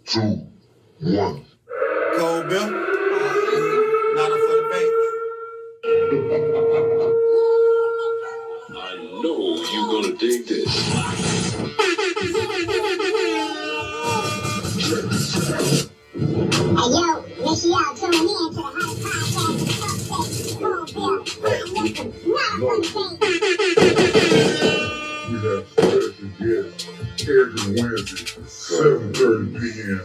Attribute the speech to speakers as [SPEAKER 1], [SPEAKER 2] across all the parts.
[SPEAKER 1] 2, 1.
[SPEAKER 2] Cold Bill. Not up for the bait.
[SPEAKER 1] I know you're gonna dig this.
[SPEAKER 3] Hey yo, make sure y'all tune in to the Hot Podcast with Cold Bill.
[SPEAKER 1] We have special guests every Wednesday, 7:30 p.m.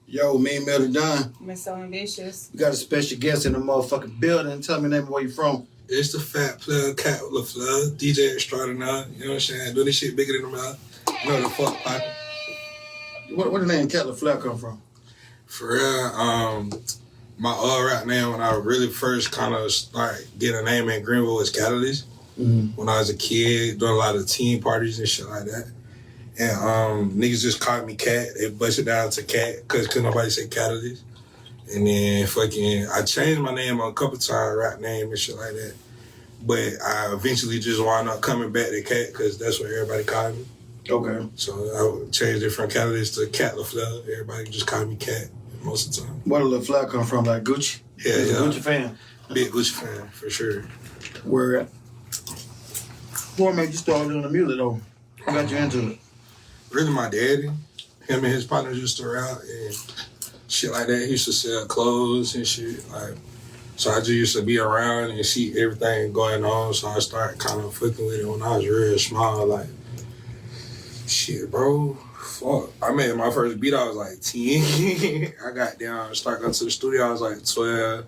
[SPEAKER 2] Yo, me and Melody Dunn.
[SPEAKER 4] Miss So Ambitious.
[SPEAKER 2] We got a special guest in the motherfucking building. Tell me the name of where you from.
[SPEAKER 5] It's the fat player, cat LeFlare, DJ extraordinaire. You know what I'm saying? Doing this shit bigger than the mouth. You know the fuck pipe.
[SPEAKER 2] Where the name Cat LeFlare come from?
[SPEAKER 5] For real, my rap name when I really first kind of started getting a name in Greenville was Catalyst.
[SPEAKER 2] Mm-hmm.
[SPEAKER 5] When I was a kid, doing a lot of teen parties and shit like that. And niggas just called me Cat. They busted down to Cat because couldn't nobody say Catalyst. And then I changed my name a couple times, rap name and shit like that. But I eventually just wound up coming back to Cat because that's what everybody called me.
[SPEAKER 2] Okay.
[SPEAKER 5] So I changed it from Catalyst to Cat LeFlare. Everybody just called me Cat most of the time.
[SPEAKER 2] Where did LeFlare come from? Like Gucci?
[SPEAKER 5] Yeah.
[SPEAKER 2] Gucci fan?
[SPEAKER 5] Big Gucci fan, for sure.
[SPEAKER 2] Where at? What made you start doing the music though? What got you into it?
[SPEAKER 5] Really my daddy. Him and his partners used to rap and shit like that. He used to sell clothes and shit. So I just used to be around and see everything going on. So I started kind of fucking with it when I was real small. Shit, bro. Fuck. I made my first beat, I was like 10. I got down and started going to the studio, I was like 12.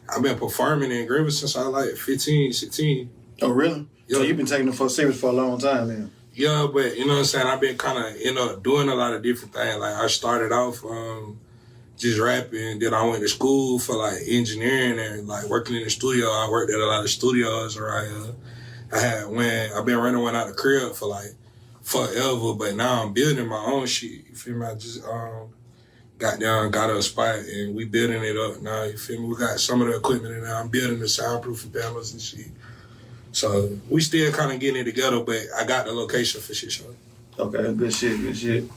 [SPEAKER 5] I've been performing in Greenville since I was like 15, 16.
[SPEAKER 2] Oh, really?
[SPEAKER 5] Yeah.
[SPEAKER 2] So you've been taking it for serious for a long time then?
[SPEAKER 5] Yeah, but you know what I'm saying? I've been kind of, doing a lot of different things. Like I started off just rapping. Then I went to school for engineering and working in the studio. I worked at a lot of studios around here. I've been running one out of the crib for forever, but now I'm building my own shit. You feel me? I just got a spot and we building it up now. You feel me? We got some of the equipment in there. I'm building the soundproofing panels and shit. So we still kind of getting it together, but I got the location for shit show.
[SPEAKER 2] Okay, good shit.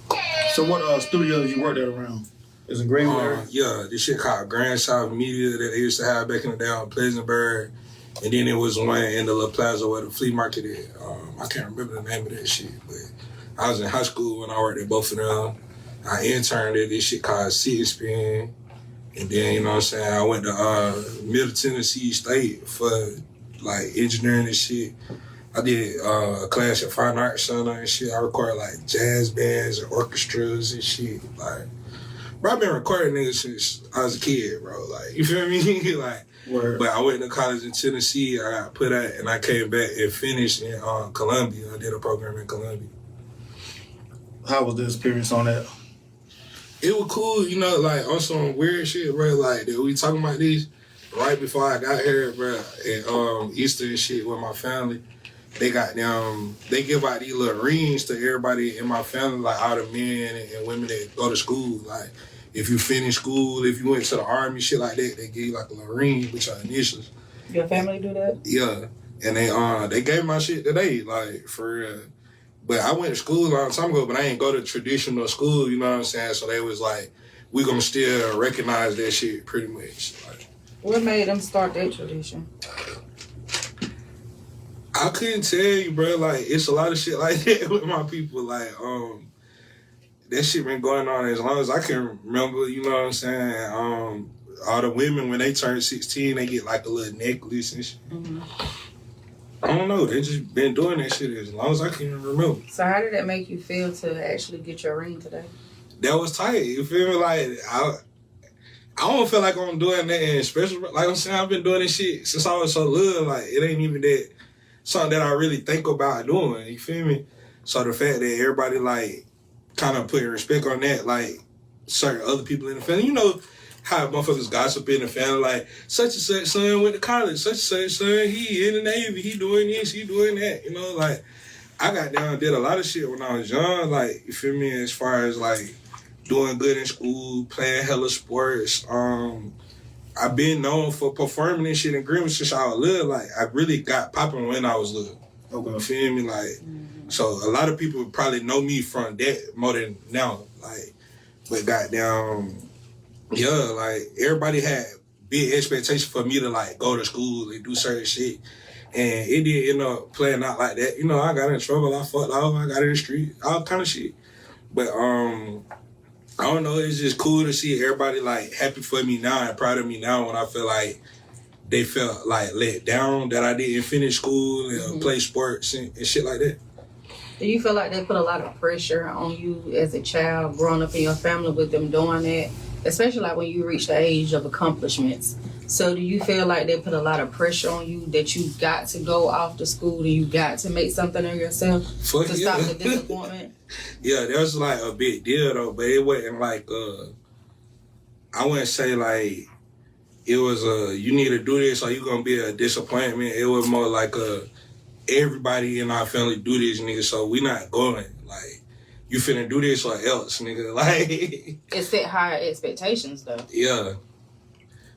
[SPEAKER 2] So what studios you worked at around? Is it Greenville area?
[SPEAKER 5] Yeah, this shit called Grand South Media that they used to have back in the day on Pleasantburg. And then it was one in the La Plaza where the flea market is. I can't remember the name of that shit, but I was in high school when I worked at both of them. I interned at this shit called City Spin. And then, you know what I'm saying, I went to Middle Tennessee State for engineering and shit. I did a class at Fine Arts Center and shit. I recorded jazz bands and orchestras and shit. Bro, I've been recording niggas since I was a kid, bro. You feel me?
[SPEAKER 2] Word.
[SPEAKER 5] But I went to college in Tennessee. I got put out and I came back and finished in Columbia. I did a program in Columbia.
[SPEAKER 2] How was the experience on that?
[SPEAKER 5] It was cool, on some weird shit, bro. That we talking about this right before I got here, bro. And Easter and shit with my family. They they give out these little rings to everybody in my family, all the men and women that go to school. If you finish school, if you went to the army, shit like that, they give you a little ring with your initials.
[SPEAKER 4] Your family do that?
[SPEAKER 5] Yeah. And they gave my shit today, for real. But I went to school a long time ago, but I ain't go to traditional school, you know what I'm saying? So they was we gonna still recognize that shit pretty much.
[SPEAKER 4] What made them start that tradition?
[SPEAKER 5] I couldn't tell you, bro. It's a lot of shit like that with my people. That shit been going on as long as I can remember, you know what I'm saying? All the women, when they turn 16, they get a little necklace and shit.
[SPEAKER 4] Mm-hmm.
[SPEAKER 5] I don't know. They just been doing that shit as long as I can remember.
[SPEAKER 4] So how did that make you feel to actually get your ring today?
[SPEAKER 5] That was tight. You feel me? I don't feel like I'm doing that special. Like I'm saying, I've been doing this shit since I was so little. It ain't even that something that I really think about doing. You feel me? So the fact that everybody kind of putting respect on that, certain other people in the family, how motherfuckers gossip in the family, such and such son went to college, such and such son, he in the Navy, he doing this, he doing that, I got down and did a lot of shit when I was young. Like, you feel me? As far as like doing good in school, playing hella sports. I've been known for performing and shit in Greenville since I was little. Like, I really got popping when I was little.
[SPEAKER 2] Okay.
[SPEAKER 5] You feel me? Like, so a lot of people probably know me from that more than now. Like, but goddamn, yeah, like everybody had big expectations for me to like go to school and do certain shit. And it did end up playing out like that. You know, I got in trouble, I fucked off, I got in the street, all kind of shit. But I don't know, it's just cool to see everybody like happy for me now and proud of me now when I feel like they felt like let down that I didn't finish school and play sports and shit like that.
[SPEAKER 4] Do you feel like they put a lot of pressure on you as a child growing up in your family with them doing that? Especially like when you reach the age of accomplishments. So do you feel like they put a lot of pressure on you that you got to go off to school and you got to make something of yourself to stop the disappointment?
[SPEAKER 5] Yeah, that was like a big deal though, but it wasn't like I wouldn't say like it was you need to do this or you're gonna be a disappointment. It was more like everybody in our family do this, nigga, so we not going. Like, you finna do this or else, nigga. Like,
[SPEAKER 4] It set higher expectations though.
[SPEAKER 5] yeah.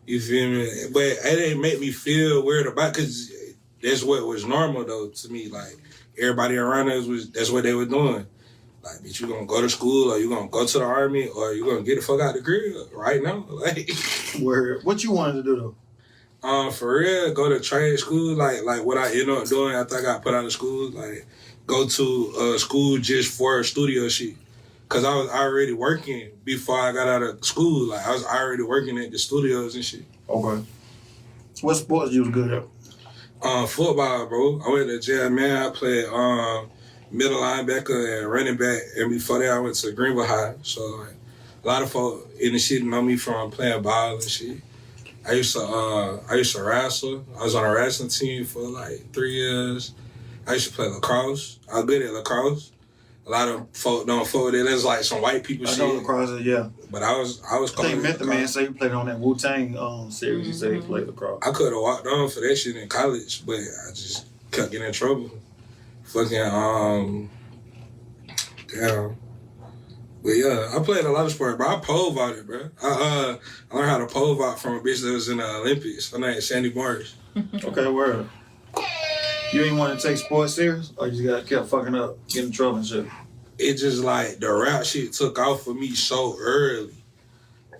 [SPEAKER 5] You feel me? But it didn't make me feel weird about, because that's what was normal though to me. Like, everybody around us that's what they were doing. Like, bitch, you gonna go to school or you gonna go to the army or you gonna get the fuck out the crib right now? Like,
[SPEAKER 2] Where? What you wanted to do though?
[SPEAKER 5] For real, go to trade school, like what I ended up doing after I got put out of school, like go to school just for studio shit. Cause I was already working before I got out of school. Like, I was already working at the studios and shit.
[SPEAKER 2] Okay. What sports you was good at?
[SPEAKER 5] Football, bro. I went to jail, man. I played middle linebacker and running back, and before that I went to Greenville High. So like, a lot of folk in the city know me from playing ball and shit. I used to wrestle. I was on a wrestling team for like 3 years. I used to play lacrosse. I was good at lacrosse. A lot of folk don't fuck with it. There's like some white people
[SPEAKER 2] I
[SPEAKER 5] shit.
[SPEAKER 2] know lacrosse, yeah.
[SPEAKER 5] But I was
[SPEAKER 2] I think Method Man say he played on that Wu-Tang series. He said he played lacrosse.
[SPEAKER 5] I could have walked on for that shit in college, but I just kept getting in trouble. Fucking damn. But yeah, I played a lot of sports, bro. I pole vaulted, bro. I learned how to pole vault from a bitch that was in the Olympics. Her name is Sandy Morris.
[SPEAKER 2] Okay, word. You ain't want to take sports serious, or you just kept fucking up, getting in trouble and shit?
[SPEAKER 5] It just like the rap shit took off for me so early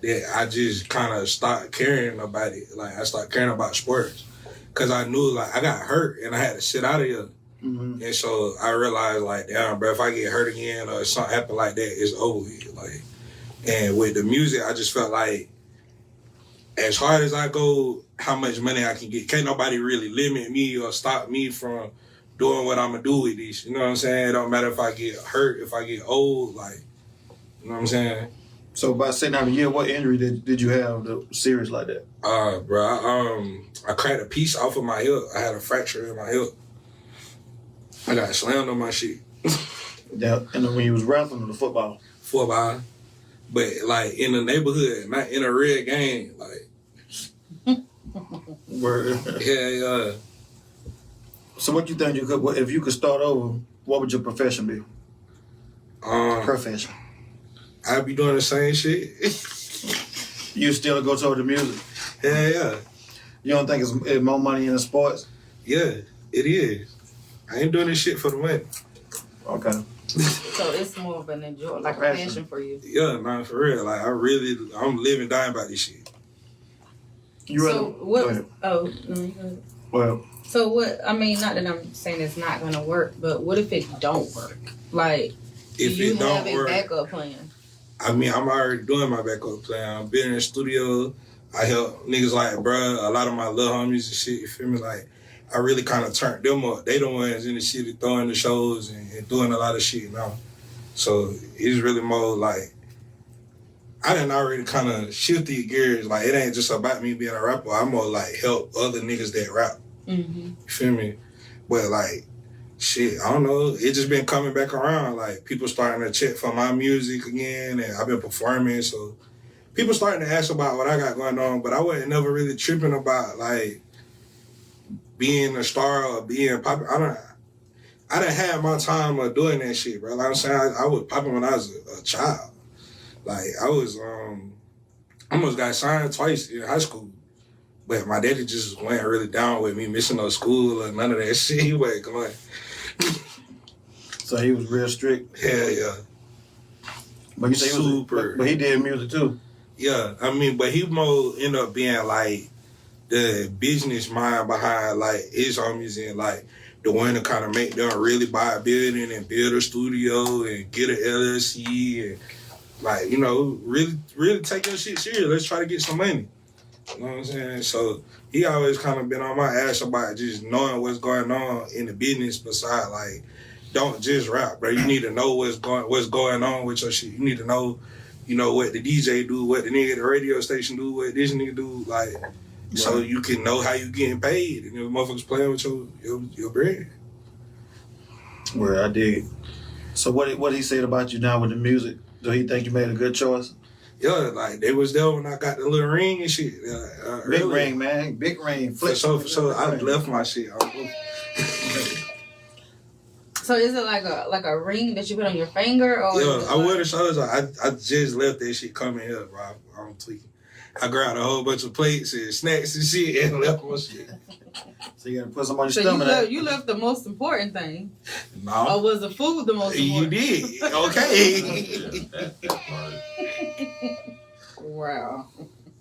[SPEAKER 5] that I just kind of stopped caring about it. Like, I started caring about sports because I knew like I got hurt and I had to sit out of here.
[SPEAKER 2] Mm-hmm.
[SPEAKER 5] And so I realized, like, damn, bro, if I get hurt again or something happen like that, it's over with. Like, and with the music, I just felt like as hard as I go, how much money I can get, can't nobody really limit me or stop me from doing what I'm gonna do with this. You know what I'm saying? It don't matter if I get hurt, if I get old, like, you know what I'm saying?
[SPEAKER 2] So by sitting out a year, what injury did you have that was serious like that?
[SPEAKER 5] Bro, I cracked a piece off of my hip. I had a fracture in my hip. I got slammed on my shit.
[SPEAKER 2] Yeah, and then when you was wrestling the football.
[SPEAKER 5] Football. But like in the neighborhood, not in a real game. Like,
[SPEAKER 2] Word.
[SPEAKER 5] yeah.
[SPEAKER 2] So what you think you could, if you could start over, what would your profession be? Profession.
[SPEAKER 5] I'd be doing the same shit.
[SPEAKER 2] You still go toward the music?
[SPEAKER 5] Yeah.
[SPEAKER 2] You don't think it's more money in the sports?
[SPEAKER 5] Yeah, it is. I ain't doing this shit for the money.
[SPEAKER 2] Okay.
[SPEAKER 4] So it's more of an enjoy, like a passion for you.
[SPEAKER 5] Yeah, man, for real. Like, I'm living, dying about this shit.
[SPEAKER 2] You
[SPEAKER 4] So
[SPEAKER 2] rather,
[SPEAKER 4] what?
[SPEAKER 2] go ahead.
[SPEAKER 4] Oh, no, you go ahead.
[SPEAKER 2] Well,
[SPEAKER 4] So what? I mean, not that I'm saying it's not gonna work, but what if it don't work? Like, do
[SPEAKER 5] If
[SPEAKER 4] you
[SPEAKER 5] it don't
[SPEAKER 4] have a
[SPEAKER 5] work,
[SPEAKER 4] backup plan?
[SPEAKER 5] I mean, I'm already doing my backup plan. I've been in the studio. I help niggas like, bruh, a lot of my little homies and shit, you feel me? Like, I really kind of turned them up. They the ones in the city throwing the shows and doing a lot of shit now. So it's really more like, I done already kind of shifted gears. Like, it ain't just about me being a rapper. I'm more like help other niggas that rap.
[SPEAKER 4] Mm-hmm.
[SPEAKER 5] You feel me? But like, shit, I don't know. It just been coming back around. Like, people starting to check for my music again, and I've been performing. So people starting to ask about what I got going on, but I wasn't never really tripping about like being a star or being popular. I done had my time of doing that shit, bro. Like I'm saying, I was popping when I was a child. Like I was, almost got signed twice in high school. But my daddy just went really down with me missing no school or none of that shit. He wasn't going.
[SPEAKER 2] So he was real strict.
[SPEAKER 5] Hell yeah.
[SPEAKER 2] But you say
[SPEAKER 5] Super.
[SPEAKER 2] But he did music too.
[SPEAKER 5] Yeah, I mean, but he more ended up being like the business mind behind like his homies and like the one to kind of make them really buy a building and build a studio and get an LLC and like, you know, really take your shit serious. Let's try to get some money. You know what I'm saying? So he always kind of been on my ass about just knowing what's going on in the business beside like, don't just rap, bro. You need to know what's going on with your shit. You need to know, you know, what the DJ do, what the nigga at the radio station do, what this nigga do, like, so you can know how you getting paid and if motherfuckers playing with your bread.
[SPEAKER 2] Well, I did. So what he said about you now with the music? Do he think you made a good choice?
[SPEAKER 5] Yeah, like they was there when I got the little ring and shit.
[SPEAKER 2] Big ring, man. Big ring.
[SPEAKER 5] For sure, I left my shit.
[SPEAKER 4] So is it like a ring that you put on your finger, or?
[SPEAKER 5] Yeah, I wear the shows. I just left that shit coming here, bro. I'm tweaking. I grabbed a whole bunch of plates and snacks and shit and left my shit.
[SPEAKER 2] So you gotta put some on your
[SPEAKER 4] So
[SPEAKER 2] stomach.
[SPEAKER 4] you left the most important thing.
[SPEAKER 5] No.
[SPEAKER 4] Or was the food the most important?
[SPEAKER 5] You did. Okay.
[SPEAKER 4] Wow.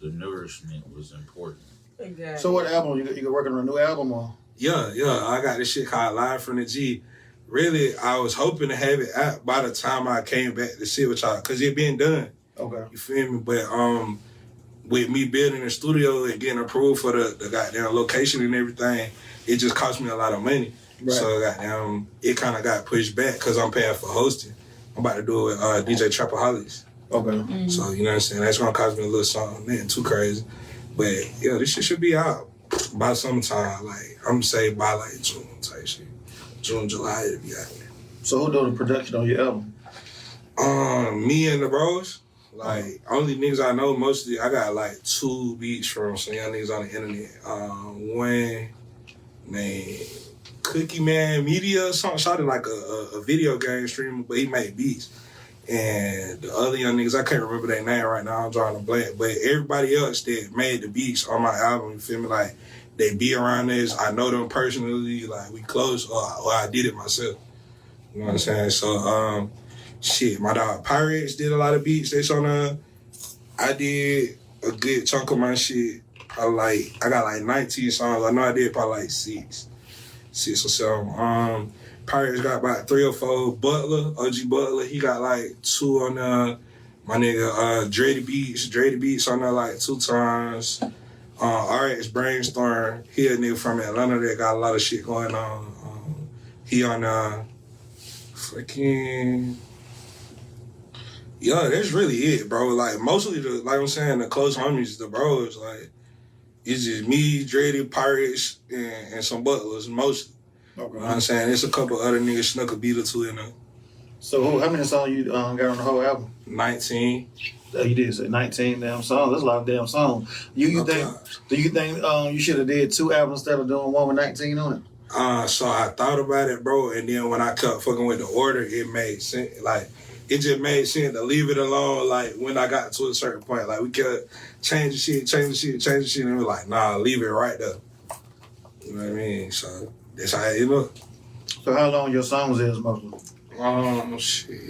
[SPEAKER 6] The nourishment was important.
[SPEAKER 4] Okay.
[SPEAKER 2] So what album? You working on a new album or?
[SPEAKER 5] Yeah. I got this shit called Live from the G. Really, I was hoping to have it out by the time I came back to sit with y'all, because it been done.
[SPEAKER 2] Okay.
[SPEAKER 5] You feel me? But with me building the studio and getting approved for the goddamn location and everything, it just cost me a lot of money.
[SPEAKER 2] Right.
[SPEAKER 5] So goddamn, it kind of got pushed back because I'm paying for hosting. I'm about to do it with DJ Trapaholics.
[SPEAKER 2] Okay.
[SPEAKER 4] Mm-hmm.
[SPEAKER 5] So, you know what I'm saying? That's going to cost me a little something. Nothing too crazy. But, yeah, this shit should be out by sometime. Like, I'm going to say by, like, June type shit. June, July, it'll be out there.
[SPEAKER 2] So who do the production on your album?
[SPEAKER 5] Me and the bros. Like, only niggas I know mostly, I got, like, 2 beats from some young niggas on the internet. One named Cookie Man Media or something. Shot like a video game streamer, but he made beats. And the other young niggas, I can't remember their name right now, I'm drawing a blank. But everybody else that made the beats on my album, you feel me? Like, they be around this. I know them personally. Like, we close, or I did it myself. You know what I'm saying? So, shit, my dog Pirates did a lot of beats. That's on I did a good chunk of my shit. I got like 19 songs. I know I did probably like 6 or 7. Pirates got about 3 or 4. Butler, OG Butler, he got like 2 on my nigga Dreddy Beats on there like 2 times. RX Brainstorm, he a nigga from Atlanta that got a lot of shit going on. He on freaking, yeah, that's really it, bro. Like mostly like I'm saying, the close homies, the bros, like it's just me, Dreddy, Pirates, and some Butlers mostly.
[SPEAKER 2] Okay.
[SPEAKER 5] You know what I'm saying? There's a couple other niggas snuck a beat or 2 in there.
[SPEAKER 2] So how many songs you got on the whole album?
[SPEAKER 5] 19.
[SPEAKER 2] You did say 19 damn songs. That's a lot of damn songs. Do you think you should have did 2 albums instead of doing one with 19 on it?
[SPEAKER 5] So I thought about it, bro, and then when I kept fucking with the order, it made sense. Like, it just made sense to leave it alone, like, when I got to a certain point. Like, we kept changing shit, and we're like, nah, leave it right there. You know what I mean? So, that's how it look.
[SPEAKER 2] So how long your songs is mostly?
[SPEAKER 5] Shit.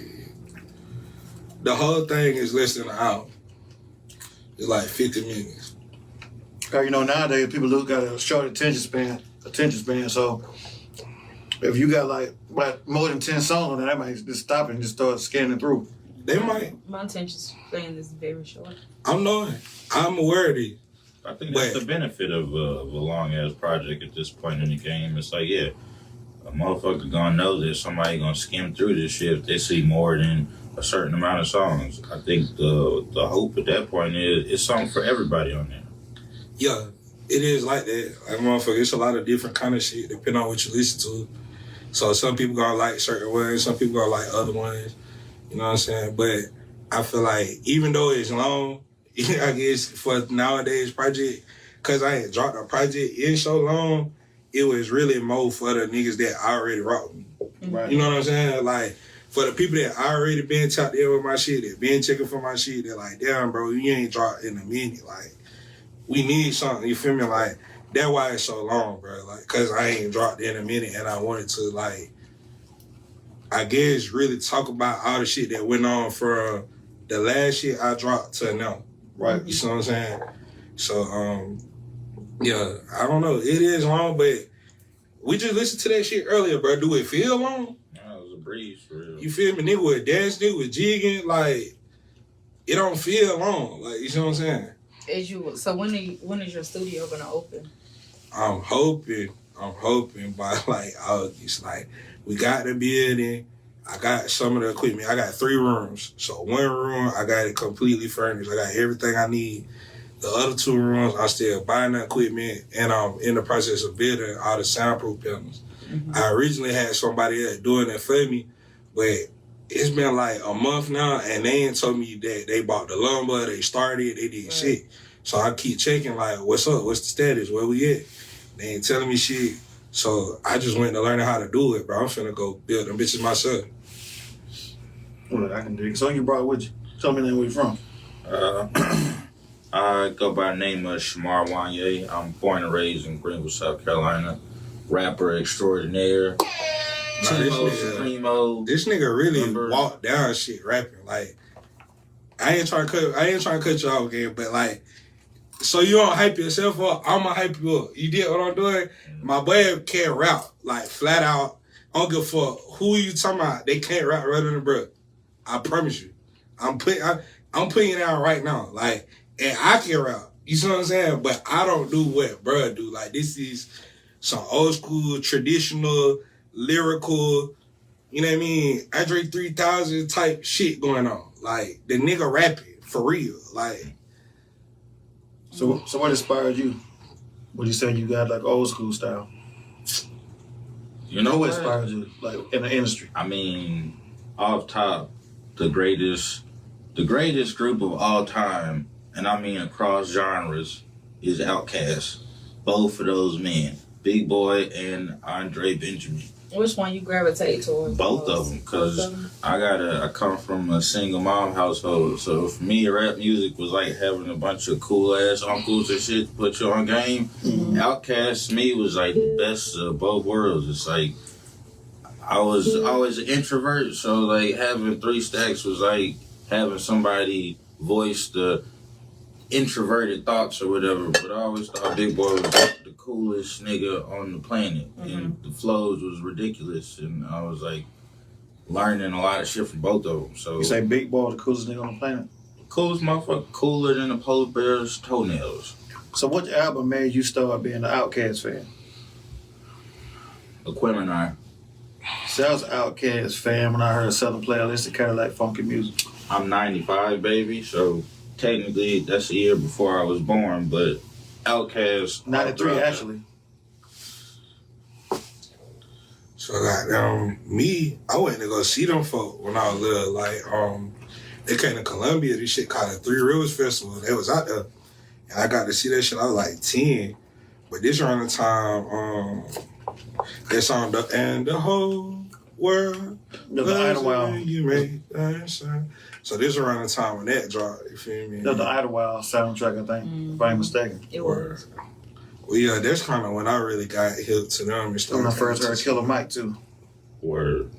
[SPEAKER 5] The whole thing is less than an hour. It's like 50 minutes.
[SPEAKER 2] Cause nowadays people got a short attention span. So if you got like more than 10 songs on there, that might just stop and just start scanning through.
[SPEAKER 5] They might.
[SPEAKER 4] My attention span is very short.
[SPEAKER 5] I'm knowing. I'm aware of these.
[SPEAKER 6] I think that's the benefit of a long ass project at this point in the game. It's like, yeah, a motherfucker gonna know that somebody gonna skim through this shit if they see more than a certain amount of songs. I think the hope at that point is it's something for everybody on there.
[SPEAKER 5] Yeah, it is like that. Like, motherfucker, it's a lot of different kind of shit depending on what you listen to. So some people gonna like certain ones, some people gonna like other ones. You know what I'm saying? But I feel like even though it's long, I guess for nowadays project, cause I ain't dropped a project in so long, it was really more for the niggas that already rock me.
[SPEAKER 2] Right.
[SPEAKER 5] You know what I'm saying? Like, for the people that already been tapped in with my shit, that been checking for my shit, they're like, damn, bro, you ain't dropped in a minute. Like, we need something, you feel me? Like, that's why it's so long, bro. Like, cause I ain't dropped in a minute and I wanted to, like, I guess really talk about all the shit that went on from the last shit I dropped to now.
[SPEAKER 2] Right.
[SPEAKER 5] You see what I'm saying? So, yeah, I don't know. It is long, but we just listened to that shit earlier, bro. Do it feel long?
[SPEAKER 6] Nah, it was a breeze for real.
[SPEAKER 5] You feel me? Nigga was dancing, nigga was jigging, like, it don't feel long. Like, you see what I'm saying?
[SPEAKER 4] So when is your studio gonna open?
[SPEAKER 5] I'm hoping by like August. Like, we got the building. I got some of the equipment. I got 3 rooms. So one room, I got it completely furnished. I got everything I need. The other 2 rooms, I'm still buying the equipment, and I'm in the process of building all the soundproof panels. Mm-hmm. I originally had somebody else doing that for me, but it's been like a month now, and they ain't told me that they bought the lumber, they started, they did shit. So I keep checking, like, what's up? What's the status? Where we at? They ain't telling me shit. So I just went to learn how to do it, bro. I'm finna go build them bitches myself.
[SPEAKER 2] Well, I can dig it. So you brought with you. Tell me then where you from.
[SPEAKER 6] I go by the name of Shamar Wanye. I'm born and raised in Greenville, South Carolina. Rapper extraordinaire.
[SPEAKER 5] This nigga really walked down shit rapping. Like, I ain't trying to cut you off again, but like, so you don't hype yourself up, I'ma hype you up. You get what I'm doing? My boy can't rap, like, flat out. I don't give a fuck who you talking about. They can't rap rather than bruh. I promise you. I'm putting it out right now. Like, and I can rap. You see what I'm saying? But I don't do what bruh do. Like, this is some old school, traditional, lyrical, you know what I mean? Andre 3000 type shit going on. Like, the nigga rapping for real. Like,
[SPEAKER 2] So what inspired you? What you say you got like old school style?
[SPEAKER 6] You know
[SPEAKER 2] what
[SPEAKER 6] what
[SPEAKER 2] inspired you, like, in the industry?
[SPEAKER 6] I mean, off top, the greatest group of all time, and I mean across genres, is Outkast. Both of those men, Big Boy and Andre Benjamin.
[SPEAKER 4] Which one you gravitate towards?
[SPEAKER 6] Both of them, because I come from a single mom household, so for me, rap music was like having a bunch of cool ass uncles and shit to put you on game. Mm-hmm. Outkast to me was like the best of both worlds. It's like I was always an introvert, so like having 3 Stacks was like having somebody voice the introverted thoughts or whatever. But I always thought Big Boy was the coolest nigga on the planet, and the flows was ridiculous, and I was like learning a lot of shit from both of them. So
[SPEAKER 2] you say Big Boy the coolest nigga on the planet?
[SPEAKER 6] Coolest motherfucker, cooler than a polar bear's toenails.
[SPEAKER 2] So what album made you start being an Outkast fan?
[SPEAKER 6] Aquemini.
[SPEAKER 2] So I was an Outkast fan when I heard Southern Playlist of Cadillac Funky Music.
[SPEAKER 6] I'm 95, baby, so technically that's a year before I was born, but Outkast.
[SPEAKER 2] 93, actually.
[SPEAKER 5] so me, I went to go see them folk when I was little. Like, they came to Columbia, this shit called the 3 Rivers Festival. They was out there. And I got to see that shit, I was like 10. But this around the time, that song, and the whole world,
[SPEAKER 2] the Idlewild.
[SPEAKER 5] You made that sound. So this around the time when that dropped, you feel me?
[SPEAKER 2] The Idlewild soundtrack, I think, if I ain't mistaken.
[SPEAKER 4] It was.
[SPEAKER 5] Well, yeah, that's kind of when I really got hip to them and stuff.
[SPEAKER 2] When I first heard Killer Mike, too.
[SPEAKER 6] Word.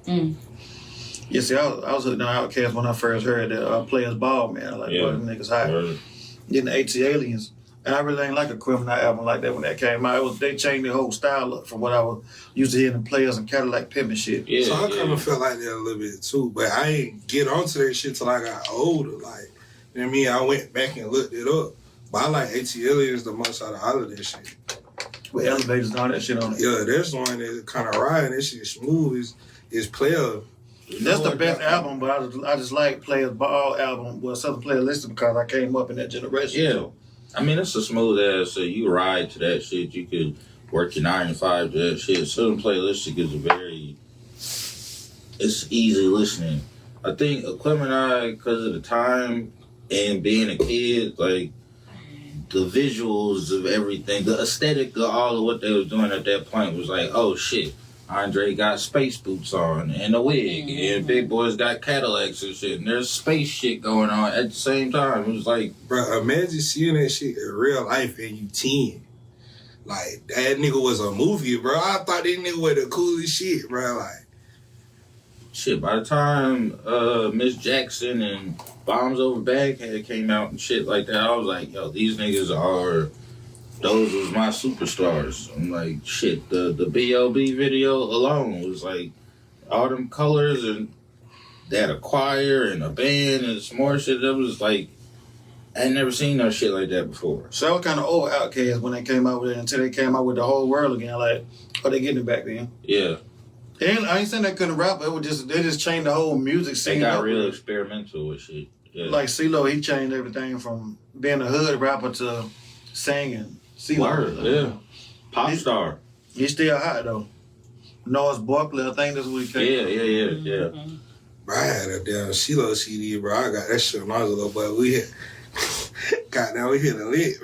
[SPEAKER 2] Yeah, see, I was hooked on Outkast when I first heard that Players Ball, man. Like, boy, them niggas hot. Then the AT Aliens. And I really ain't like a criminal album like that when that came out. They changed the whole style up from what I was used to hearing the Players and Cadillac Pimpin' shit.
[SPEAKER 5] Yeah, so I kind of felt like that a little bit too, but I ain't get onto that shit till I got older. Like, you know what I mean? I went back and looked it up. But I like AT Aliens the most out of all of that shit.
[SPEAKER 2] With elevators and all that shit on it.
[SPEAKER 5] Yeah, that's the one that kind of riding. That shit smooth is Player.
[SPEAKER 2] That's the best album, but I just like Players Ball album, well, Southern Playlist, because I came up in that generation.
[SPEAKER 6] Yeah. I mean, it's a smooth ass, so you ride to that shit. You could work your 9 to 5 to that shit. Southern Playlistic is it's easy listening. I think Aquemini, because of the time and being a kid, like, the visuals of everything, the aesthetic of all of what they was doing at that point was like, oh shit, Andre got space boots on and a wig, and Big Boy's got Cadillacs and shit, and there's space shit going on at the same time. It was like,
[SPEAKER 5] bro, imagine seeing that shit in real life and you 10. Like, that nigga was a movie, bro. I thought that nigga was the coolest shit, bro. Like,
[SPEAKER 6] shit, by the time Miss Jackson and Bombs Over Baghdad came out and shit like that, I was like, yo, these niggas those was my superstars. I'm like, shit, the B.O.B. video alone was like, all them colors, and they had a choir and a band and some more shit. That was like, I ain't never seen no shit like that before.
[SPEAKER 2] So I was kind of old Outkast when they came out with it until they came out with the whole world again. Like, oh, they getting it back then.
[SPEAKER 6] Yeah.
[SPEAKER 2] And I ain't saying they couldn't rap, but they just changed the whole music scene.
[SPEAKER 6] They got real experimental with shit. Yeah.
[SPEAKER 2] Like CeeLo, he changed everything from being a hood rapper to singing. CeeLo,
[SPEAKER 6] yeah. Pop star.
[SPEAKER 2] He's still hot though. Noah's Barkley, I think that's what he came.
[SPEAKER 6] Yeah.
[SPEAKER 5] bro, I had a damn CeeLo CD, bro. I got that shit when I was a little boy. We hit a lick.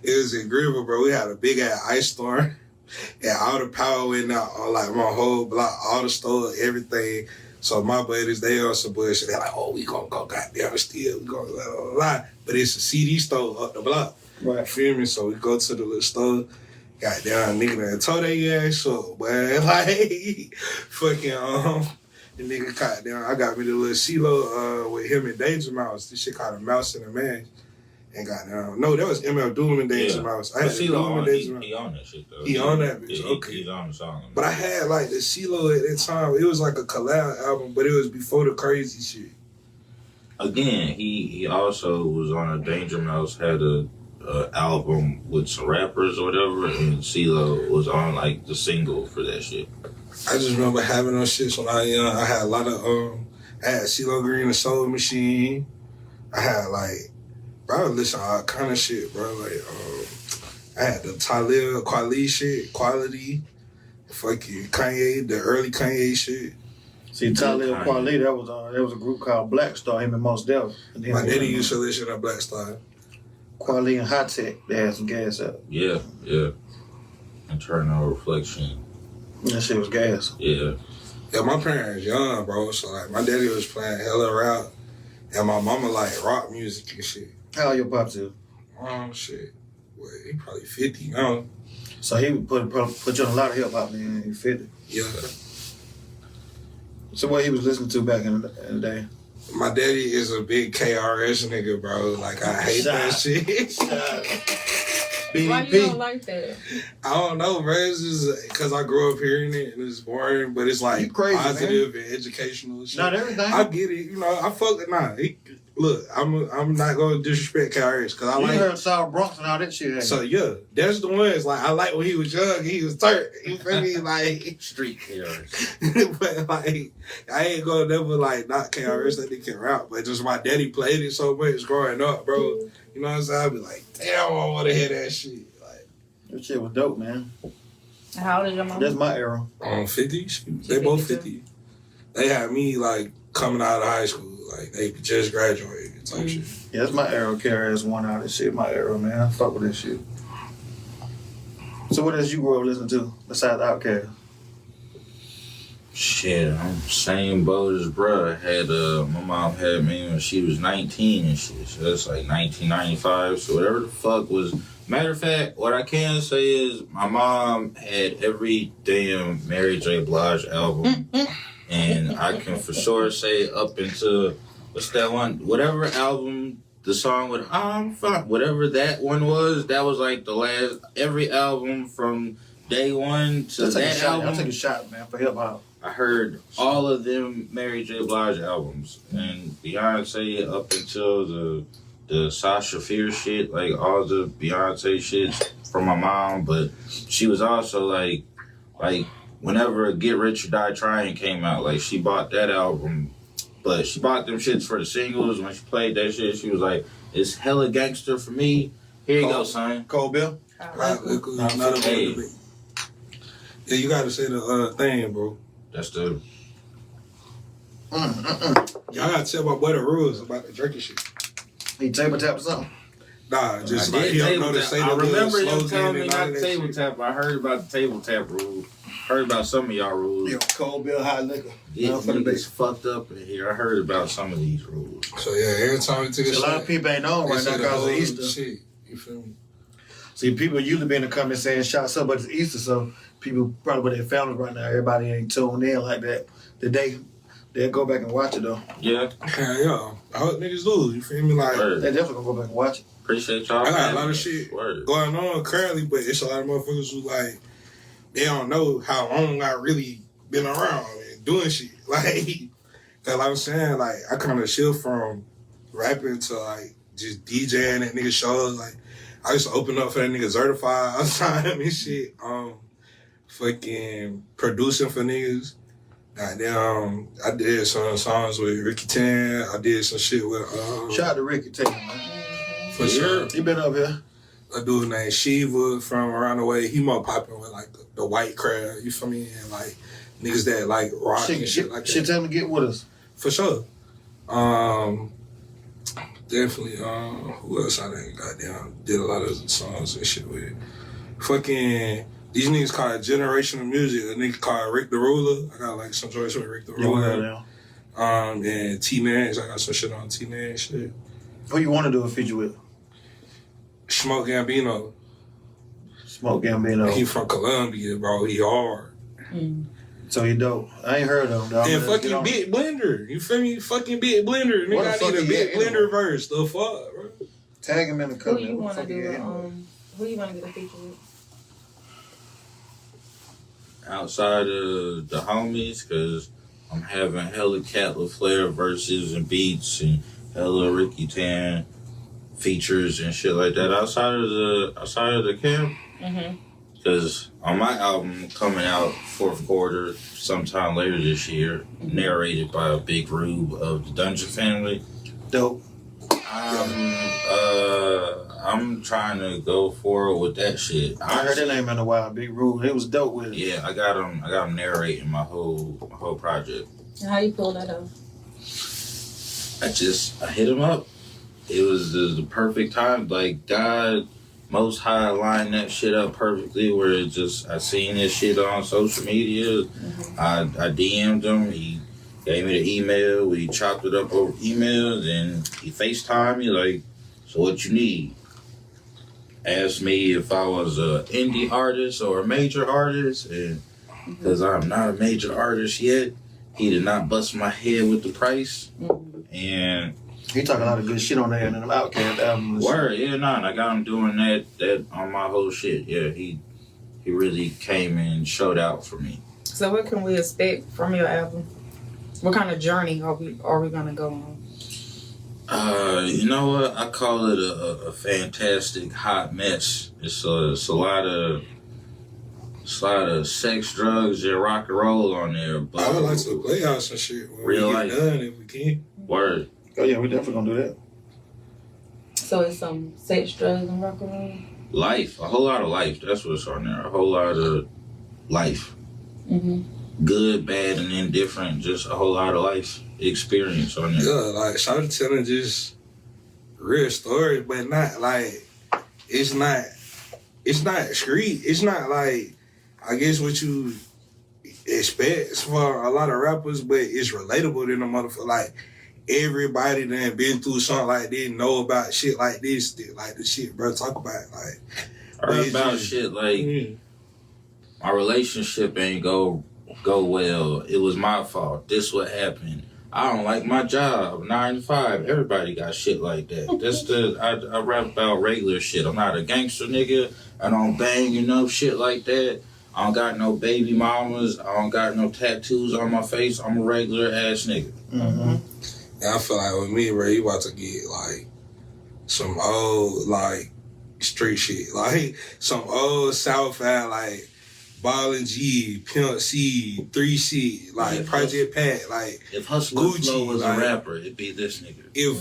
[SPEAKER 5] It was in Greenville, bro. We had a big ass ice storm. And all the power went out on like my whole block, all the stores, everything. So my buddies, they on some bullshit. They're like, oh, we gonna go goddamn steal. We gonna blah, blah, blah. But it's a CD store up the block.
[SPEAKER 2] Right.
[SPEAKER 5] Feel me? So we go to the little store. Goddamn nigga that told their ass up, boy. Like, fucking, the nigga caught down. I got me the little CeeLo with him and Danger Mouse. This shit called A Mouse and a Man. And got down. No, that was ML Doom and Danger Mouse. I had
[SPEAKER 6] CeeLo
[SPEAKER 5] and Danger Mouse.
[SPEAKER 6] He on that shit though.
[SPEAKER 5] He on that bitch.
[SPEAKER 6] Yeah,
[SPEAKER 5] Okay.
[SPEAKER 6] He's on the song.
[SPEAKER 5] But I had like the CeeLo at that time. It was like a collab album, but it was before the crazy shit.
[SPEAKER 6] Again, he also was on a Danger Mouse, had a album with some rappers or whatever, and CeeLo was on like the single for that shit.
[SPEAKER 5] I just remember having those shits when I was young. I had a lot of I had CeeLo Green and Soul Machine. I had like, bro, I would listen to all kind of shit, bro. Like I had the Talib Kweli shit, Quality, fucking Kanye, the early Kanye shit.
[SPEAKER 2] See, Talib Kweli, that was a group called Black Star, him and Mos Def.
[SPEAKER 5] My daddy used to listen to Black Star.
[SPEAKER 2] Kweli and Hot Tech, they had some gas up.
[SPEAKER 6] Yeah. Internal Reflection.
[SPEAKER 2] That shit was gas.
[SPEAKER 6] Yeah.
[SPEAKER 5] Yeah, my parents young, bro. So like, my daddy was playing hella rap, and my mama like rock music and shit.
[SPEAKER 2] How old your pops is?
[SPEAKER 5] Shit. Well, he probably 50 now.
[SPEAKER 2] So he would put you on a lot of hip hop then. He 50.
[SPEAKER 5] Yeah.
[SPEAKER 2] So what he was listening to back in the day?
[SPEAKER 5] My daddy is a big KRS nigga, bro. Like, I hate that shit.
[SPEAKER 2] BDP.
[SPEAKER 4] Why you don't like that?
[SPEAKER 5] I don't know, bro. It's just because I grew up hearing it and it's boring, but it's like
[SPEAKER 2] crazy,
[SPEAKER 5] positive and educational shit.
[SPEAKER 2] Not everything.
[SPEAKER 5] I get it. You know, I fuck with look, I'm not going to disrespect KRS because I like.
[SPEAKER 2] You heard South Bronx and all that shit.
[SPEAKER 5] So, yeah, that's the ones. Like, I like when he was young, he was turned. You feel me? Like,
[SPEAKER 6] Street KRS.
[SPEAKER 5] but, like, I ain't going to never, like, not KRS that they can rap, but just my daddy played it so much growing up, bro. You know what I'm saying? I'd be like, damn, I want to hear that shit. Like,
[SPEAKER 2] that shit was dope, man.
[SPEAKER 4] How old is your mom?
[SPEAKER 2] That's my era.
[SPEAKER 5] 50? They both 50. They had me, like, coming out of high school. Like, they just graduated type shit.
[SPEAKER 2] Yeah, that's my era. KRS One out of shit. My era, man. I fuck with this shit. So what else you grew up listening to besides Outkast?
[SPEAKER 6] Shit, I'm same boat as bruh. My mom had me when she was 19 and shit. So that's like 1995. So whatever the fuck was. Matter of fact, what I can say is my mom had every damn Mary J. Blige album. And I can for sure say up into, what's that one? Whatever album, the song with I'm Fine, whatever that one was, that was like the last, every album from day one to that album.
[SPEAKER 2] I'll take a shot, man, for hip hop.
[SPEAKER 6] I heard all of them Mary J. Blige albums. And Beyonce up until the Sasha Fierce shit, like all the Beyonce shit from my mom. But she was also like, whenever Get Rich or Die Trying came out, like, she bought that album, but she bought them shits for the singles. When she played that shit, she was like, it's hella gangster for me. Here you go, son.
[SPEAKER 2] Cold Bill?
[SPEAKER 6] Hey.
[SPEAKER 5] Yeah, you gotta say the thing, bro.
[SPEAKER 6] That's the...
[SPEAKER 5] Y'all gotta tell my boy the rules about the drinking shit.
[SPEAKER 2] He table tap or something?
[SPEAKER 5] Nah, just
[SPEAKER 6] I
[SPEAKER 5] like
[SPEAKER 6] did
[SPEAKER 5] he don't
[SPEAKER 6] table
[SPEAKER 5] know to
[SPEAKER 6] tap.
[SPEAKER 5] say
[SPEAKER 6] I
[SPEAKER 5] the little
[SPEAKER 6] remember him
[SPEAKER 5] slogan
[SPEAKER 6] telling me
[SPEAKER 5] and all
[SPEAKER 6] not
[SPEAKER 5] that
[SPEAKER 6] table
[SPEAKER 5] shit.
[SPEAKER 6] tap. I heard about the table tap rule. Heard about some of y'all rules.
[SPEAKER 2] Yeah, cold bill, hot liquor.
[SPEAKER 6] Yeah,
[SPEAKER 2] Not for the
[SPEAKER 6] niggas
[SPEAKER 2] base.
[SPEAKER 6] fucked up in here. I heard about some of these rules.
[SPEAKER 5] So yeah, every time we took a
[SPEAKER 2] A lot
[SPEAKER 5] shot,
[SPEAKER 2] of people ain't on
[SPEAKER 5] they
[SPEAKER 2] right
[SPEAKER 5] say
[SPEAKER 2] now
[SPEAKER 5] the
[SPEAKER 2] because of
[SPEAKER 5] whole
[SPEAKER 2] Easter.
[SPEAKER 5] shit. You feel me?
[SPEAKER 2] See, people usually be in the comments saying shots up, but it's Easter, so people probably with their families right now. Everybody ain't tuned in like that. Today, they'll go back and watch it though.
[SPEAKER 6] Yeah,
[SPEAKER 5] Hell yeah. I hope niggas do. You feel me? Like
[SPEAKER 6] word.
[SPEAKER 2] They definitely gonna go back and watch it.
[SPEAKER 6] Appreciate y'all.
[SPEAKER 5] I got a
[SPEAKER 6] man.
[SPEAKER 5] lot of shit
[SPEAKER 6] Word.
[SPEAKER 5] going on currently, but it's a lot of motherfuckers who like they don't know how long I really been around and doing shit. Like, cause like I'm saying, like I kind of shift from rapping to like just DJing at nigga shows. Like I used to open up for that nigga Certified all the time and shit. Fucking producing for niggas. Goddamn, I did some songs with Ricky Tan. I did some shit with
[SPEAKER 2] Shout out to Ricky Taylor, man.
[SPEAKER 5] for sure.
[SPEAKER 2] He been up here.
[SPEAKER 5] A dude named Shiva from around the way. He more popping with like the white crowd. You feel me? And like niggas that like rock and shit like
[SPEAKER 2] Shit,
[SPEAKER 5] that.
[SPEAKER 2] tell him to get with us.
[SPEAKER 5] For sure. Definitely. Who else I done goddamn did a lot of songs and shit with? Fucking these niggas call it generational music. A nigga called Rick the Ruler. I got like some joints with Rick the Ruler. And T-Nance. I got some shit on T-Nance shit.
[SPEAKER 2] Who you want to do a feature with?
[SPEAKER 5] Smoke Gambino.
[SPEAKER 2] Smoke Gambino.
[SPEAKER 5] He from Colombia, bro. He hard.
[SPEAKER 2] So he dope. I ain't heard of him, though.
[SPEAKER 5] And fucking Big Blender. You feel me? Fucking Big Blender.
[SPEAKER 2] What
[SPEAKER 5] Nigga,
[SPEAKER 2] the
[SPEAKER 5] I need
[SPEAKER 2] fuck
[SPEAKER 5] a
[SPEAKER 2] he
[SPEAKER 5] Big
[SPEAKER 2] at
[SPEAKER 5] Blender
[SPEAKER 2] anyway?
[SPEAKER 5] verse. The fuck, bro?
[SPEAKER 2] Tag him in the
[SPEAKER 4] Who
[SPEAKER 2] comment.
[SPEAKER 4] you
[SPEAKER 2] What
[SPEAKER 4] want
[SPEAKER 2] the
[SPEAKER 4] to
[SPEAKER 2] fuck he
[SPEAKER 4] do?
[SPEAKER 2] at anyway?
[SPEAKER 4] Who you want to get a feature with?
[SPEAKER 6] Outside of the homies, because I'm having hella Cat LeFlare verses and beats and hella Ricky Tan features and shit like that. Outside of the camp, because on my album coming out fourth quarter sometime later this year, narrated by a Big Rube of the Dungeon Family.
[SPEAKER 2] Dope.
[SPEAKER 6] I'm trying to go forward with that shit.
[SPEAKER 2] I heard that name in a while. Big Rube. It was dope with it.
[SPEAKER 6] Yeah, I got him narrating my whole project.
[SPEAKER 4] And how you pull that off?
[SPEAKER 6] I hit him up. It was the perfect time. Like God, Most High lined that shit up perfectly. Where it just I seen this shit on social media. I DM'd him. He gave me the email. We chopped it up over emails, and he FaceTimed me like, "So what you need?" Asked me if I was an indie artist or a major artist, and because I'm not a major artist yet, he did not bust my head with the price. And
[SPEAKER 2] He talking a lot of good shit on there and them Outkast albums.
[SPEAKER 6] word, yeah, I got him doing that on my whole shit. Yeah, he really came and showed out for me.
[SPEAKER 4] So what can we expect from your album? What kind of journey are we gonna go on?
[SPEAKER 6] You know what? I call it a fantastic hot mess. It's a lot of sex, drugs, and rock and roll on there. But
[SPEAKER 5] I would like to play out some shit when
[SPEAKER 6] Real
[SPEAKER 5] we
[SPEAKER 6] life.
[SPEAKER 5] get done if we can.
[SPEAKER 6] Word.
[SPEAKER 2] Oh yeah, we definitely gonna do that.
[SPEAKER 4] So it's some sex, drugs, and rock and roll.
[SPEAKER 6] Life, a whole lot of life. That's what's on there. A whole lot of life. Good, bad, and indifferent. Just a whole lot of life experience on there.
[SPEAKER 5] Yeah, like Shawty telling just real stories, but not like it's not street. It's not like I guess what you expect for a lot of rappers, but it's relatable to the motherfucker. Like everybody that been through something like this know about shit like this, like the shit bro talk about. Like
[SPEAKER 6] I heard about shit like my relationship ain't go well. It was my fault. This what happened. I don't like my job. 9 to 5. Everybody got shit like that. I rap about regular shit. I'm not a gangster nigga. I don't bang, shit like that. I don't got no baby mamas. I don't got no tattoos on my face. I'm a regular ass nigga.
[SPEAKER 5] And I feel like with me, bro, you about to get like some old like street shit, like some old Southside like Ballin' G, Pimp C, 3C, like Project Pat, like
[SPEAKER 6] if Hustler
[SPEAKER 5] Gucci,
[SPEAKER 6] Flow was
[SPEAKER 5] like,
[SPEAKER 6] a rapper, it'd be this nigga.
[SPEAKER 5] If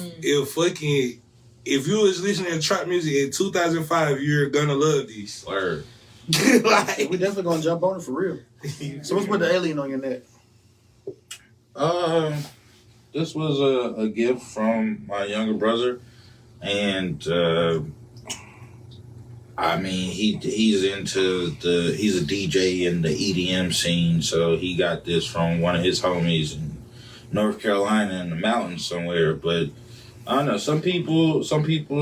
[SPEAKER 5] you was listening to trap music in 2005, you're gonna love these.
[SPEAKER 6] Word.
[SPEAKER 5] Like
[SPEAKER 2] We definitely gonna jump on it for real. So what's with the alien on your neck?
[SPEAKER 6] This was a gift from my younger brother, and I mean, he's a DJ in the EDM scene, so he got this from one of his homies in North Carolina in the mountains somewhere. But I don't know. Some people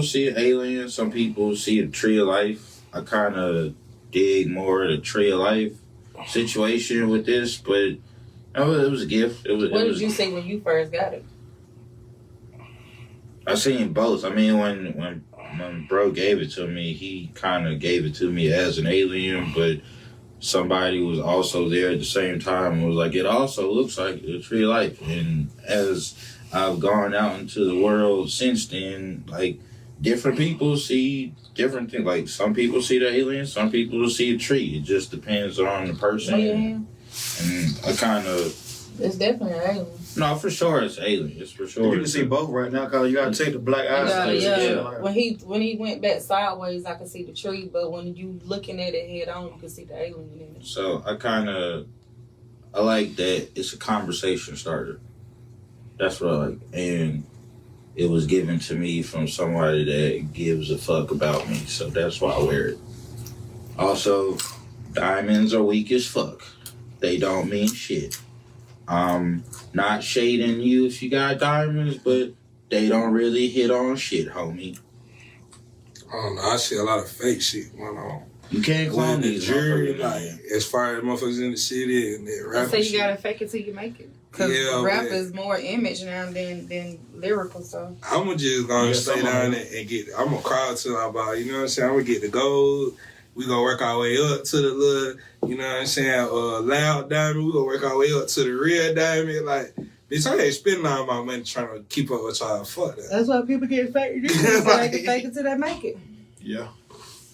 [SPEAKER 6] see an alien. Some people see a tree of life. I kind of dig more the tree of life situation with this, but it was a gift.
[SPEAKER 4] What did you say when you first got it?
[SPEAKER 6] I seen both. I mean, when bro gave it to me, he kind of gave it to me as an alien, but somebody was also there at the same time and was like, it also looks like a tree of life. And as I've gone out into the world since then, like, different people see different things. Like, some people see the alien, some people see a tree. It just depends on the person.
[SPEAKER 4] Oh, yeah.
[SPEAKER 6] And I kind of...
[SPEAKER 4] It's definitely an alien.
[SPEAKER 6] No, for sure it's alien. It's for sure.
[SPEAKER 2] You can see both right now because you got to take the black eyes.
[SPEAKER 4] Yeah. When he went back sideways, I could see the tree, but when you looking at it head on, you can see the alien in it.
[SPEAKER 6] So I like that it's a conversation starter. That's what I like. And it was given to me from somebody that gives a fuck about me. So that's why I wear it. Also, diamonds are weak as fuck. They don't mean shit. Not shading you if you got diamonds, but they don't really hit on shit, homie.
[SPEAKER 5] I don't know. I see a lot of fake shit going on.
[SPEAKER 6] You can't clone these
[SPEAKER 5] jury, like, as far as motherfuckers in the city and their rappers.
[SPEAKER 4] So you gotta fake it till you make it. Because rap is more image now than lyrical stuff.
[SPEAKER 5] I'm just gonna stay down and get. I'm gonna cry till I'm about. You know what I'm saying? I'm gonna get the gold. We gonna work our way up to the little. You know what I'm saying? Loud diamond. We gonna work our way up to the real diamond. Like, bitch, I ain't spending all my money trying to keep up with y'all. Fuck that.
[SPEAKER 4] That's why people get fake. They can fake it till they make it.
[SPEAKER 2] Yeah.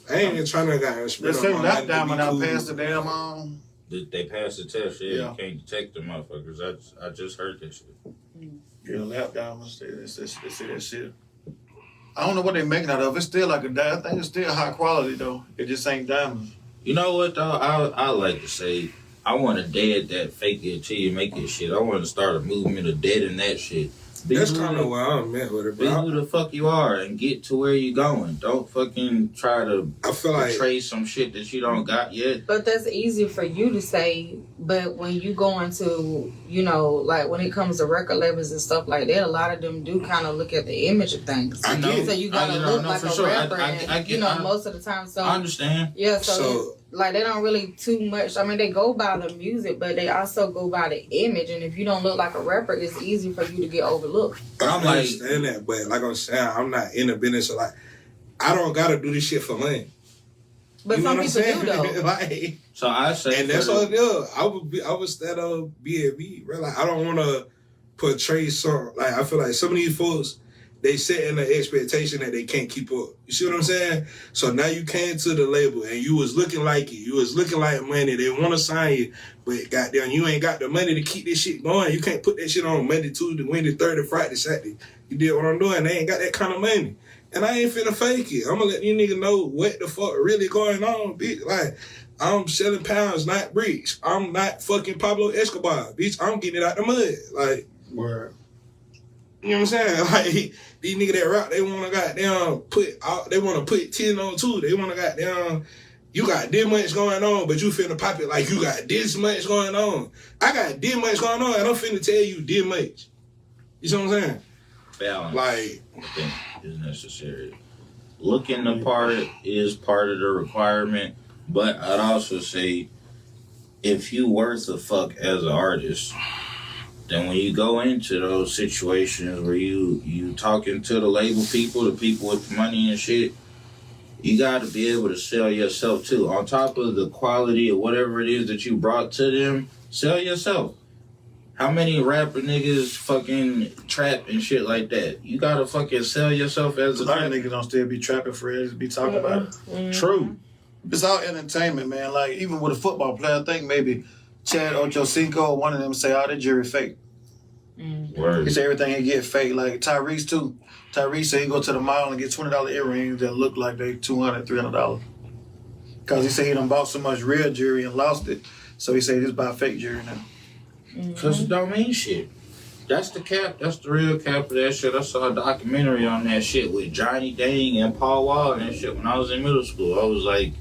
[SPEAKER 5] I ain't even trying to spend
[SPEAKER 2] all my money. That diamond out past the damn
[SPEAKER 6] They passed the test, yeah. You can't detect the motherfuckers. I just heard that shit.
[SPEAKER 2] Yeah, lap diamonds, they say that shit. I don't know what they making out of. It's still like a diamond. I think it's still high quality, though. It just ain't diamonds.
[SPEAKER 6] You know what, though? I like to say, I want to dead that fake it till you make it shit. I want to start a movement of deading that shit.
[SPEAKER 5] That's kind of where I'm at with it, bro.
[SPEAKER 6] Be who the fuck you are and get to where you going. Don't fucking try to portray some shit that you don't got yet.
[SPEAKER 4] But that's easier for you to say. But when you go into, you know, like when it comes to record labels and stuff like that, a lot of them do kind of look at the image of things.
[SPEAKER 6] I know.
[SPEAKER 4] So you gotta look like a rapper, and most of the time. So
[SPEAKER 6] I understand.
[SPEAKER 4] Yeah. So like they don't really too much. I mean, they go by the music, but they also go by the image. And if you don't look like a rapper, it's easy for you to get overlooked.
[SPEAKER 5] But I understand that, but like I'm saying, I'm not in the business of like, I don't gotta do this shit for money.
[SPEAKER 4] But some people do though.
[SPEAKER 5] Like,
[SPEAKER 6] so I say,
[SPEAKER 5] and that's what I do. I would stand up B&B, right? Like, I don't want to portray some. Like, I feel like some of these folks, they set in the expectation that they can't keep up. You see what I'm saying? So now you came to the label and you was looking like it. You was looking like money. They want to sign you, but goddamn, you ain't got the money to keep this shit going. You can't put that shit on Monday, Tuesday, Wednesday, Thursday, Friday, Saturday. You did what I'm doing. They ain't got that kind of money. And I ain't finna fake it. I'm gonna let these niggas know what the fuck really going on, bitch. Like, I'm selling pounds, not bricks. I'm not fucking Pablo Escobar, bitch. I'm getting it out the mud. Like,
[SPEAKER 2] word.
[SPEAKER 5] You know what I'm saying? Like, these niggas that rap, they wanna goddamn they wanna put 10 on 2. They wanna goddamn, you got this much going on, but you finna pop it like you got this much going on. I got this much going on, and I'm finna tell you this much. You see what I'm saying?
[SPEAKER 6] Balance,
[SPEAKER 5] like,
[SPEAKER 6] I think is necessary. Looking the part is part of the requirement, but I'd also say if you worth a fuck as an artist, then when you go into those situations where you talking to the label people, the people with the money and shit, you got to be able to sell yourself too. On top of the quality of whatever it is that you brought to them, sell yourself. How many rapper niggas fucking trap and shit like that? You gotta fucking sell yourself as a
[SPEAKER 2] lot of niggas don't still be trapping for it, just be talking about it.
[SPEAKER 4] Mm-hmm.
[SPEAKER 2] True. It's all entertainment, man. Like, even with a football player, I think maybe Chad Ochocinco or one of them say, oh, that jury fake.
[SPEAKER 6] Word.
[SPEAKER 2] He say everything he get fake. Like Tyrese, too. Tyrese say he go to the mall and get $20 earrings that look like they $200, $300. Because he said he done bought so much real jewelry and lost it. So he said he just buy fake jewelry now.
[SPEAKER 6] Because it don't mean shit. That's the cap. That's the real cap of that shit. I saw a documentary on that shit with Johnny Dang and Paul Wall and that shit when I was in middle school. I was like,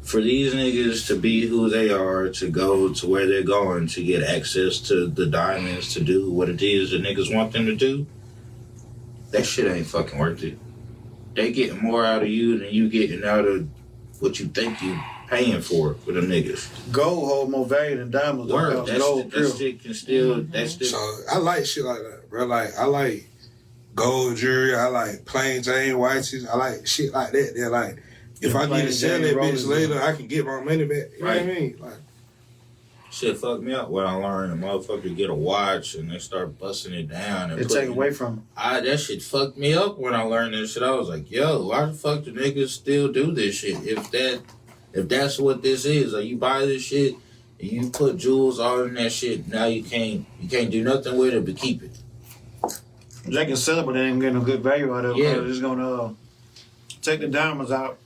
[SPEAKER 6] for these niggas to be who they are, to go to where they're going, to get access to the diamonds, to do what it is that niggas want them to do, that shit ain't fucking worth it. They getting more out of you than you getting out of what you think you paying for them niggas.
[SPEAKER 2] Gold hold more value than diamonds.
[SPEAKER 6] Word, that shit can still, that's still.
[SPEAKER 5] So I like shit like that, bro. Like, I like gold jewelry. I like plain Jane Whites. I like shit like that. They're like, if I need to sell that bitch later, I can get my money back. You know what I mean? Like,
[SPEAKER 6] shit fucked me up when I learned a motherfucker get a watch and they start busting it down. And
[SPEAKER 2] it take away from it.
[SPEAKER 6] That shit fucked me up when I learned this shit. I was like, yo, why the fuck do niggas still do this shit? If that's what this is, or you buy this shit and you put jewels all in that shit, now you can't do nothing with it but keep it.
[SPEAKER 2] They can sell it, but they ain't getting no good value out of it.
[SPEAKER 6] Yeah.
[SPEAKER 2] They're just gonna take the diamonds out,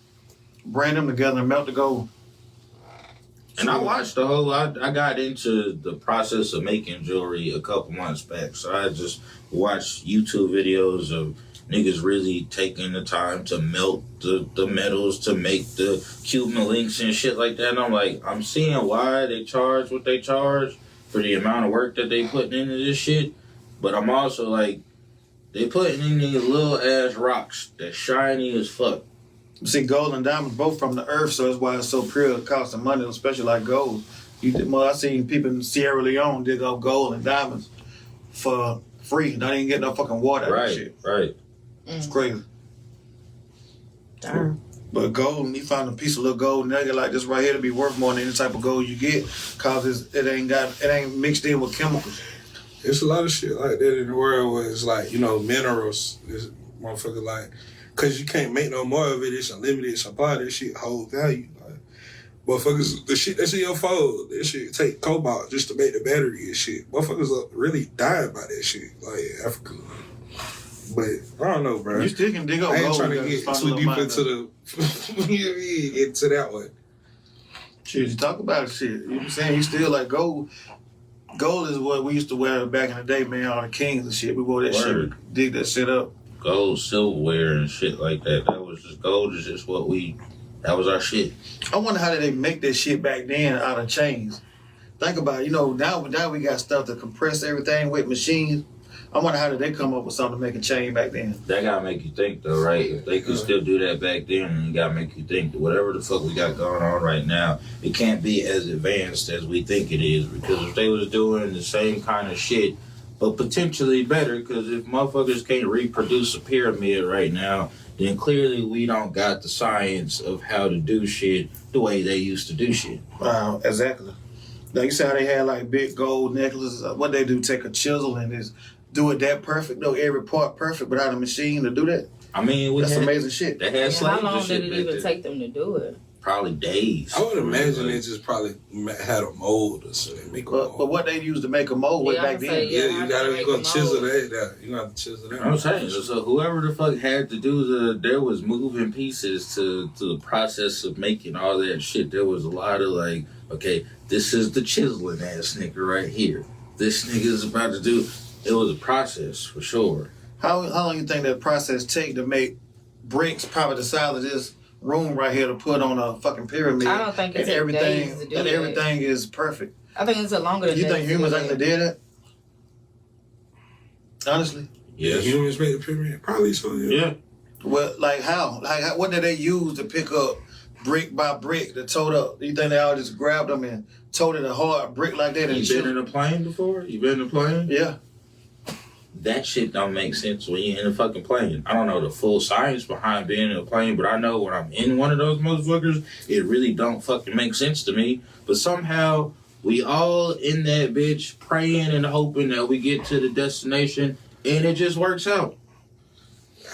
[SPEAKER 2] brand them together, and melt the gold.
[SPEAKER 6] And I watched the whole. I got into the process of making jewelry a couple months back, so I just watched YouTube videos of niggas really taking the time to melt the metals to make the Cuban links and shit like that. And I'm like, I'm seeing why they charge what they charge for the amount of work that they putting into this shit, but I'm also like, they putting in these little ass rocks that's shiny as fuck.
[SPEAKER 2] See, gold and diamonds both from the earth, so that's why it's so pure. It costs some money, especially like gold. I seen people in Sierra Leone dig up gold and diamonds for free. Not even get no fucking water out of that shit.
[SPEAKER 6] Right.
[SPEAKER 2] It's crazy.
[SPEAKER 4] Darn.
[SPEAKER 2] But gold, you find a piece of little gold nugget like this right here to be worth more than any type of gold you get, cause it ain't mixed in with chemicals.
[SPEAKER 5] there's a lot of shit like that in the world where it's like, you know, minerals. This motherfucker like, cause you can't make no more of it. It's a limited supply. That shit hold value. Like, motherfuckers, the shit that's in your phone, that shit take cobalt just to make the battery and shit. Motherfuckers are really dying by that shit, like Africa. But I don't know, bro.
[SPEAKER 2] You still can dig up
[SPEAKER 5] I ain't
[SPEAKER 2] gold.
[SPEAKER 5] trying to get too deep into the, you know what I mean, into that one.
[SPEAKER 2] Shit, you talk about shit. You know what I'm saying? You still like gold. Gold is what we used to wear back in the day, man. All the kings and shit. We wore that shit, dig that shit up.
[SPEAKER 6] Gold, silverware, and shit like that. That was just gold. Is just that was our shit.
[SPEAKER 2] I wonder how did they make that shit back then out of chains. Think about it. You know, now we got stuff to compress everything with machines. I wonder how did they come up with something to make a chain back then.
[SPEAKER 6] That gotta make you think though, right? If they could still do that back then, then it gotta make you think that whatever the fuck we got going on right now, it can't be as advanced as we think it is. Because if they was doing the same kind of shit, but potentially better, because if motherfuckers can't reproduce a pyramid right now, then clearly we don't got the science of how to do shit the way they used to do shit.
[SPEAKER 2] Wow, exactly. Like you said, how they had like big gold necklaces. What they do, take a chisel and just do it that perfect, though every part perfect without a machine to do that.
[SPEAKER 6] I mean,
[SPEAKER 2] that's amazing shit.
[SPEAKER 6] They had slaves.
[SPEAKER 4] How long
[SPEAKER 6] and shit
[SPEAKER 4] did it even take them to do it?
[SPEAKER 6] Probably days.
[SPEAKER 5] I would imagine they just probably had a mold or something.
[SPEAKER 2] But what they used to make a mold with back then.
[SPEAKER 5] You gotta chisel that. You gotta chisel that.
[SPEAKER 6] I'm saying, so whoever the fuck had to do there was moving pieces to the process of making all that shit. There was a lot of like, okay, this is the chiseling ass nigga right here. This nigga is about to do. It was a process for sure.
[SPEAKER 2] How long you think that process take to make bricks probably the size of this room right here to put on a fucking pyramid?
[SPEAKER 4] I don't think it's days to do
[SPEAKER 2] and
[SPEAKER 4] that.
[SPEAKER 2] everything is perfect.
[SPEAKER 4] I think it's a longer than
[SPEAKER 2] You think humans actually did that? Honestly?
[SPEAKER 6] Yes.
[SPEAKER 5] Humans made the pyramid? Probably so,
[SPEAKER 6] yeah.
[SPEAKER 2] Well, like how? Like what did they use to pick up brick by brick to tote up? Do you think they all just grabbed them and toted a hard brick like that?
[SPEAKER 6] You been in a plane before? You been in a plane?
[SPEAKER 2] Yeah.
[SPEAKER 6] That shit don't make sense when you're in a fucking plane. I don't know the full science behind being in a plane, but I know when I'm in one of those motherfuckers, it really don't fucking make sense to me. But somehow, we all in that bitch praying and hoping that we get to the destination, and it just works out.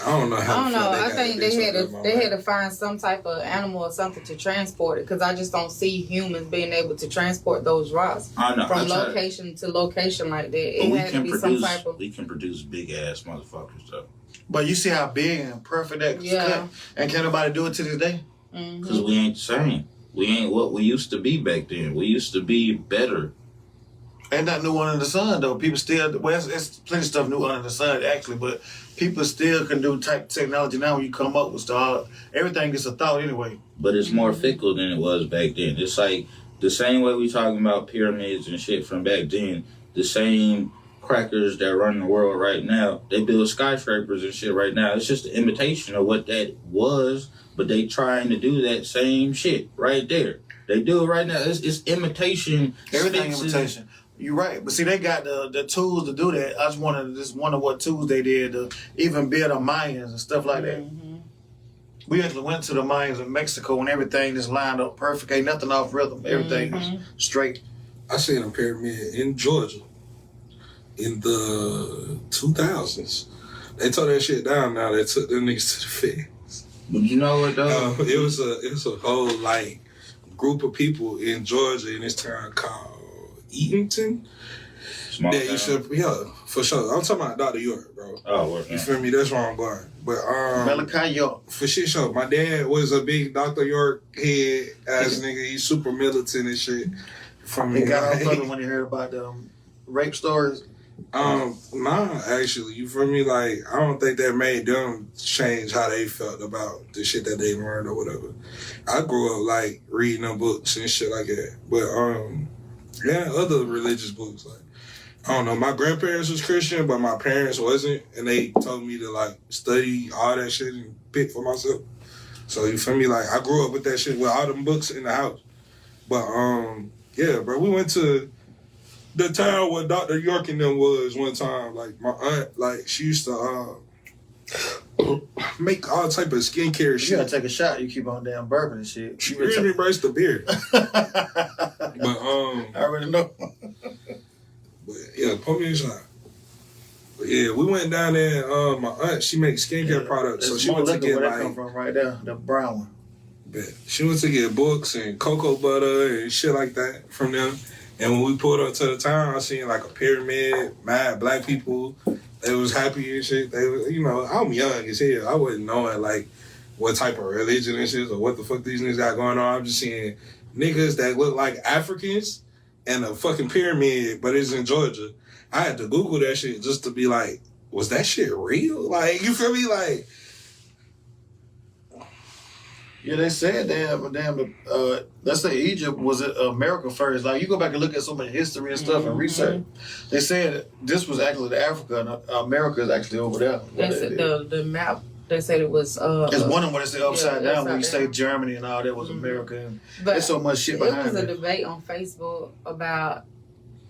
[SPEAKER 5] I don't know how.
[SPEAKER 4] I don't know. I think they had to find some type of animal or something to transport it, because I just don't see humans being able to transport those rocks from location to location like that. It had to be some type of.
[SPEAKER 6] We can produce big ass motherfuckers though.
[SPEAKER 2] But you see how big and perfect that cut, and can nobody do it to this day?
[SPEAKER 6] Because we ain't the same. We ain't what we used to be back then. We used to be better.
[SPEAKER 2] Ain't nothing new under the sun though. People still, well, it's plenty of stuff new under the sun actually, but people still can do type technology now. When you come up with stuff, everything gets a thought anyway.
[SPEAKER 6] But it's more fickle than it was back then. It's like the same way we talking about pyramids and shit from back then. The same crackers that run the world right now, they build skyscrapers and shit right now. It's just an imitation of what that was, but they trying to do that same shit right there. They do it right now. It's imitation.
[SPEAKER 2] Everything imitation. You're right, but see, they got the tools to do that. I just wonder what tools they did to even build the Mayans and stuff like that. Mm-hmm. We actually went to the Mayans in Mexico and everything just lined up perfect. Ain't nothing off rhythm. Everything is straight.
[SPEAKER 5] I seen a pyramid in Georgia in the 2000s. They tore that shit down. Now they took them niggas to the feds.
[SPEAKER 6] But you know what though?
[SPEAKER 5] It was a whole like group of people in Georgia in this town called Eatonton.
[SPEAKER 6] Small town.
[SPEAKER 5] Yeah, for sure. I'm talking about Dr. York, bro.
[SPEAKER 6] Oh, what?
[SPEAKER 5] You feel me? That's where I'm going. But
[SPEAKER 2] Malachi York.
[SPEAKER 5] For shit show. My dad was a big Dr. York head ass nigga. He's super militant and shit. From
[SPEAKER 2] he got off of it when he heard about the rape stories.
[SPEAKER 5] Nah, actually, you feel me? Like, I don't think that made them change how they felt about the shit that they learned or whatever. I grew up like reading them books and shit like that. But yeah, other religious books like. I don't know, my grandparents was Christian, but my parents wasn't, and they told me to, like, study all that shit and pick for myself. So, you feel me? Like, I grew up with that shit, with all them books in the house. But, yeah, bro, we went to the town where Dr. York and them was one time. Like, my aunt, like, she used to make all type of skincare shit.
[SPEAKER 2] You gotta take a shot, you keep on damn bourbon and shit.
[SPEAKER 5] She really embraced the beer. But,
[SPEAKER 2] I already know.
[SPEAKER 5] But yeah, pour me a shot. But yeah, we went down there. My aunt, she makes skincare products, so she went to get
[SPEAKER 2] where
[SPEAKER 5] like.
[SPEAKER 2] That come from right there, the brown one.
[SPEAKER 5] Bet. She went to get books and cocoa butter and shit like that from them. And when we pulled up to the town, I seen like a pyramid, mad black people. They was happy and shit. They was, you know, I'm young as hell. I wasn't knowing like what type of religion this is or what the fuck these niggas got going on. I'm just seeing niggas that look like Africans. And a fucking pyramid, but it's in Georgia. I had to Google that shit just to be like, was that shit real? Like, you feel me? Like,
[SPEAKER 2] yeah, they said let's say Egypt was America first. Like, you go back and look at so much history and stuff and research. They said this was actually the Africa, and America is actually over there.
[SPEAKER 4] That's the map. They said it was.
[SPEAKER 2] It's one of them where they say upside down when you say Germany and all that was America. And there's so much shit behind it.
[SPEAKER 4] There was a debate on Facebook about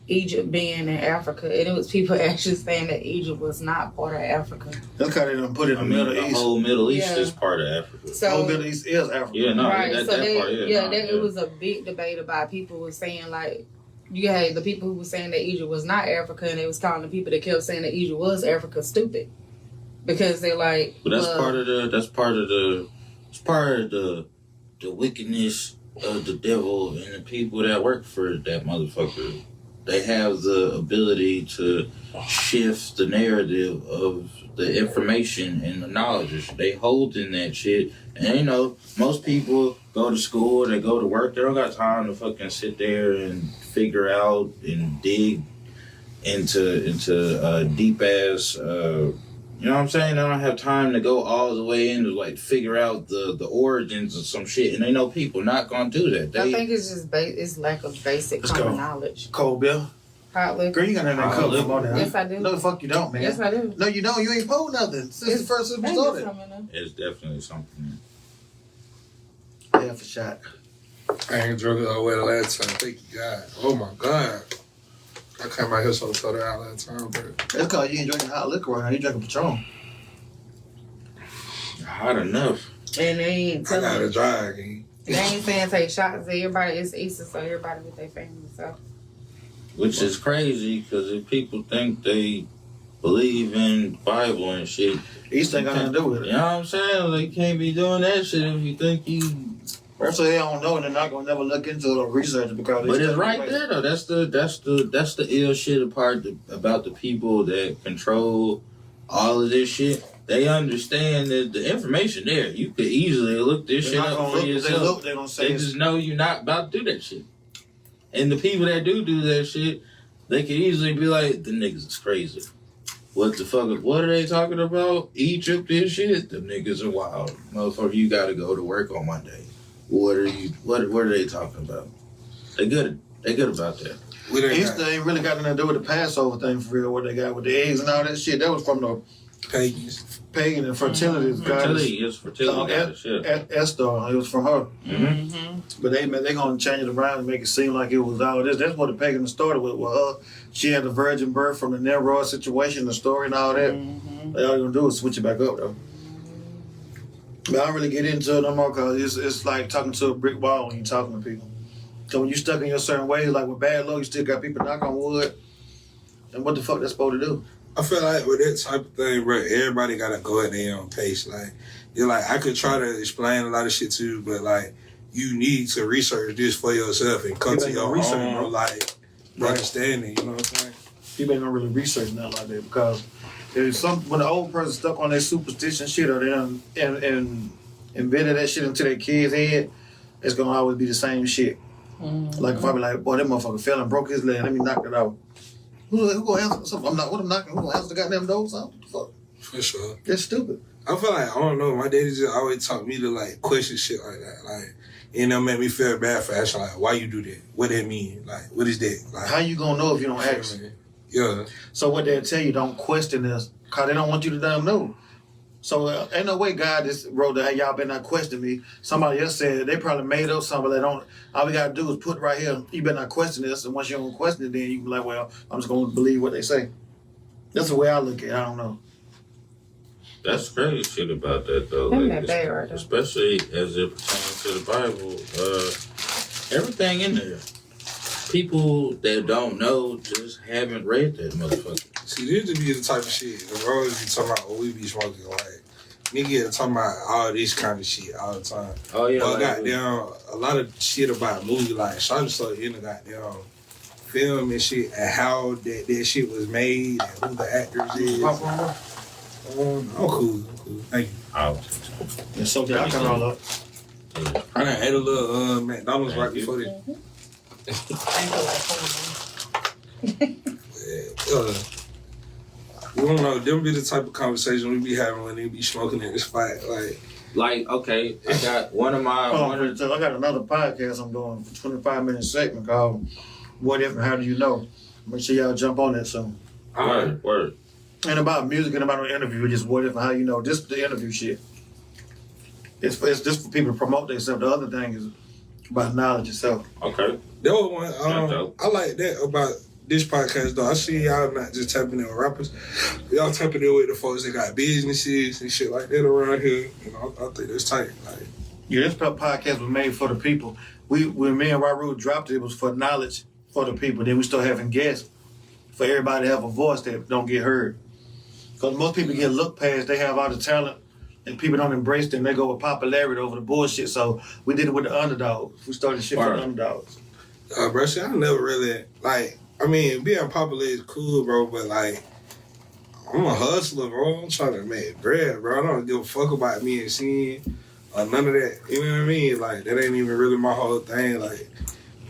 [SPEAKER 4] Egypt being in Africa, and it was people actually saying that Egypt was not part of Africa.
[SPEAKER 2] That's how they done put it in the Middle East.
[SPEAKER 6] The whole Middle East is part of Africa.
[SPEAKER 2] So, the whole Middle East is Africa.
[SPEAKER 6] Yeah, no,
[SPEAKER 4] right.
[SPEAKER 6] that part,
[SPEAKER 4] it was a big debate about people who were saying like, you had the people who were saying that Egypt was not Africa, and they was calling the people that kept saying that Egypt was Africa stupid. Because they're like,
[SPEAKER 6] but that's part of the wickedness of the devil and the people that work for that motherfucker. They have the ability to shift the narrative of the information and the knowledge. They hold in that shit. And you know, most people go to school, they go to work, they don't got time to fucking sit there and figure out and dig into deep ass you know what I'm saying? They don't have time to go all the way in to like figure out the origins of some shit, and they know people not gonna do that.
[SPEAKER 4] I think it's just it's lack of basic common knowledge.
[SPEAKER 2] Cold beer.
[SPEAKER 4] Hot liquor.
[SPEAKER 2] Girl, you got nothing cold liquor on there.
[SPEAKER 4] Yes, I do.
[SPEAKER 2] No, the fuck you don't, man.
[SPEAKER 4] Yes, I do.
[SPEAKER 2] No, you don't. You ain't pulled nothing since the first time we started.
[SPEAKER 6] It's definitely something.
[SPEAKER 2] Half a shot.
[SPEAKER 5] I ain't drunk it all the way the last time. Thank you, God. Oh my God. I came out here so soda out last time, but
[SPEAKER 2] that's because you ain't drinking hot liquor right now. You drinking Patron.
[SPEAKER 6] Hot enough.
[SPEAKER 4] And they ain't telling
[SPEAKER 5] I got to dry again.
[SPEAKER 4] They ain't saying take shots. Everybody, it's Easter, so everybody with their family. So,
[SPEAKER 6] which is crazy because if people think they believe in the Bible and shit,
[SPEAKER 2] Easter ain't got nothing to do with it.
[SPEAKER 6] You know what I'm saying? They can't be doing that shit if you think you.
[SPEAKER 2] First, they don't know, and they're not gonna never look into it or research it because.
[SPEAKER 6] But it's right there though. That's the ill shit apart about the people that control all of this shit. They understand that the information there. You could easily look this shit up for yourself. They just know you're not about to do that shit. And the people that do that shit, They could easily be like, the niggas is crazy. What the fuck? What are they talking about? Egypt and shit? The niggas are wild. Motherfucker, you gotta go to work on Monday. What are they talking about? They good about that.
[SPEAKER 2] Easter ain't really got nothing to do with the Passover thing for real, what they got with the eggs and all that shit. That was from the pagan and fertility.
[SPEAKER 6] Fertility shit.
[SPEAKER 2] Esther, it was from her.
[SPEAKER 6] Mm-hmm.
[SPEAKER 2] But they gonna change it around and make it seem like it was all this. That's what the pagan started with her. She had the virgin birth from the Nimrod situation, the story and all that.
[SPEAKER 4] Mm-hmm.
[SPEAKER 2] All you gonna do is switch it back up though. But I don't really get into it no more because it's like talking to a brick wall when you're talking to people. So when you stuck in your certain ways, like with bad luck, you still got people knock on wood. And what the fuck that's supposed to do?
[SPEAKER 5] I feel like with that type of thing, bro, everybody gotta go at their own pace. Like, you're like, I could try to explain a lot of shit to you, but like, you need to research this for yourself and come to your own like understanding. You know what I'm saying?
[SPEAKER 2] People ain't gonna really research nothing like that because if when the old person stuck on their superstition shit or they and embedded that shit into their kid's head, it's gonna always be the same shit. Mm-hmm. Like if I be like, boy, that motherfucker fell and broke his leg, let me knock it out. Who gonna answer something? I'm knocking. Who gonna answer the goddamn door? Something? Fuck.
[SPEAKER 5] For sure.
[SPEAKER 2] That's stupid.
[SPEAKER 5] I feel like, I don't know, my daddy just always taught me to like question shit like that. Like, you know, make me feel bad for asking, like, why you do that? What that mean? Like, what is that? Like,
[SPEAKER 2] how you gonna know if you don't ask?
[SPEAKER 5] Yeah.
[SPEAKER 2] So what they'll tell you, don't question this, because they don't want you to damn know. So ain't no way God just wrote that, hey, y'all better not question me. Somebody else said, they probably made up something, but they don't. All we got to do is put right here, you better not question this, and once you don't question it, then you can be like, well, I'm just going to believe what they say. That's the way I look at it. I don't know.
[SPEAKER 6] That's crazy shit about that, though.
[SPEAKER 4] Like, bad, right,
[SPEAKER 6] especially as it pertains to the Bible. Everything in there. People that don't know just haven't read that motherfucker.
[SPEAKER 5] See, this would be the type of shit the bros be talking about what we be smoking. Like, nigga talking about all this kind of shit all the time.
[SPEAKER 6] Oh, yeah.
[SPEAKER 5] But goddamn, a lot of shit about movie, like, Shawty so in the goddamn film and shit, and how that shit was made, and who the actors is. I'm cool. Thank you.
[SPEAKER 2] Yeah, so I can roll up.
[SPEAKER 5] I done ate a little McDonald's right before this. We don't know. Them be the type of conversation we be having when they be smoking in this fight.
[SPEAKER 6] Like, okay, I got one of my.
[SPEAKER 2] I got another podcast I'm doing, 25-minute segment called "What If and How Do You Know." Make sure y'all jump on that soon.
[SPEAKER 6] Word.
[SPEAKER 2] And about music and about an interview, just what if and how you know. Just the interview shit. It's just for people to promote themselves. The other thing is about knowledge itself.
[SPEAKER 6] Okay.
[SPEAKER 5] That was one. I like that about this podcast though. I see y'all not just tapping in with rappers. Y'all tapping in with the folks that got businesses and shit like that around here. You know, I think that's tight. Like,
[SPEAKER 2] yeah, this podcast was made for the people. When me and Raru dropped it was for knowledge for the people. Then we start having guests for everybody to have a voice that don't get heard. Because most people get looked past. They have all the talent, and people don't embrace them. They go with popularity over the bullshit. So we did it with the underdogs. We started shit for the underdogs.
[SPEAKER 5] Bro, shit, I never really, like, I mean, being popular is cool, bro, but, like, I'm a hustler, bro. I'm trying to make bread, bro. I don't give a fuck about me and seeing or none of that. You know what I mean? Like, that ain't even really my whole thing. Like,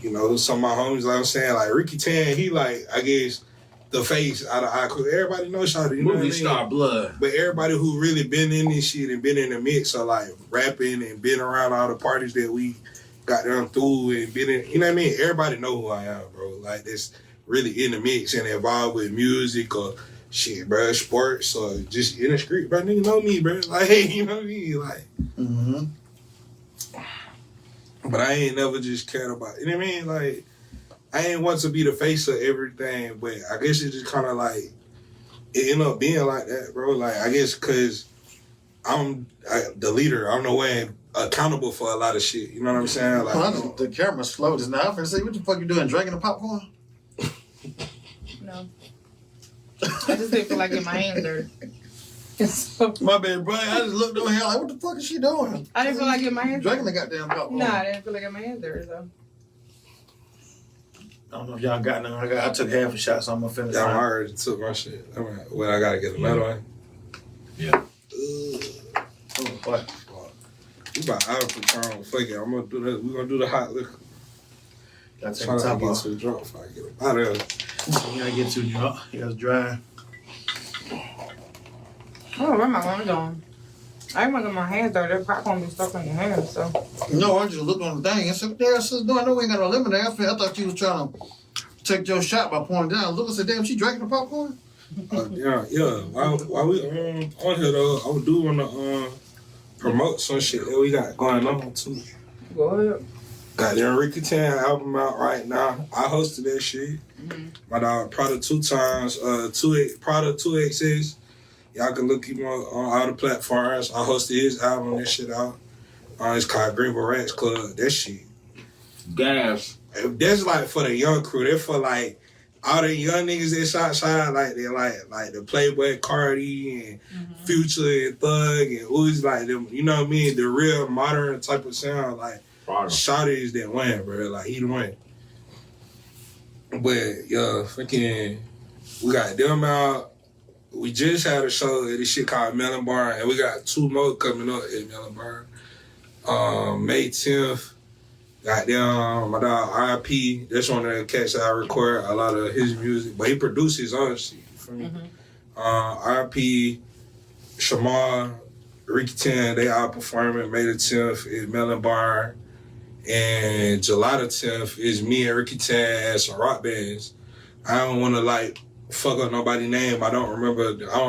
[SPEAKER 5] you know, some of my homies, like I'm saying, like, Ricky Tan, he, like, I guess, the face out of Icon. Everybody knows Shawty, you know what I mean?
[SPEAKER 6] Star blood.
[SPEAKER 5] But everybody who really been in this shit and been in the mix of, like, rapping and been around all the parties that we got them through and been in, you know what I mean? Everybody know who I am, bro. Like, that's really in the mix and involved with music or shit, bro, sports or just in the street, bro. Nigga know me, bro. Like, hey, you know what I mean? Like, but I ain't never just cared about, you know what I mean? Like, I ain't want to be the face of everything, but I guess it's just kind of like, it ended up being like that, bro. Like, I guess because I'm the leader, I'm the one accountable for a lot of shit. You know what I'm saying? Like,
[SPEAKER 2] well, the camera's slow just now. I'm finna say, what the fuck you doing? Drinking the popcorn?
[SPEAKER 4] No. I just didn't feel like getting my hands dirty.
[SPEAKER 2] My bad, bro. I just looked over here like, what the fuck is she doing?
[SPEAKER 4] I didn't feel like getting my hands dirty.
[SPEAKER 2] Drinking the goddamn popcorn.
[SPEAKER 4] Nah, I didn't feel like getting my hands dirty, though.
[SPEAKER 2] I don't know if y'all got none. I took half a shot, so I'm gonna finish.
[SPEAKER 5] Yeah, I already took my shit. I mean, well, I gotta get another one.
[SPEAKER 6] Yeah.
[SPEAKER 2] Oh, what?
[SPEAKER 5] We about out of Patron. Fuck it, I'm gonna do that. We're gonna do the hot liquor.
[SPEAKER 2] Gotta take
[SPEAKER 5] Try
[SPEAKER 2] the
[SPEAKER 5] not
[SPEAKER 2] top
[SPEAKER 5] to get
[SPEAKER 2] off.
[SPEAKER 5] too drunk before I get up out of here.
[SPEAKER 2] You gotta get too drunk. You gotta dry.
[SPEAKER 7] Oh, where my hands on? I ain't want to get my hands dirty. That popcorn be stuck in your hands, so.
[SPEAKER 2] No, I just looked on the thing and said, what the hell, sis doing? I know we ain't got no lemonade. I thought you was trying to take your shot by pouring it down. Look, I said, damn, she drinking the popcorn?
[SPEAKER 5] Yeah. While we on here though, I do want to promote some shit that we got going on too.
[SPEAKER 7] Go ahead.
[SPEAKER 5] Got the Ricky Tan album out right now. I hosted that shit.
[SPEAKER 7] Mm-hmm.
[SPEAKER 5] My dog Prada 2 times, Prada 2XX. Y'all can look him on all the platforms. I hosted his album, that shit out. It's called Greenville Rats Club. That shit.
[SPEAKER 6] Gas.
[SPEAKER 5] That's like for the young crew. They're for like all the young niggas that shout out like they like the Playboy Cardi and Future and Thug and Uzi, like them, you know what I mean? The real modern type of sound, like Shawty's that win, bro. Like he the win. But yeah, fucking we got them out. We just had a show at this shit called Melon Barn, and we got 2 more coming up at Melon Barn. May 10th. Goddamn, my dog RIP. That's one of the cats that I record a lot of his music, but he produced his own shit. You feel me? RIP, Shamar, Ricky Tan, they all performing May the 10th at Melon Barn. And July the 10th is me and Ricky Tan at some rock bands. I don't want to like fuck up nobody's name. I don't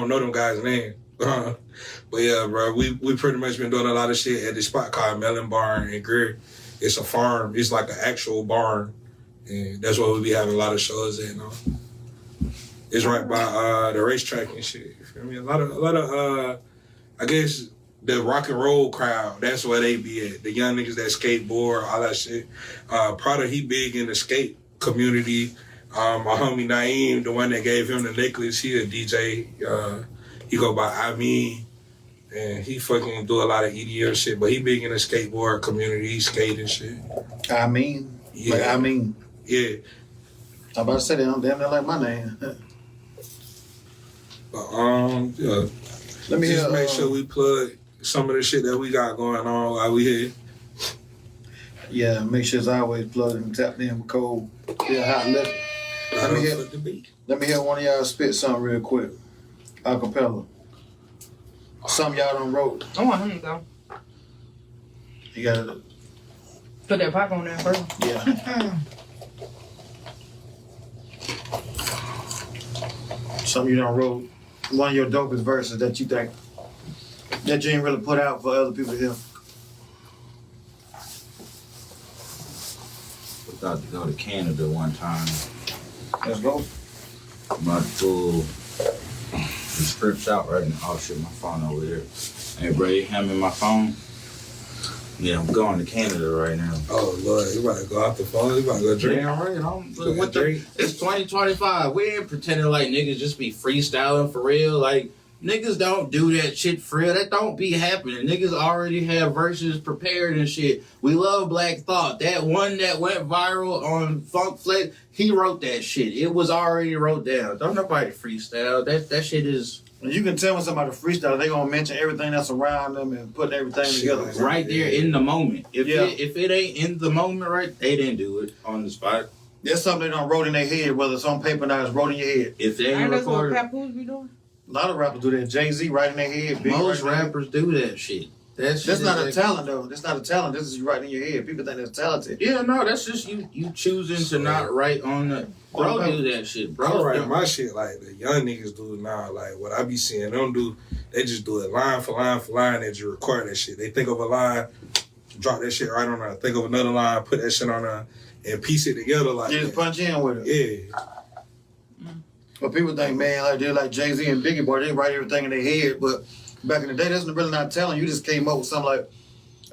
[SPEAKER 5] know them guys' name. But yeah, bro, we pretty much been doing a lot of shit at this spot called Melon Barn in Greer. It's a farm. It's like an actual barn. And that's where we be having a lot of shows at. It's right by the racetrack and shit. You feel me? A lot of I guess the rock and roll crowd, that's where they be at. The young niggas that skateboard, all that shit. Prada, he big in the skate community. My homie Naeem, the one that gave him the necklace, he a DJ. He go by I Mean. And he fucking do a lot of EDM shit, but he big in the skateboard community. He skate and shit.
[SPEAKER 2] I mean,
[SPEAKER 5] Yeah.
[SPEAKER 2] like, I mean,
[SPEAKER 5] Yeah.
[SPEAKER 2] I'm about to say that. I'm damn near like my name.
[SPEAKER 5] But, yeah.
[SPEAKER 2] Let me
[SPEAKER 5] Just
[SPEAKER 2] hear.
[SPEAKER 5] make sure we plug some of the shit that we got going on while we here.
[SPEAKER 2] Yeah, make sure it's always plugged and tapped in with cold. Yeah, hot liquor. Let me hear.
[SPEAKER 5] Fuck the beat.
[SPEAKER 2] Let me hear one of y'all spit something real quick. Acapella. Some y'all done wrote.
[SPEAKER 7] I want him to go.
[SPEAKER 2] You gotta.
[SPEAKER 7] Put that popcorn there first.
[SPEAKER 2] Yeah. Some you done wrote. One of your dopest verses that you think that you ain't really put out for other people to hear.
[SPEAKER 6] We got to go to Canada one time.
[SPEAKER 2] Let's go.
[SPEAKER 6] I'm about to pull the scripts out right now. Oh shit, my phone over there. Hey, bro, you hand me my phone? Yeah, I'm going to Canada right now.
[SPEAKER 5] Oh, Lord, you about to go off the phone? You about to go drink?
[SPEAKER 6] Damn right,
[SPEAKER 5] Go
[SPEAKER 6] what
[SPEAKER 5] drink?
[SPEAKER 6] it's 2025. We ain't pretending like niggas just be freestyling for real. Like, niggas don't do that shit for real. That don't be happening. Niggas already have verses prepared and shit. We love Black Thought. That one that went viral on Funk Flex, he wrote that shit. It was already wrote down. Don't nobody freestyle. That shit is
[SPEAKER 2] You can tell when somebody freestyle, they gonna mention everything that's around them and put everything together.
[SPEAKER 6] right there in the moment. If
[SPEAKER 2] Yeah.
[SPEAKER 6] if it ain't in the moment, right, they didn't do it on the spot.
[SPEAKER 2] There's something they done wrote in their head, whether it's on paper or not, it's wrote in your head.
[SPEAKER 6] If they ain't
[SPEAKER 7] Ain't that's what
[SPEAKER 6] recorded,
[SPEAKER 7] Papoose be doing?
[SPEAKER 2] A lot of rappers do that. Jay-Z right in their head. Big
[SPEAKER 6] most
[SPEAKER 2] right in their head.
[SPEAKER 6] rappers do that shit. That's
[SPEAKER 2] That's not a talent though. That's not a talent. This is right in your head. People think that's talented.
[SPEAKER 6] Yeah, no, that's just you choosing to not write on the. Bro, do that shit, bro.
[SPEAKER 5] I write my shit like the young niggas do now. Like what I be seeing them do, they just do it line for line for line. They just record that shit. They think of a line, drop that shit right on there. Think of another line, put that shit on there, and piece it together like
[SPEAKER 2] You just
[SPEAKER 5] that.
[SPEAKER 2] punch in with it.
[SPEAKER 5] Yeah.
[SPEAKER 2] But people think, man, like they're like Jay-Z and Biggie, boy, they write everything in their head. But back in the day, that's really not talent. You just came up with something like,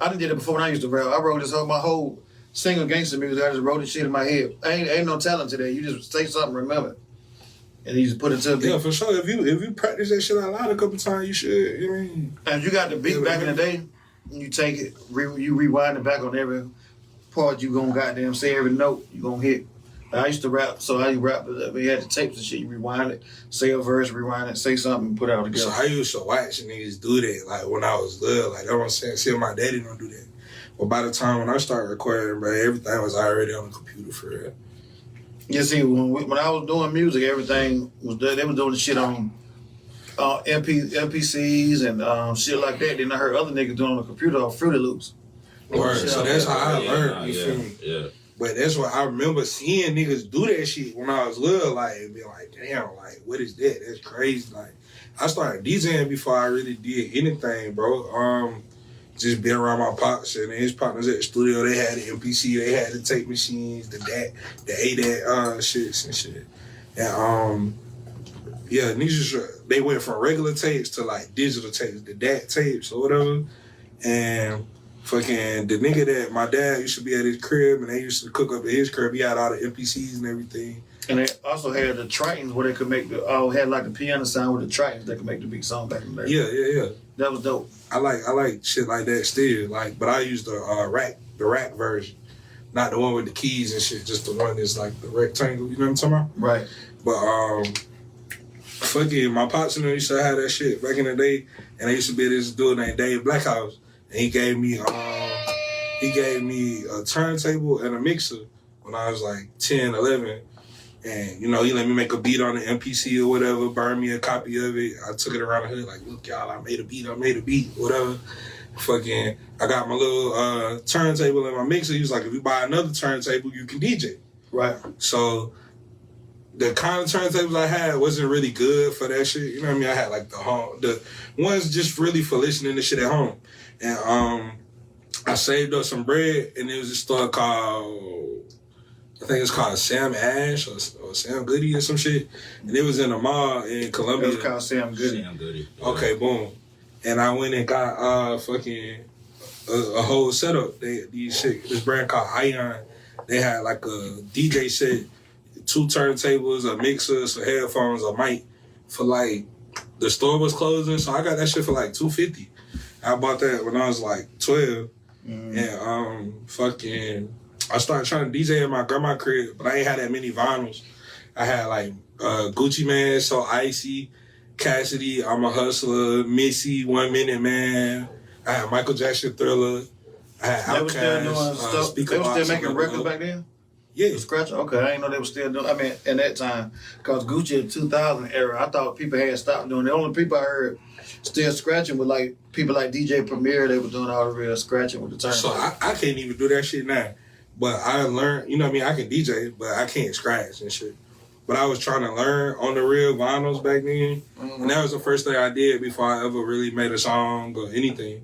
[SPEAKER 2] I done did it before when I used to rap. I wrote my whole single gangster music. I just wrote this shit in my head. Ain't no talent today. You just say something, remember it. And you just put it to a beat.
[SPEAKER 5] Yeah, for sure. If you practice that shit out loud a couple times, you should. You know what I mean?
[SPEAKER 2] And if you got the beat back in the day, you take it, you rewind it back on every part you gonna goddamn say, every note you gonna hit. I used to rap, so I rap. We had the tapes and shit. You rewind it, say a verse, rewind it, say something, put it out together.
[SPEAKER 5] So I used to watch niggas do that, like when I was little. Like, that's what I'm saying. See, my daddy don't do that. But by the time when I started recording, bro, everything was already on the computer for real.
[SPEAKER 2] You see, when I was doing music, everything was they was doing the shit on MPCs and shit like that. Then I heard other niggas doing on the computer on Fruity Loops.
[SPEAKER 5] Right. So that's how I learned. You feel me?
[SPEAKER 6] Yeah.
[SPEAKER 5] But that's what I remember seeing niggas do that shit when I was little. Like, and be like, damn, like, what is that? That's crazy. Like, I started DJing before I really did anything, bro. Just being around my pops and his partners at the studio. They had the MPC, they had the tape machines, the ADAT shits and shit. And yeah, niggas they went from regular tapes to like digital tapes, the DAT tapes or whatever. And fucking the nigga that my dad used to be at his crib and they used to cook up at his crib, he had all the MPCs and everything.
[SPEAKER 2] And they also had the Tritons where they could make had like the piano sound with the Tritons that could make the big song back in the day.
[SPEAKER 5] Yeah.
[SPEAKER 2] That was dope.
[SPEAKER 5] I like shit like that still. Like, but I use the rack version. Not the one with the keys and shit, just the one that's like the rectangle, you know what I'm talking about?
[SPEAKER 2] Right.
[SPEAKER 5] But fucking my pops and them used to have that shit back in the day, and I used to be this dude named Dave Blackhouse, and he gave me a turntable and a mixer when I was like 10, 11. And, you know, he let me make a beat on the MPC or whatever, burn me a copy of it. I took it around the hood like, look, y'all, I made a beat, whatever. Fucking, I got my little turntable and my mixer. He was like, if you buy another turntable, you can DJ.
[SPEAKER 2] Right.
[SPEAKER 5] So the kind of turntables I had wasn't really good for that shit. You know what I mean? I had like the ones just really for listening to shit at home. And I saved up some bread, and there was a store called, I think it's called Sam Ash or Sam Goody or some shit. And it was in a mall in Columbia.
[SPEAKER 2] It was called Sam Goody.
[SPEAKER 6] Sam Goody. Yeah.
[SPEAKER 5] Okay, boom. And I went and got fucking a whole setup. This brand called Ion. They had like a DJ set, 2 turntables, a mixer, some headphones, a mic for like, the store was closing. So I got that shit for like $250. I bought that when I was like 12. And fucking, I started trying to DJ in my grandma crib, but I ain't had that many vinyls. I had like Gucci Man, So Icy, Cassidy, I'm a Hustler, Missy, 1 Minute Man. I had Michael Jackson Thriller. I had
[SPEAKER 2] They were still doing
[SPEAKER 5] Outkast,
[SPEAKER 2] stuff. They were still making records back then?
[SPEAKER 5] Yeah.
[SPEAKER 2] The scratch? Okay, I didn't know they were still doing. I mean, in that time, because Gucci in 2000 era, I thought people had stopped doing it. The only people I heard still scratching with like people like DJ Premier. They were doing all the real scratching with the turn.
[SPEAKER 5] So I can't even do that shit now. But I learned, you know what I mean? I can DJ, but I can't scratch and shit. But I was trying to learn on the real vinyls back then. Mm-hmm. And that was the first thing I did before I ever really made a song or anything.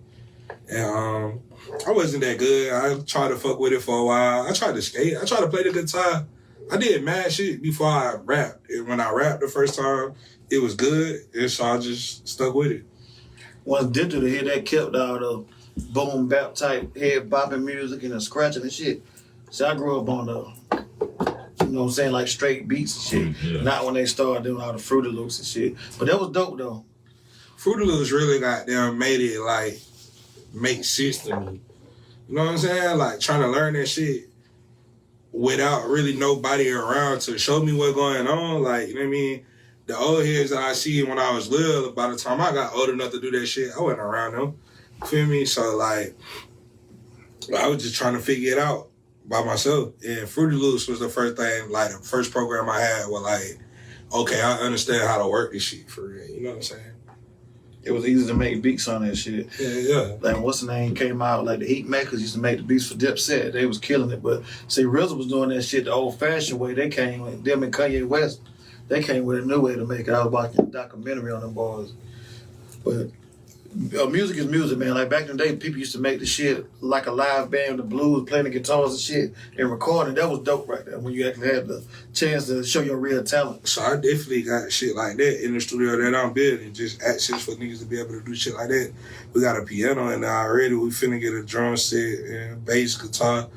[SPEAKER 5] And I wasn't that good. I tried to fuck with it for a while. I tried to skate. I tried to play the guitar. I did mad shit before I rapped. And when I rapped the first time, it was good. And so I just stuck with it.
[SPEAKER 2] Once digital to hear that kept all the boom bap type head bopping music and the scratching and shit. So I grew up on the, you know what I'm saying, like straight beats and shit. Yeah. Not when they started doing all the Fruity Loops and shit. But that was dope though.
[SPEAKER 5] Fruity Loops really goddamn made it like make sense to me. You know what I'm saying? Like trying to learn that shit without really nobody around to show me what's going on. Like, you know what I mean? The old heads that I see when I was little, by the time I got old enough to do that shit, I wasn't around them. Feel me? So like, I was just trying to figure it out by myself. And Fruity Loops was the first thing, like the first program I had was like, okay, I understand how to work this shit for real. You know what I'm saying?
[SPEAKER 2] It was easy to make beats on that shit.
[SPEAKER 5] Yeah.
[SPEAKER 2] Like, what's the name came out? Like, the Heat Makers used to make the beats for Dipset. They was killing it. But, see, RZA was doing that shit the old-fashioned way. They came with them and Kanye West. They came with a new way to make it. I was watching a documentary on them boys. But music is music, man. Like, back in the day, people used to make the shit like a live band, the blues, playing the guitars and shit, and recording. That was dope right there when you actually had the chance to show your real talent.
[SPEAKER 5] So I definitely got shit like that in the studio that I'm building, just access for niggas to be able to do shit like that. We got a piano in there already. We finna get a drum set and bass guitar.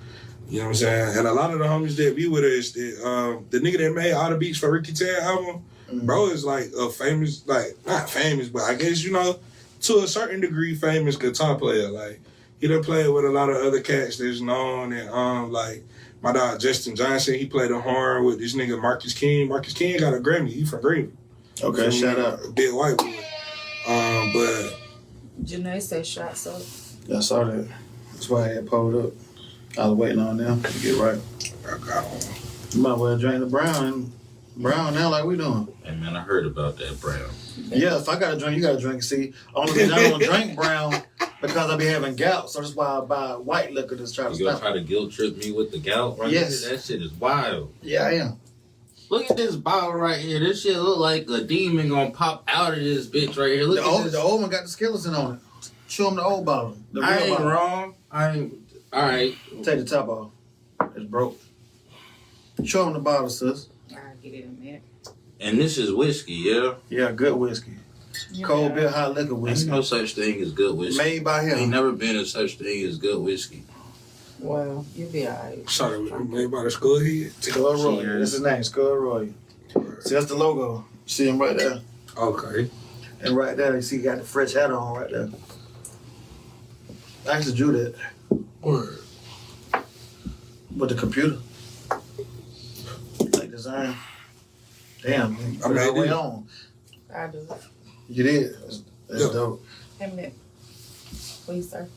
[SPEAKER 5] You know what I'm saying? And a lot of the homies that be with us, the nigga that made all the beats for Ricky Tan album, bro, is like a famous, like, not famous, but I guess, you know, to a certain degree, famous guitar player. Like, he done played with a lot of other cats that's known. And, like, my dog Justin Johnson, he played the horn with this nigga Marcus King. Marcus King got a Grammy. He from Greenville.
[SPEAKER 2] Okay, shout out.
[SPEAKER 5] Big white boy. But
[SPEAKER 4] Janae said shots up.
[SPEAKER 2] Yeah, I saw that. That's why I had pulled up. I was waiting on them to get right.
[SPEAKER 5] I got on.
[SPEAKER 2] You might well drink the brown now like we doing.
[SPEAKER 6] Hey man, I heard about that brown.
[SPEAKER 2] Yeah, if I got to drink, you got to drink. See, only reason I don't drink brown because I be having gout, so that's why I buy white liquor to try to
[SPEAKER 6] You gonna
[SPEAKER 2] stop.
[SPEAKER 6] try to guilt trip me with the gout right
[SPEAKER 2] Yes.
[SPEAKER 6] here? That shit is wild.
[SPEAKER 2] Yeah, I am.
[SPEAKER 6] Look at this bottle right here. This shit look like a demon gonna pop out of this bitch right here. Look at this.
[SPEAKER 2] The old one got the skeleton on it. Show them the old bottle. The real
[SPEAKER 6] I ain't
[SPEAKER 2] bottle.
[SPEAKER 6] wrong. I ain't. All right.
[SPEAKER 2] Take the top off. It's broke. Show them the bottle, sis.
[SPEAKER 4] I'll get it in a minute.
[SPEAKER 6] And this is whiskey, yeah?
[SPEAKER 2] Yeah, good whiskey. Cold beer, hot liquor
[SPEAKER 6] There's
[SPEAKER 2] whiskey.
[SPEAKER 6] no such thing as good whiskey.
[SPEAKER 2] Made by
[SPEAKER 6] Ain't
[SPEAKER 2] him.
[SPEAKER 6] never been a such thing as good whiskey.
[SPEAKER 4] Well, you'll be alright.
[SPEAKER 5] Sorry, made by the school head.
[SPEAKER 2] Skull Roy. That's his name, Skull Roy. See, that's the logo. See him right there.
[SPEAKER 5] Okay.
[SPEAKER 2] And right there, you see he got the fresh hat on right there. I actually drew that
[SPEAKER 5] Word.
[SPEAKER 2] with the computer. Like design. Damn, you put it all the way on.
[SPEAKER 4] I do it.
[SPEAKER 2] You did. That's
[SPEAKER 5] Yeah.
[SPEAKER 2] dope.
[SPEAKER 4] Have a minute. Please, sir.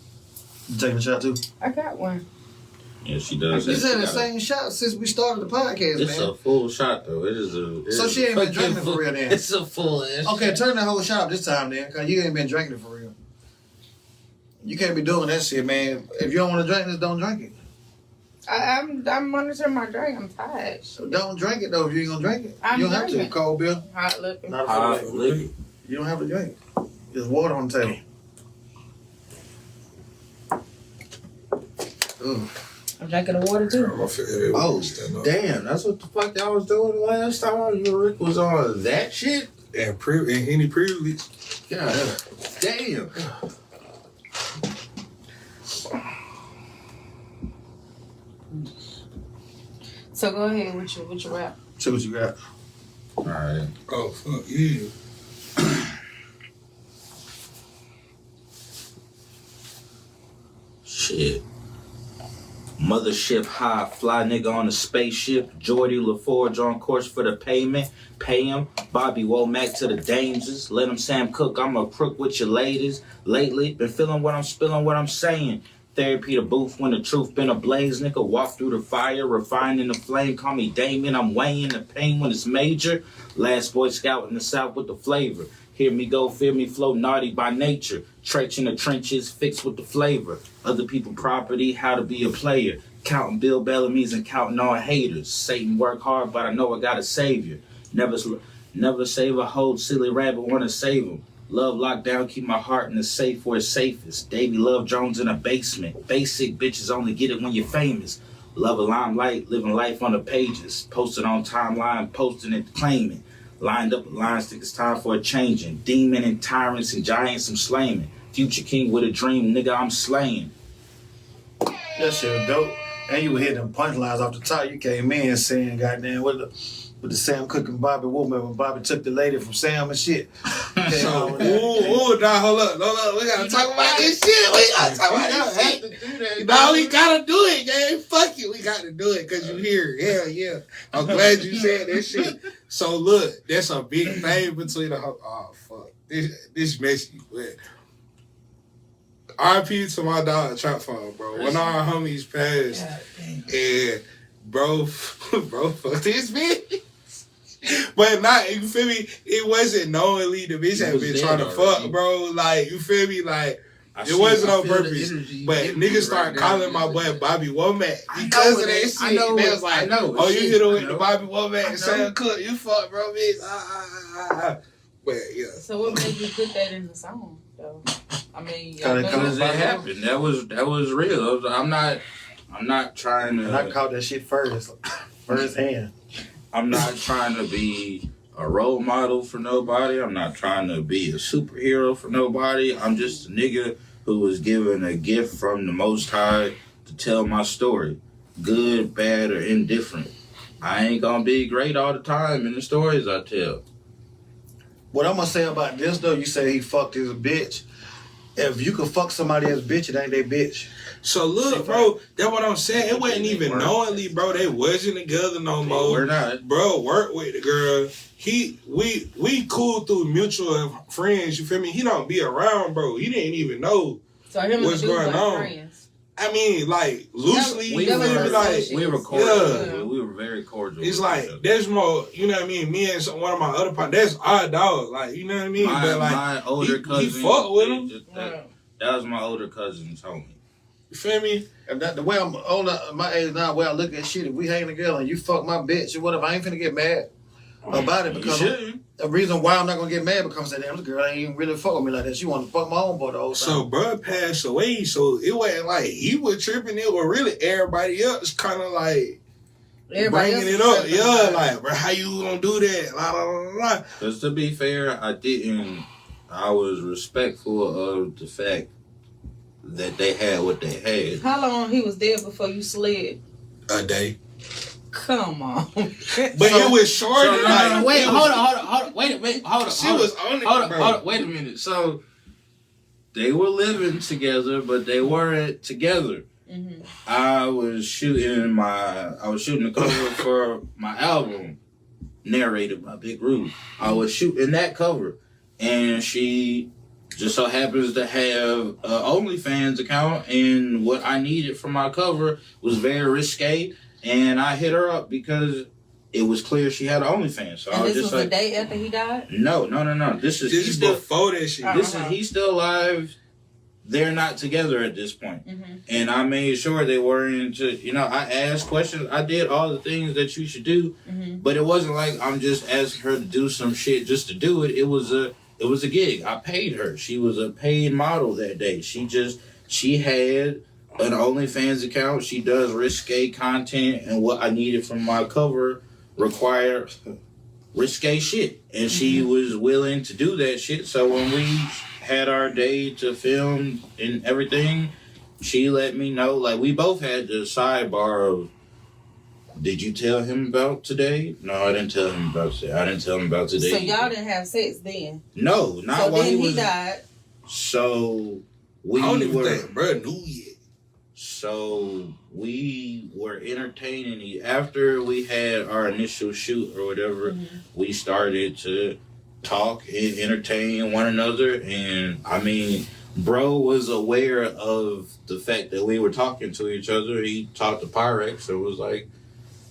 [SPEAKER 2] You taking a shot too?
[SPEAKER 4] I got one.
[SPEAKER 6] Yeah, she does.
[SPEAKER 2] She's
[SPEAKER 6] that.
[SPEAKER 2] in the
[SPEAKER 6] She
[SPEAKER 2] same shot since we started the podcast,
[SPEAKER 6] It's
[SPEAKER 2] man.
[SPEAKER 6] a full shot though. It is a.
[SPEAKER 2] So she ain't been drinking for real then?
[SPEAKER 6] It's a full ass.
[SPEAKER 2] Okay, turn the whole shot up this time then, because you ain't been drinking it for real. You can't be doing that shit, man. If you don't want to drink this, don't drink it.
[SPEAKER 4] I'm monitoring my drink. I'm tired.
[SPEAKER 2] So don't drink it, though, if you ain't going to drink it.
[SPEAKER 4] I'm
[SPEAKER 2] You don't have to.
[SPEAKER 4] drinking.
[SPEAKER 2] Cold beer.
[SPEAKER 4] Hot liquor.
[SPEAKER 2] Not a
[SPEAKER 6] Hot
[SPEAKER 2] full
[SPEAKER 6] liquor.
[SPEAKER 2] You don't have to drink it. There's water on the table. Ooh.
[SPEAKER 4] I'm drinking the water too.
[SPEAKER 6] Oh, damn! That's what the fuck y'all was doing the last time you Rick was on that shit.
[SPEAKER 5] And any privilege.
[SPEAKER 6] God damn!
[SPEAKER 4] So go ahead with your rap.
[SPEAKER 2] See what you got.
[SPEAKER 6] All right.
[SPEAKER 5] Oh, fuck yeah.
[SPEAKER 6] Shit. Mothership high, fly nigga on a spaceship. Jordy LaForge on course for the payment. Pay him. Bobby Womack to the dangers. Let him Sam Cook. I'm a crook with your ladies. Lately, been feeling what I'm spilling, what I'm saying. Therapy to booth when the truth been ablaze. Nigga walk through the fire, refined in the flame. Call me Damien. I'm weighing the pain when it's major. Last Boy Scout in the South with the flavor. Hear me go, feel me flow, naughty by nature. Trench in the trenches, fixed with the flavor. Other people property, how to be a player. Counting Bill Bellamy's and counting all haters. Satan work hard, but I know I got a savior. Never save a whole silly rabbit, wanna save him. Love lockdown, keep my heart in the safe where it's safest. Davy Love Jones in a basement. Basic bitches only get it when you're famous. Love a limelight, living life on the pages. Posted on timeline, posting it, claiming. Lined up with line stick, it's time for a changing. Demon and tyrants and giants, I'm slaying. Future king with a dream, nigga, I'm slaying.
[SPEAKER 2] That shit was dope. And you were hitting them punchlines off the top. You came in saying, goddamn, with the Sam Cooke and Bobby Womack when Bobby took the lady from Sam and shit.
[SPEAKER 5] So, nah, hold up. We gotta talk about this shit. We gotta talk about this shit. No, we gotta do it, gang. Fuck it. We gotta do it because you here. Hell yeah. I'm glad you said that shit. So, look, that's a big thing between the... Oh, fuck. This messy. RP to my dog, Trap Phone, bro. When our homies passed, and bro, fuck this bitch. But not, you feel me? It wasn't knowingly the bitch had been trying to fuck, bro. Like, you feel me? Like, it wasn't on purpose. But niggas started calling my boy Bobby Womack because of that shit.
[SPEAKER 6] I know.
[SPEAKER 5] They was like, oh, you hit her with the Bobby Womack and Sam Cook. You fuck, bro, bitch. But, yeah.
[SPEAKER 4] So what made you put that in the song, though? I mean,
[SPEAKER 6] Because it happened. That was real. I'm not trying to.
[SPEAKER 2] And I caught that shit first hand.
[SPEAKER 6] I'm not trying to be a role model for nobody. I'm not trying to be a superhero for nobody. I'm just a nigga who was given a gift from the Most High to tell my story. Good, bad, or indifferent. I ain't gonna be great all the time in the stories I tell.
[SPEAKER 2] What I'm gonna say about this though, you say he fucked his bitch. If you could fuck somebody else's bitch, it ain't they bitch.
[SPEAKER 5] So look, bro, that's what I'm saying. It wasn't even knowingly, bro. They wasn't together no more.
[SPEAKER 6] We're not.
[SPEAKER 5] Bro, work with the girl. We cool through mutual friends, you feel me? He don't be around, bro. He didn't even know
[SPEAKER 4] so him
[SPEAKER 5] what's
[SPEAKER 4] and the dude
[SPEAKER 5] going
[SPEAKER 4] weren't
[SPEAKER 5] on.
[SPEAKER 4] friends.
[SPEAKER 5] I mean, like loosely,
[SPEAKER 6] We
[SPEAKER 4] That was
[SPEAKER 6] were
[SPEAKER 4] like-
[SPEAKER 6] we were cordial.
[SPEAKER 5] Yeah.
[SPEAKER 6] We were very cordial.
[SPEAKER 5] it's
[SPEAKER 6] with
[SPEAKER 5] like
[SPEAKER 6] each other.
[SPEAKER 5] there's more. You know what I mean? Me and one of my other partners, that's our dog. Like you know what I mean? But like
[SPEAKER 6] my older
[SPEAKER 5] he
[SPEAKER 6] cousin,
[SPEAKER 5] fuck with him.
[SPEAKER 6] That was my older cousin's homie.
[SPEAKER 5] You feel me?
[SPEAKER 2] And that, the way I'm older, my age now, the way I look at shit, if we hang together and you fuck my bitch or whatever, I ain't finna get mad about it
[SPEAKER 6] You
[SPEAKER 2] because
[SPEAKER 6] shouldn't.
[SPEAKER 2] the reason why I'm not gonna get mad because that damn this girl ain't even really fuck with me like that. She wanna fuck my own boy the whole time.
[SPEAKER 5] So bro passed away, so it wasn't like he was tripping. It was really everybody else kind of like
[SPEAKER 4] Everybody
[SPEAKER 5] bringing
[SPEAKER 4] else
[SPEAKER 5] it up.
[SPEAKER 4] tripping
[SPEAKER 5] Yeah,
[SPEAKER 4] about it.
[SPEAKER 5] like bro, how you gonna do that? La, la, la, la.
[SPEAKER 6] Because to be fair, I was respectful of the fact that they had what they had.
[SPEAKER 4] How long he was dead before you slid?
[SPEAKER 5] A day,
[SPEAKER 4] Come on.
[SPEAKER 5] but it was short.
[SPEAKER 6] So,
[SPEAKER 5] like,
[SPEAKER 6] wait,
[SPEAKER 5] it
[SPEAKER 6] hold
[SPEAKER 5] was-
[SPEAKER 6] on. Wait, hold on.
[SPEAKER 5] She
[SPEAKER 6] hold
[SPEAKER 5] was
[SPEAKER 6] on.
[SPEAKER 5] on it,
[SPEAKER 6] Hold on,
[SPEAKER 5] bro.
[SPEAKER 6] hold on. Wait a minute. So they were living together, but they weren't together.
[SPEAKER 4] Mhm.
[SPEAKER 6] I was shooting the cover for my album, narrated by Big Rude. I was shooting that cover, and she just so happens to have an OnlyFans account, and what I needed for my cover was very risque, and I hit her up because it was clear she had an OnlyFans. So I
[SPEAKER 4] And
[SPEAKER 6] was
[SPEAKER 4] this
[SPEAKER 6] just
[SPEAKER 4] was
[SPEAKER 6] like,
[SPEAKER 4] the day after he died?
[SPEAKER 6] no. This
[SPEAKER 5] This is
[SPEAKER 6] still,
[SPEAKER 5] before that shit.
[SPEAKER 6] he's still alive. They're not together at this point.
[SPEAKER 4] Mm-hmm.
[SPEAKER 6] And I made sure they weren't, I asked questions. I did all the things that you should do,
[SPEAKER 4] Mm-hmm.
[SPEAKER 6] but it wasn't like I'm just asking her to do some shit just to do it. It was a gig. I paid her. She was a paid model that day. She had an OnlyFans account. She does risque content, and what I needed from my cover required risque shit. And she was willing to do that shit. So when we had our day to film and everything, she let me know. Like, we both had the sidebar of, did you tell him about today? No, I didn't tell him about today. I didn't tell him about today.
[SPEAKER 4] So y'all didn't have sex then?
[SPEAKER 6] No, not
[SPEAKER 4] So
[SPEAKER 6] while
[SPEAKER 4] then
[SPEAKER 6] he
[SPEAKER 4] he
[SPEAKER 6] was.
[SPEAKER 4] died.
[SPEAKER 6] So we
[SPEAKER 5] I don't even
[SPEAKER 6] were.
[SPEAKER 5] think bro knew yet.
[SPEAKER 6] So we were entertaining. After we had our initial shoot or whatever, we started to talk and entertain one another. And I mean, bro was aware of the fact that we were talking to each other. He talked to Pyrex and was like,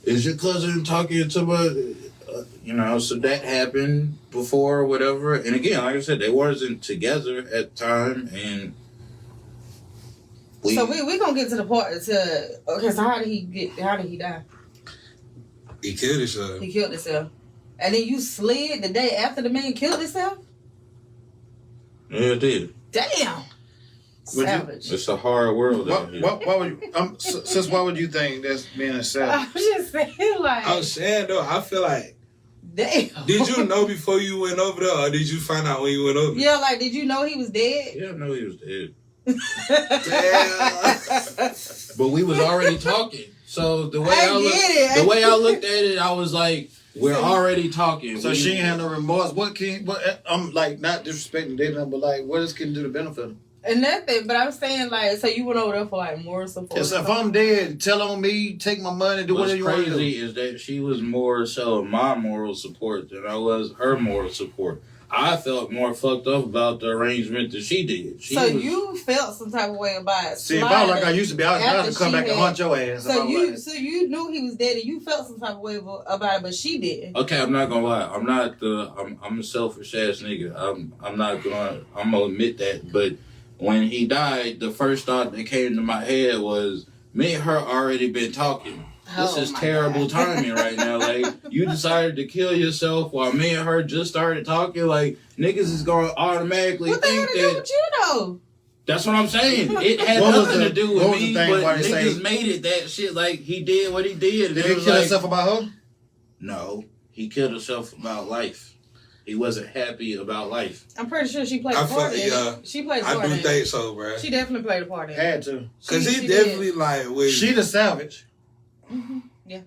[SPEAKER 6] is your cousin talking to my, so that happened before or whatever. And again, like I said, they wasn't together at the time. And
[SPEAKER 4] So we gonna get to the part okay, so how did he die?
[SPEAKER 5] He killed himself.
[SPEAKER 4] He killed himself. And then you slid the day after the man killed himself?
[SPEAKER 6] yeah, it did.
[SPEAKER 4] Damn.
[SPEAKER 2] Would you-
[SPEAKER 4] Savage.
[SPEAKER 6] It's a hard world out here.
[SPEAKER 2] Why would you, sis, why would you think that's being a savage?
[SPEAKER 4] I'm just saying, like,
[SPEAKER 5] I was saying though, I feel like,
[SPEAKER 4] damn.
[SPEAKER 5] did you know before you went over there, or did you find out when you went over?
[SPEAKER 4] Yeah, like, did you know he was dead?
[SPEAKER 6] Yeah, I know he was dead.
[SPEAKER 5] Damn.
[SPEAKER 6] But we was already talking. So the way
[SPEAKER 4] I get it.
[SPEAKER 6] the way I looked at it, I was like, we're already talking.
[SPEAKER 2] So she ain't had no remorse. I'm like not disrespecting David, but like, what else can do to benefit him?
[SPEAKER 4] And nothing, but I'm saying, like, so you went over there for, like, moral support?
[SPEAKER 2] Yes, if I'm dead, tell on me, take my money, do
[SPEAKER 6] What's
[SPEAKER 2] whatever you want to do.
[SPEAKER 6] crazy is that she was more so my moral support than I was her moral support. I felt more fucked up about the arrangement that she did.
[SPEAKER 4] You felt some type of way about it.
[SPEAKER 2] See, if I was like I used to be, I'd
[SPEAKER 4] after
[SPEAKER 2] come
[SPEAKER 4] she
[SPEAKER 2] back and
[SPEAKER 4] had-
[SPEAKER 2] hunt your ass.
[SPEAKER 4] So you knew he was dead and you felt some type of way about it, but she didn't.
[SPEAKER 6] Okay, I'm not gonna lie. I'm a selfish ass nigga. I'm gonna admit that. But when he died, the first thought that came to my head was, me and her already been talking. This
[SPEAKER 4] Oh
[SPEAKER 6] is
[SPEAKER 4] my
[SPEAKER 6] terrible
[SPEAKER 4] God.
[SPEAKER 6] timing right now. Like, you decided to kill yourself while me and her just started talking. Like, niggas is gonna automatically
[SPEAKER 4] What the hell
[SPEAKER 6] think
[SPEAKER 4] to do
[SPEAKER 6] that.
[SPEAKER 4] with you though?
[SPEAKER 6] That's what I'm saying. It had
[SPEAKER 2] What was
[SPEAKER 6] nothing
[SPEAKER 2] the-
[SPEAKER 6] to do
[SPEAKER 2] what
[SPEAKER 6] with
[SPEAKER 2] was the
[SPEAKER 6] me,
[SPEAKER 2] thing
[SPEAKER 6] but
[SPEAKER 2] why they
[SPEAKER 6] niggas
[SPEAKER 2] say-
[SPEAKER 6] made it that shit. Like, he did what he did. And
[SPEAKER 2] Did
[SPEAKER 6] it
[SPEAKER 2] he
[SPEAKER 6] was
[SPEAKER 2] kill
[SPEAKER 6] like,
[SPEAKER 2] himself about her?
[SPEAKER 6] No, he killed himself about life. He wasn't happy about life.
[SPEAKER 4] I'm pretty sure she played
[SPEAKER 5] I
[SPEAKER 4] a part in
[SPEAKER 5] feel-
[SPEAKER 4] it. She played a
[SPEAKER 5] I
[SPEAKER 4] part
[SPEAKER 5] do
[SPEAKER 4] in it.
[SPEAKER 5] think so, bro.
[SPEAKER 4] She definitely played a part in it.
[SPEAKER 2] Had to.
[SPEAKER 5] Cause
[SPEAKER 4] She
[SPEAKER 5] he
[SPEAKER 4] did.
[SPEAKER 5] definitely like was.
[SPEAKER 2] She the savage.
[SPEAKER 4] Yeah.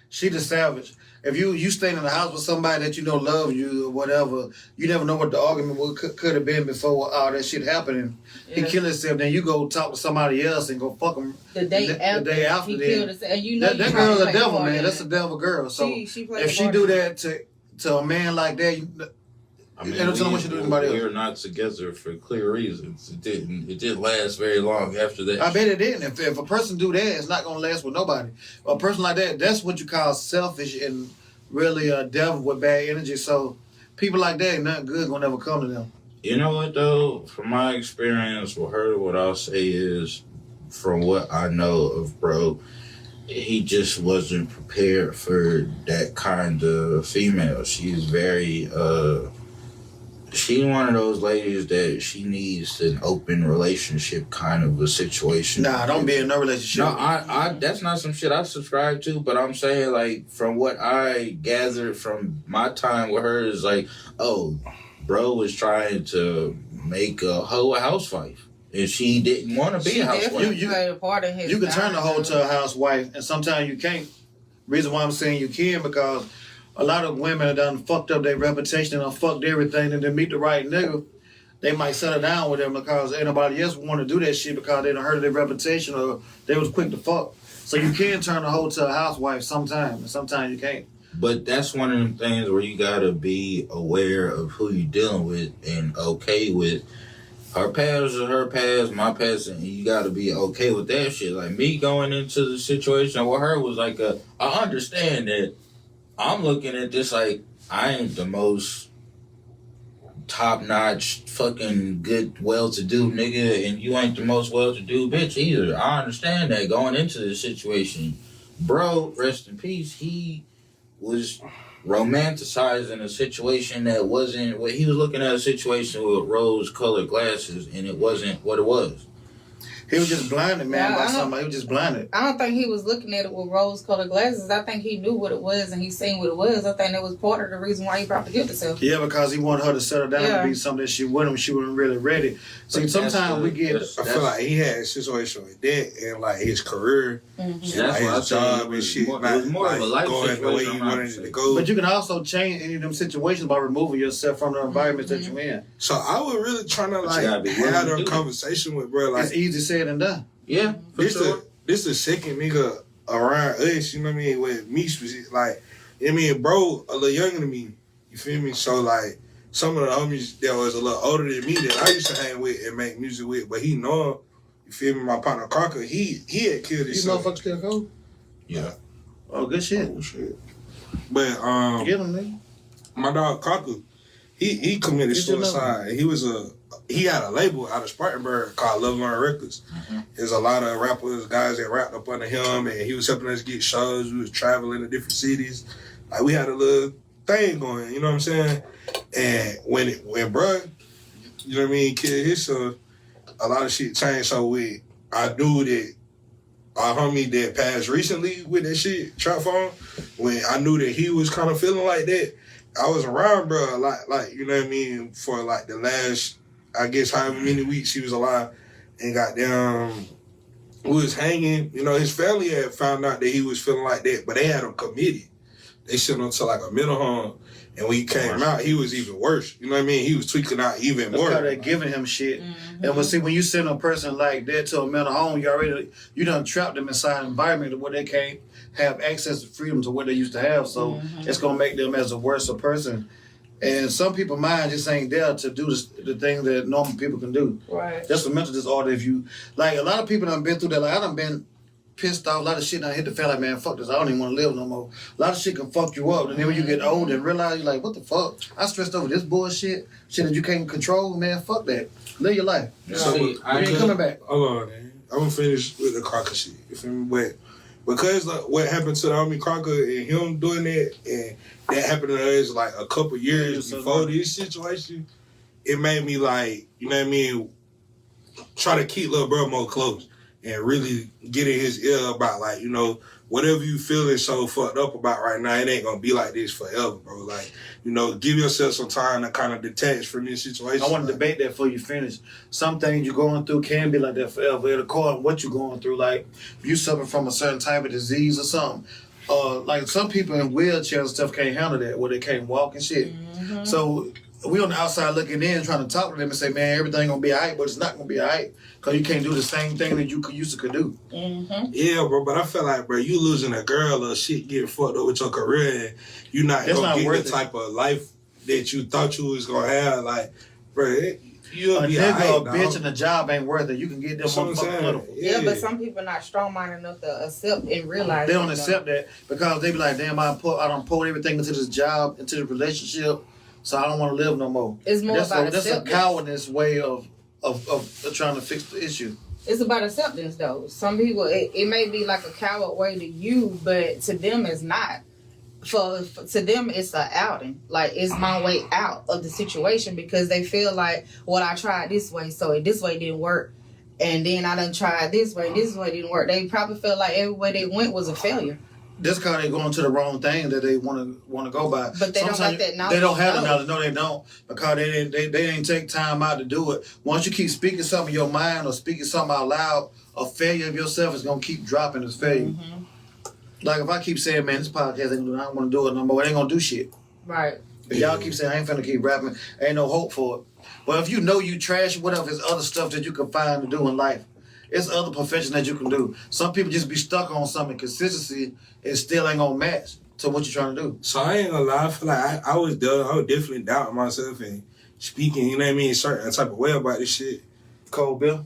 [SPEAKER 2] She the savage. If you staying in the house with somebody that you know love you or whatever, you never know what the argument could have been before all that shit happening. He
[SPEAKER 4] Yeah.
[SPEAKER 2] killed himself, then you go talk to somebody else and go fuck him.
[SPEAKER 4] The day after
[SPEAKER 2] then.
[SPEAKER 4] he killed us, and you know
[SPEAKER 2] That
[SPEAKER 4] you
[SPEAKER 2] girl's a
[SPEAKER 4] probably played
[SPEAKER 2] devil,
[SPEAKER 4] part
[SPEAKER 2] man.
[SPEAKER 4] in
[SPEAKER 2] That's
[SPEAKER 4] it.
[SPEAKER 2] a devil girl. So
[SPEAKER 4] She played
[SPEAKER 2] if
[SPEAKER 4] a
[SPEAKER 2] she
[SPEAKER 4] part
[SPEAKER 2] do
[SPEAKER 4] in it.
[SPEAKER 2] that to a man like that,
[SPEAKER 6] I mean,
[SPEAKER 2] They don't tell them what you do to anybody else.
[SPEAKER 6] we were not together for clear reasons. It didn't last very long after that.
[SPEAKER 2] I bet it didn't. If a person do that, it's not gonna last with nobody. A person like that, that's what you call selfish and really a devil with bad energy. So people like that, nothing good gonna never come to them.
[SPEAKER 6] You know what though? From my experience with her, what I'll say is, from what I know of bro, he just wasn't prepared for that kind of female. She's very she's one of those ladies that she needs an open relationship kind of a situation.
[SPEAKER 2] Nah, don't be in no relationship.
[SPEAKER 6] No, I that's not some shit I subscribe to, but I'm saying, like, from what I gathered from my time with her is like, oh, bro was trying to make a hoe a housewife. And she didn't want to be a housewife.
[SPEAKER 2] You can turn the hoe to a housewife, and sometimes you can't. Reason why I'm saying you can, because a lot of women have done fucked up their reputation and done fucked everything, and then meet the right nigga, they might settle down with them because ain't nobody else want to do that shit because they done hurt their reputation or they was quick to fuck. So you can turn a hoe to a housewife sometimes, and sometimes you can't.
[SPEAKER 6] But that's one of them things where you gotta be aware of who you're dealing with and okay with. Her past is her past, my past, and you gotta be okay with that shit. Like me going into the situation with her was like I understand that I'm looking at this like I ain't the most top-notch fucking good well-to-do nigga, and you ain't the most well-to-do bitch either. I understand that going into this situation. Bro, rest in peace, he was romanticizing a situation that wasn't what he was looking at, a situation with rose-colored glasses, and it wasn't what it was.
[SPEAKER 2] He was just blinded, man, by somebody. He was just blinded.
[SPEAKER 7] I don't think he was looking at it with rose-colored glasses. I think he knew what it was and he seen what it was. I think that was part of the reason why he probably killed himself.
[SPEAKER 2] Yeah, because he wanted her to settle down and be something that she wasn't. She wasn't really ready. See, sometimes we get.
[SPEAKER 5] I feel like he had a situation with that and like his career, and like his job and shit. It was more of a life situation the way he wanted it to go.
[SPEAKER 2] But you can also change any of them situations by removing yourself from the environment that you're in.
[SPEAKER 5] So I was really trying to like have a conversation with bro. Like,
[SPEAKER 2] it's easy said and done.
[SPEAKER 6] Yeah,
[SPEAKER 5] this the second nigga around us, you know what I mean, with me specific, like, I mean, bro, a little younger than me, you feel me? So like, some of the homies that was a little older than me that I used to hang with and make music with, but he know, you feel me? My partner Crocker, he had killed himself.
[SPEAKER 2] You motherfuckers still cold?
[SPEAKER 5] Yeah.
[SPEAKER 2] Oh, good shit.
[SPEAKER 5] Oh shit. But
[SPEAKER 2] get him, nigga.
[SPEAKER 5] My dog Crocker, he committed suicide. He had a label out of Spartanburg called LeFlare Records. Mm-hmm. There's a lot of rappers, guys that rapped up under him, and he was helping us get shows. We was traveling to different cities. Like, we had a little thing going, you know what I'm saying? And when bro, you know what I mean, killed his son, a lot of shit changed. So I knew that our homie that passed recently with that shit, Trap Phone, when I knew that he was kind of feeling like that, I was around bro a lot, like, you know what I mean, for like the last, I guess, however many weeks he was alive, and goddamn, we was hanging. You know, his family had found out that he was feeling like that, but they had him committed. They sent him to like a mental home, and when he came out, he was even worse. You know what I mean? He was tweaking out even more.
[SPEAKER 2] That's how they giving him shit. Mm-hmm. And when you send a person like that to a mental home, you done trapped them inside an environment where they can't have access to freedom to what they used to have. So it's gonna make them as a worse person. And some people's mind just ain't there to do the things that normal people can do.
[SPEAKER 7] Right.
[SPEAKER 2] That's a mental disorder. If you, like, a lot of people done been through that. Like, I done been pissed off. A lot of shit done hit the fan like, man, fuck this. I don't even want to live no more. A lot of shit can fuck you up. And then when you get old and realize, you're like, what the fuck? I stressed over this bullshit. Shit that you can't control, man. Fuck that. Live your life.
[SPEAKER 6] Yeah.
[SPEAKER 2] So, we ain't coming back.
[SPEAKER 5] Hold on, man. I'm going to finish with the Crocker shit. You feel me? But because what happened to the homie Crocker and him doing that, and that happened to us like a couple years before this situation, it made me like, you know what I mean, try to keep little bro more close and really get in his ear about, like, you know, whatever you feeling so fucked up about right now, it ain't gonna be like this forever, bro. Like, you know, give yourself some time to kind of detach from this situation.
[SPEAKER 2] I want to debate that before you finish. Some things you're going through can be like that forever. It'll call what you're going through. Like, if you suffer from a certain type of disease or something. Like, some people in wheelchairs and stuff can't handle that, where they can't walk and shit. Mm-hmm. So we on the outside looking in, trying to talk to them and say, man, everything gonna be all right, but it's not gonna be all right. Because you can't do the same thing that you used to do.
[SPEAKER 7] Mm-hmm.
[SPEAKER 5] Yeah, bro, but I feel like, bro, you losing a girl or shit getting fucked up with your career, and you're not going to get the type of life that you thought you was gonna have, like, bro, you'll
[SPEAKER 2] A
[SPEAKER 5] be
[SPEAKER 2] nigga
[SPEAKER 5] alright,
[SPEAKER 2] or bitch
[SPEAKER 5] dog.
[SPEAKER 2] in a job ain't worth it. You can get them
[SPEAKER 5] That's what I'm
[SPEAKER 2] motherfuckers
[SPEAKER 5] saying.
[SPEAKER 2] little.
[SPEAKER 4] Yeah, but some people not strong-minded enough to accept and realize
[SPEAKER 2] They don't
[SPEAKER 4] that,
[SPEAKER 2] accept that because they be like, damn, I don't pour everything into this job, into the relationship, so I don't want to live no more.
[SPEAKER 4] It's more about
[SPEAKER 2] that's a
[SPEAKER 4] acceptance.
[SPEAKER 2] cowardness way of trying to fix the issue.
[SPEAKER 4] It's about acceptance, though. Some people, it may be like a coward way to you, but to them, it's not. To them, it's an outing. Like, it's my way out of the situation because they feel like, well, I tried this way, so this way didn't work. And then I done tried this way, and this way didn't work. They probably felt like every way they went was a failure.
[SPEAKER 2] This because they going to the wrong thing that they want to go by.
[SPEAKER 4] But they don't got that knowledge.
[SPEAKER 2] They don't have
[SPEAKER 4] to
[SPEAKER 2] the
[SPEAKER 4] know.
[SPEAKER 2] knowledge. No, they don't, because they didn't take time out to do it. Once you keep speaking something in your mind or speaking something out loud, a failure of yourself is gonna keep dropping its failure.
[SPEAKER 4] Mm-hmm.
[SPEAKER 2] Like if I keep saying, man, this podcast ain't, I don't want to do it no more. It ain't gonna do shit.
[SPEAKER 4] Right.
[SPEAKER 2] If y'all keep saying I ain't finna keep rapping, ain't no hope for it. But if you know you trash, whatever, there's other stuff that you can find to do in life. It's other professions that you can do. Some people just be stuck on something. Consistency and still ain't gonna match to what you're trying to do.
[SPEAKER 5] So I ain't gonna lie, I feel like I was definitely doubting myself and speaking, you know what I mean, certain type of way about this shit.
[SPEAKER 2] Cold Bill.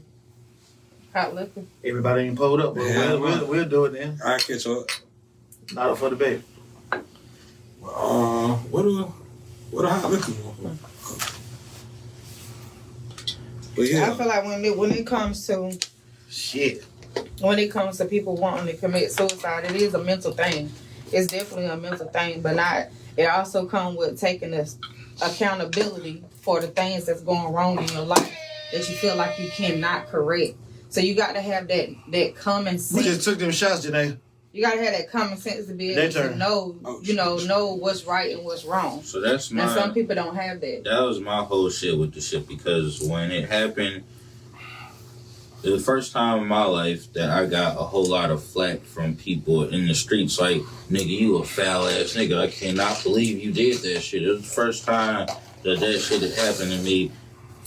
[SPEAKER 4] Hot liquor.
[SPEAKER 2] Everybody ain't pulled up, but
[SPEAKER 5] Yeah,
[SPEAKER 2] we'll do it then.
[SPEAKER 5] I catch up.
[SPEAKER 2] Not up for the baby.
[SPEAKER 5] What a hot liquor. But yeah,
[SPEAKER 4] I feel like when it comes to
[SPEAKER 2] Shit.
[SPEAKER 4] people wanting to commit suicide, it is a mental thing. It's definitely a mental thing, but it also comes with taking this accountability for the things that's going wrong in your life that you feel like you cannot correct. So you got to have that common
[SPEAKER 2] We
[SPEAKER 4] sense.
[SPEAKER 2] just took them shots, Janae.
[SPEAKER 4] You got to have that common sense to be
[SPEAKER 2] Their
[SPEAKER 4] able to
[SPEAKER 2] turn.
[SPEAKER 4] know, know what's right and what's wrong.
[SPEAKER 6] So that's
[SPEAKER 4] And some
[SPEAKER 6] my
[SPEAKER 4] people don't have that.
[SPEAKER 6] that was my whole shit with the shit, because when it happened, it was the first time in my life that I got a whole lot of flack from people in the streets, like, nigga, you a foul ass nigga. I cannot believe you did that shit. It was the first time that shit had happened to me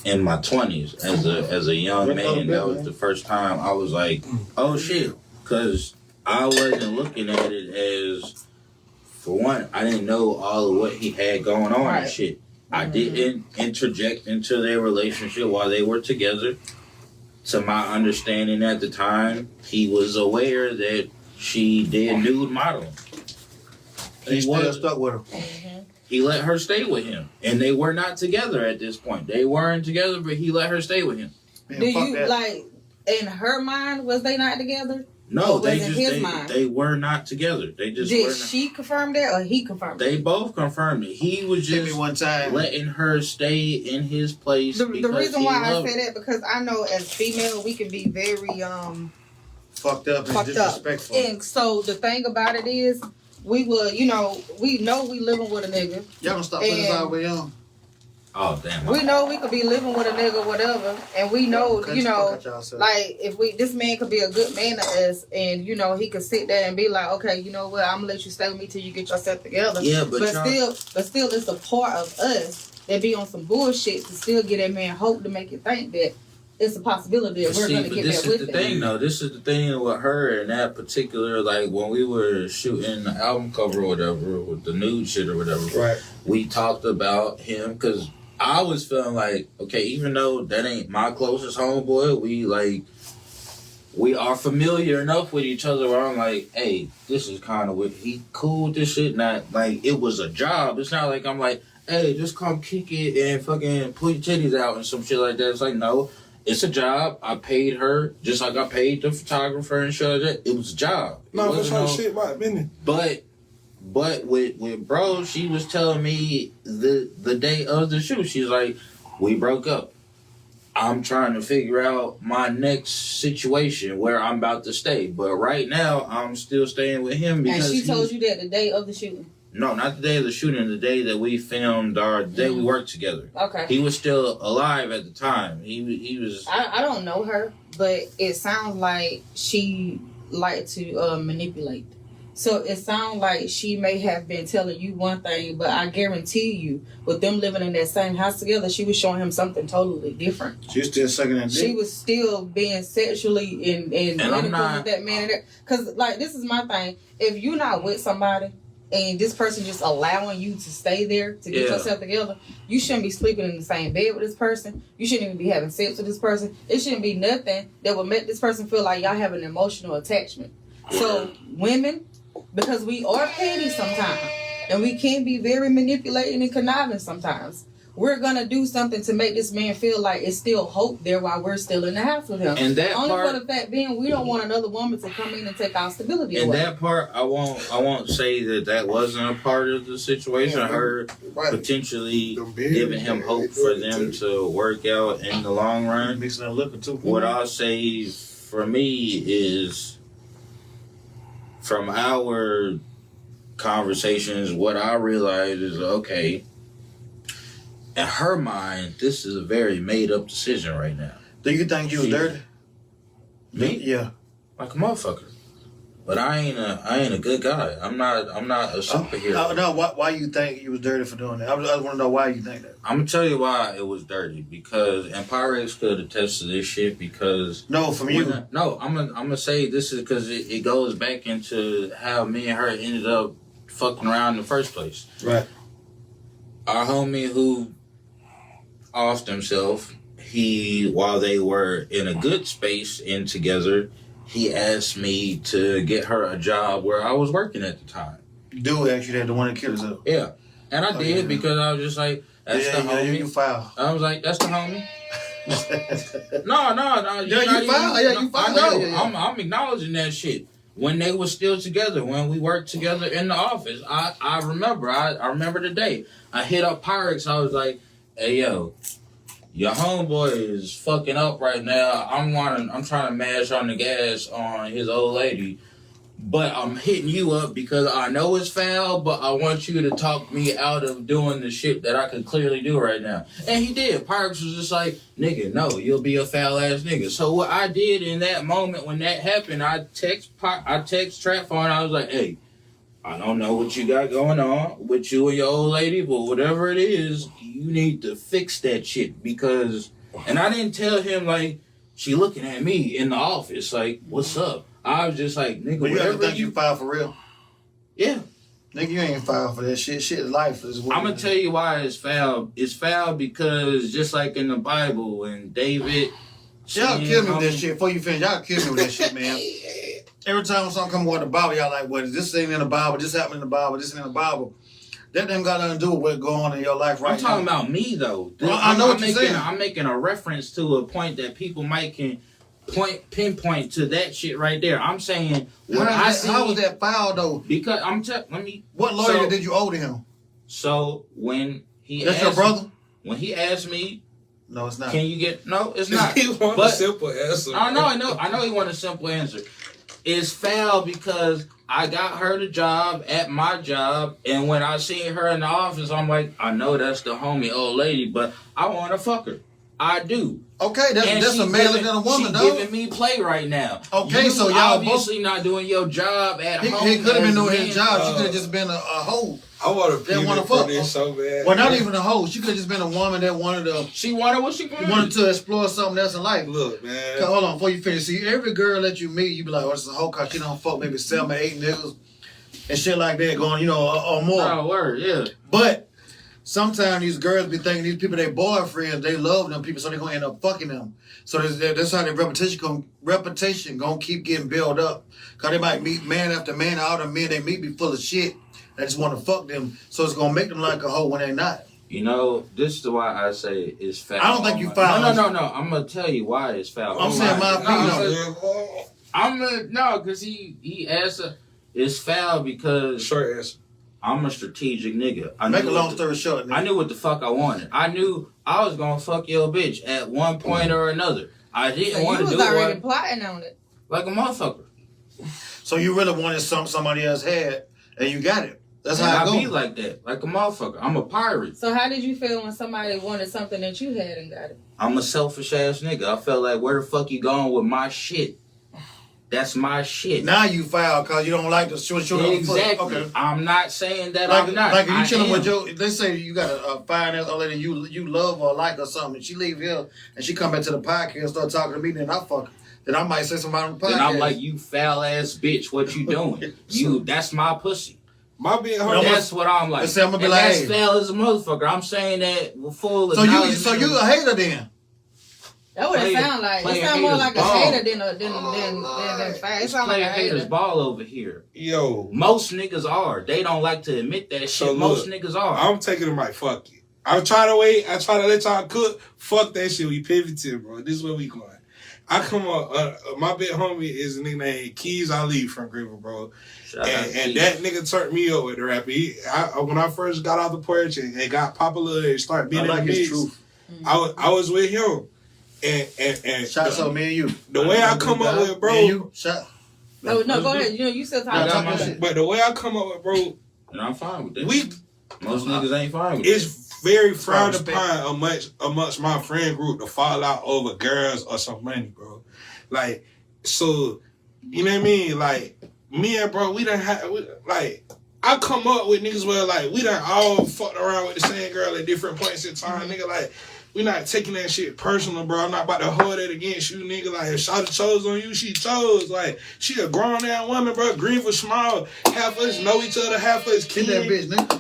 [SPEAKER 6] in my 20s as a young man. That was the first time I was like, oh shit, because I wasn't looking at it as, for one, I didn't know all of what he had going on and shit. I didn't interject into their relationship while they were together. To my understanding at the time, he was aware that she did nude modeling.
[SPEAKER 2] He still stuck with her.
[SPEAKER 4] Mm-hmm.
[SPEAKER 6] He let her stay with him. And they were not together at this point. They weren't together, but he let her stay with him.
[SPEAKER 2] Man,
[SPEAKER 4] Do
[SPEAKER 2] fuck
[SPEAKER 4] you,
[SPEAKER 2] that.
[SPEAKER 4] like, in her mind, was they not together?
[SPEAKER 6] No,
[SPEAKER 4] Or
[SPEAKER 6] they
[SPEAKER 4] was it
[SPEAKER 6] just
[SPEAKER 4] his mind?
[SPEAKER 6] they were not together. They just were
[SPEAKER 4] Did
[SPEAKER 6] not.
[SPEAKER 4] she confirm that or he confirmed
[SPEAKER 6] They
[SPEAKER 4] it?
[SPEAKER 6] both confirmed it. He was
[SPEAKER 2] Hit me
[SPEAKER 6] just
[SPEAKER 2] one time.
[SPEAKER 6] letting her stay in his place.
[SPEAKER 4] The
[SPEAKER 6] because
[SPEAKER 4] reason
[SPEAKER 6] he
[SPEAKER 4] why I
[SPEAKER 6] loved
[SPEAKER 4] say that, because I know as female we can be very
[SPEAKER 2] Fucked up and
[SPEAKER 4] fucked up.
[SPEAKER 2] disrespectful.
[SPEAKER 4] And so the thing about it is, we will, we know we living with a nigga.
[SPEAKER 2] Y'all gonna stop putting this
[SPEAKER 4] And-
[SPEAKER 2] all the way on?
[SPEAKER 6] Oh damn!
[SPEAKER 4] We know we could be living with a nigga, whatever, and we know,
[SPEAKER 2] Cut your fuck out y'all self.
[SPEAKER 4] like if this man could be a good man to us, and he could sit there and be like, okay, you know what, I'm gonna let you stay with me till you get yourself together.
[SPEAKER 6] Yeah, but
[SPEAKER 4] still, it's a part of us that be on some bullshit to still get that man hope to make you think that it's a possibility that we're gonna get
[SPEAKER 6] this
[SPEAKER 4] there
[SPEAKER 6] is
[SPEAKER 4] with
[SPEAKER 6] the
[SPEAKER 4] him.
[SPEAKER 6] thing, though. This is the thing with her and that particular, like when we were shooting the album cover or whatever, with the nude shit or whatever.
[SPEAKER 2] Right.
[SPEAKER 6] We talked about him because I was feeling like, okay, even though that ain't my closest homeboy, we are familiar enough with each other where I'm like, hey, this is kind of what he cool with this shit. Not like it was a job. It's not like I'm like, hey, just come kick it and fucking pull your titties out and some shit like that. It's like, no, it's a job. I paid her just like I paid the photographer and shit like that. It was a job.
[SPEAKER 5] no, for sure, shit about business.
[SPEAKER 6] But with bro, she was telling me the day of the shoot, she's like, we broke up. I'm trying to figure out my next situation where I'm about to stay. But right now, I'm still staying with him because
[SPEAKER 4] And she told you that the day of the shooting.
[SPEAKER 6] No, not the day of the shooting, the day that we filmed the day we worked together.
[SPEAKER 4] Okay.
[SPEAKER 6] He was still alive at the time. He was...
[SPEAKER 4] I don't know her, but it sounds like she liked to manipulate. So it sounds like she may have been telling you one thing, but I guarantee you, with them living in that same house together, she was showing him something totally different.
[SPEAKER 2] She's still sucking that dick.
[SPEAKER 4] She was still being sexually and
[SPEAKER 6] I'm
[SPEAKER 4] medical
[SPEAKER 6] not-
[SPEAKER 4] with that man. Because, like, this is my thing. If you're not with somebody
[SPEAKER 7] and this person just allowing you to stay there to get yourself together, you shouldn't be sleeping in the same bed with this person. You shouldn't even be having sex with this person. It shouldn't be nothing that would make this person feel like y'all have an emotional attachment. So women, because we are petty sometimes, and we can be very manipulating and conniving sometimes, we're gonna do something to make this man feel like it's still hope there while we're still in the house with him.
[SPEAKER 6] And that
[SPEAKER 7] only
[SPEAKER 6] part,
[SPEAKER 7] for the fact being, we don't want another woman to come in and take our stability
[SPEAKER 6] and
[SPEAKER 7] away.
[SPEAKER 6] that part, I won't say that wasn't a part of the situation.
[SPEAKER 5] Yeah,
[SPEAKER 6] Her potentially giving him hope for them to work out in the long run.
[SPEAKER 2] Mixing that liquor too.
[SPEAKER 6] What I'll say for me is, from our conversations, what I realized is, okay, in her mind, this is a very made-up decision right now.
[SPEAKER 2] Do you think you was dirty?
[SPEAKER 6] Me?
[SPEAKER 2] Yeah.
[SPEAKER 6] Like a motherfucker. But I ain't a good guy. I'm not a superhero.
[SPEAKER 2] No, why you think you was dirty for doing that? I just want to know why you think that.
[SPEAKER 6] I'm gonna tell you why it was dirty, because, and Pyrex could attest to this shit, because
[SPEAKER 2] No, from you.
[SPEAKER 6] I'm gonna say this is because it goes back into how me and her ended up fucking around in the first place.
[SPEAKER 2] Right.
[SPEAKER 6] Our homie who offed himself, while they were in a good space and together, he asked me to get her a job where I was working at the time.
[SPEAKER 2] Dude actually had the one that killed himself.
[SPEAKER 6] Yeah. And I did, because I was just like, that's the homie.
[SPEAKER 2] You foul.
[SPEAKER 6] I was like, that's the homie. No.
[SPEAKER 2] Yeah, you foul. Yeah, you foul.
[SPEAKER 6] I know.
[SPEAKER 2] Yeah.
[SPEAKER 6] I'm acknowledging that shit. When they were still together, when we worked together in the office, I remember. I remember the day. I hit up Pyrex. I was like, hey, yo, your homeboy is fucking up right now. I'm trying to mash on the gas on his old lady, but I'm hitting you up because I know it's foul, but I want you to talk me out of doing the shit that I could clearly do right now. And he did. Pyrex was just like, nigga, no, you'll be a foul ass nigga. So what I did in that moment when that happened, I text Trap Phone. I was like, hey, I don't know what you got going on with you and your old lady, but whatever it is, you need to fix that shit, because, and I didn't tell him like, she looking at me in the office like, what's up? I was just like, nigga,
[SPEAKER 2] But you ever
[SPEAKER 6] whatever
[SPEAKER 2] think you foul for real?
[SPEAKER 6] Yeah.
[SPEAKER 2] Nigga, you ain't foul for that shit. Shit is life. I'm
[SPEAKER 6] I'm going to tell you why it's foul. It's foul because just like in the Bible, when David...
[SPEAKER 2] Y'all kill me with that shit. Before you finish, y'all kill me with that shit, man. Every time something come with the Bible, y'all like, well, this ain't in the Bible, this happened in the Bible, this ain't in the Bible. That ain't got nothing to do with what's going on in your life right now.
[SPEAKER 6] I'm talking about me, though.
[SPEAKER 2] Well, I know what you're saying.
[SPEAKER 6] I'm making a reference to a point that people might can pinpoint to that shit right there. I'm saying
[SPEAKER 2] how was that foul though?
[SPEAKER 6] Because
[SPEAKER 2] what lawyer did you owe to him?
[SPEAKER 6] So when he
[SPEAKER 2] That's your brother?
[SPEAKER 6] When he asked me,
[SPEAKER 2] no, it's not.
[SPEAKER 6] Can you get no? It's not.
[SPEAKER 5] He want a simple answer.
[SPEAKER 6] I know. He want a simple answer. It's foul because I got her the job at my job, and when I seen her in the office, I'm like, I know that's the homie old lady, but I want to fuck her. I do.
[SPEAKER 2] Okay, that's a man than a woman, though.
[SPEAKER 6] She's giving me play right now.
[SPEAKER 2] Okay, so y'all
[SPEAKER 6] obviously not doing your job at home.
[SPEAKER 2] He could have been doing his job. She could have just been a hoe.
[SPEAKER 5] I want to
[SPEAKER 2] fuck
[SPEAKER 5] this so bad.
[SPEAKER 2] Well, not even a hoe. She could have just been a woman that wanted to.
[SPEAKER 6] She wanted what she wanted.
[SPEAKER 2] Wanted to explore something else in life.
[SPEAKER 5] Look, man.
[SPEAKER 2] Hold on, before you finish. See, every girl that you meet, you be like, oh, this is a hoe because she don't fuck maybe 7 or 8 niggas and shit like that going, or more.
[SPEAKER 6] Oh, word, yeah.
[SPEAKER 2] But sometimes these girls be thinking these people, their boyfriends, they love them people, so they're gonna end up fucking them. So that's how their reputation gonna keep getting built up. Cause they might meet man after man, all the men they meet be full of shit. They just want to fuck them, so it's gonna make them like a hoe when they're not.
[SPEAKER 6] This is why I say it's foul.
[SPEAKER 2] I don't think you foul.
[SPEAKER 6] No. I'm gonna tell you why it's foul.
[SPEAKER 2] I'm saying my opinion.
[SPEAKER 6] Because he asked her, it's foul because
[SPEAKER 5] short answer.
[SPEAKER 6] I'm a strategic nigga.
[SPEAKER 2] Make a long story short, nigga.
[SPEAKER 6] I knew what the fuck I wanted. I knew I was gonna fuck your bitch at one point or another. I didn't want to do it.
[SPEAKER 7] You was already plotting on it.
[SPEAKER 6] Like a motherfucker.
[SPEAKER 2] So you really wanted somebody else had, and you got it. That's
[SPEAKER 6] and
[SPEAKER 2] how I go.
[SPEAKER 6] be like that, like a motherfucker. I'm a pirate.
[SPEAKER 7] So how did you feel when somebody wanted something that you had and got it?
[SPEAKER 6] I'm a selfish ass nigga. I felt like, where the fuck you going with my shit? That's my shit.
[SPEAKER 2] Now you foul because you don't like the short.
[SPEAKER 6] Exactly. Okay. I'm not saying that I'm not.
[SPEAKER 2] Like if you chilling with your, let's say you got a fine ass old lady you love or like or something. She leave here and she come back to the podcast and start talking to me. Then I fuck her. Then I might say something on the podcast.
[SPEAKER 6] Then I'm like, you foul ass bitch. What you doing? That's my pussy.
[SPEAKER 5] My big homie.
[SPEAKER 6] That's what I'm like.
[SPEAKER 2] Let's say I'm gonna be
[SPEAKER 6] And
[SPEAKER 2] like,
[SPEAKER 6] that's
[SPEAKER 2] hey.
[SPEAKER 6] foul as a motherfucker. I'm saying that with full
[SPEAKER 2] So you a hater then?
[SPEAKER 7] That's what it sound like. It sound more like a hater than fact. It sound like a
[SPEAKER 6] haters
[SPEAKER 7] hater.
[SPEAKER 6] ball over here.
[SPEAKER 5] Yo,
[SPEAKER 6] Most niggas are. They don't like to admit that shit.
[SPEAKER 5] So
[SPEAKER 6] Most
[SPEAKER 5] look,
[SPEAKER 6] niggas are.
[SPEAKER 5] I'm taking it like fuck it. I'm trying to wait. I try to let y'all cook. Fuck that shit. We pivoted, bro. This is where we going. I come up. My big homie is a nigga named Keys Ali from Greenville, bro. And that nigga turned me up with the rap. When I first got off the porch and got popular and started being in the mix, I was with him. And
[SPEAKER 2] shots on me and you.
[SPEAKER 5] The way I come up with, bro.
[SPEAKER 7] No, go ahead. You still talking
[SPEAKER 2] shit.
[SPEAKER 5] But the way I come up with, bro.
[SPEAKER 6] And I'm fine with that. Most niggas ain't fine with
[SPEAKER 5] it's very frowned upon amongst my friend group to fall out over girls or some money, bro. Like, so, you know what I mean? Like, me and bro, we done had, like, I come up with niggas where, like, we done all fucked around with the same girl at different points in time, nigga. Like, we not taking that shit personal, bro. I'm not about to hold it against you, nigga. Like, if Shawty chose on you, she chose. Like, she a grown-ass woman, bro. Greenville small. Half of us know each other, half of us
[SPEAKER 2] Get
[SPEAKER 5] kid.
[SPEAKER 2] that bitch, nigga.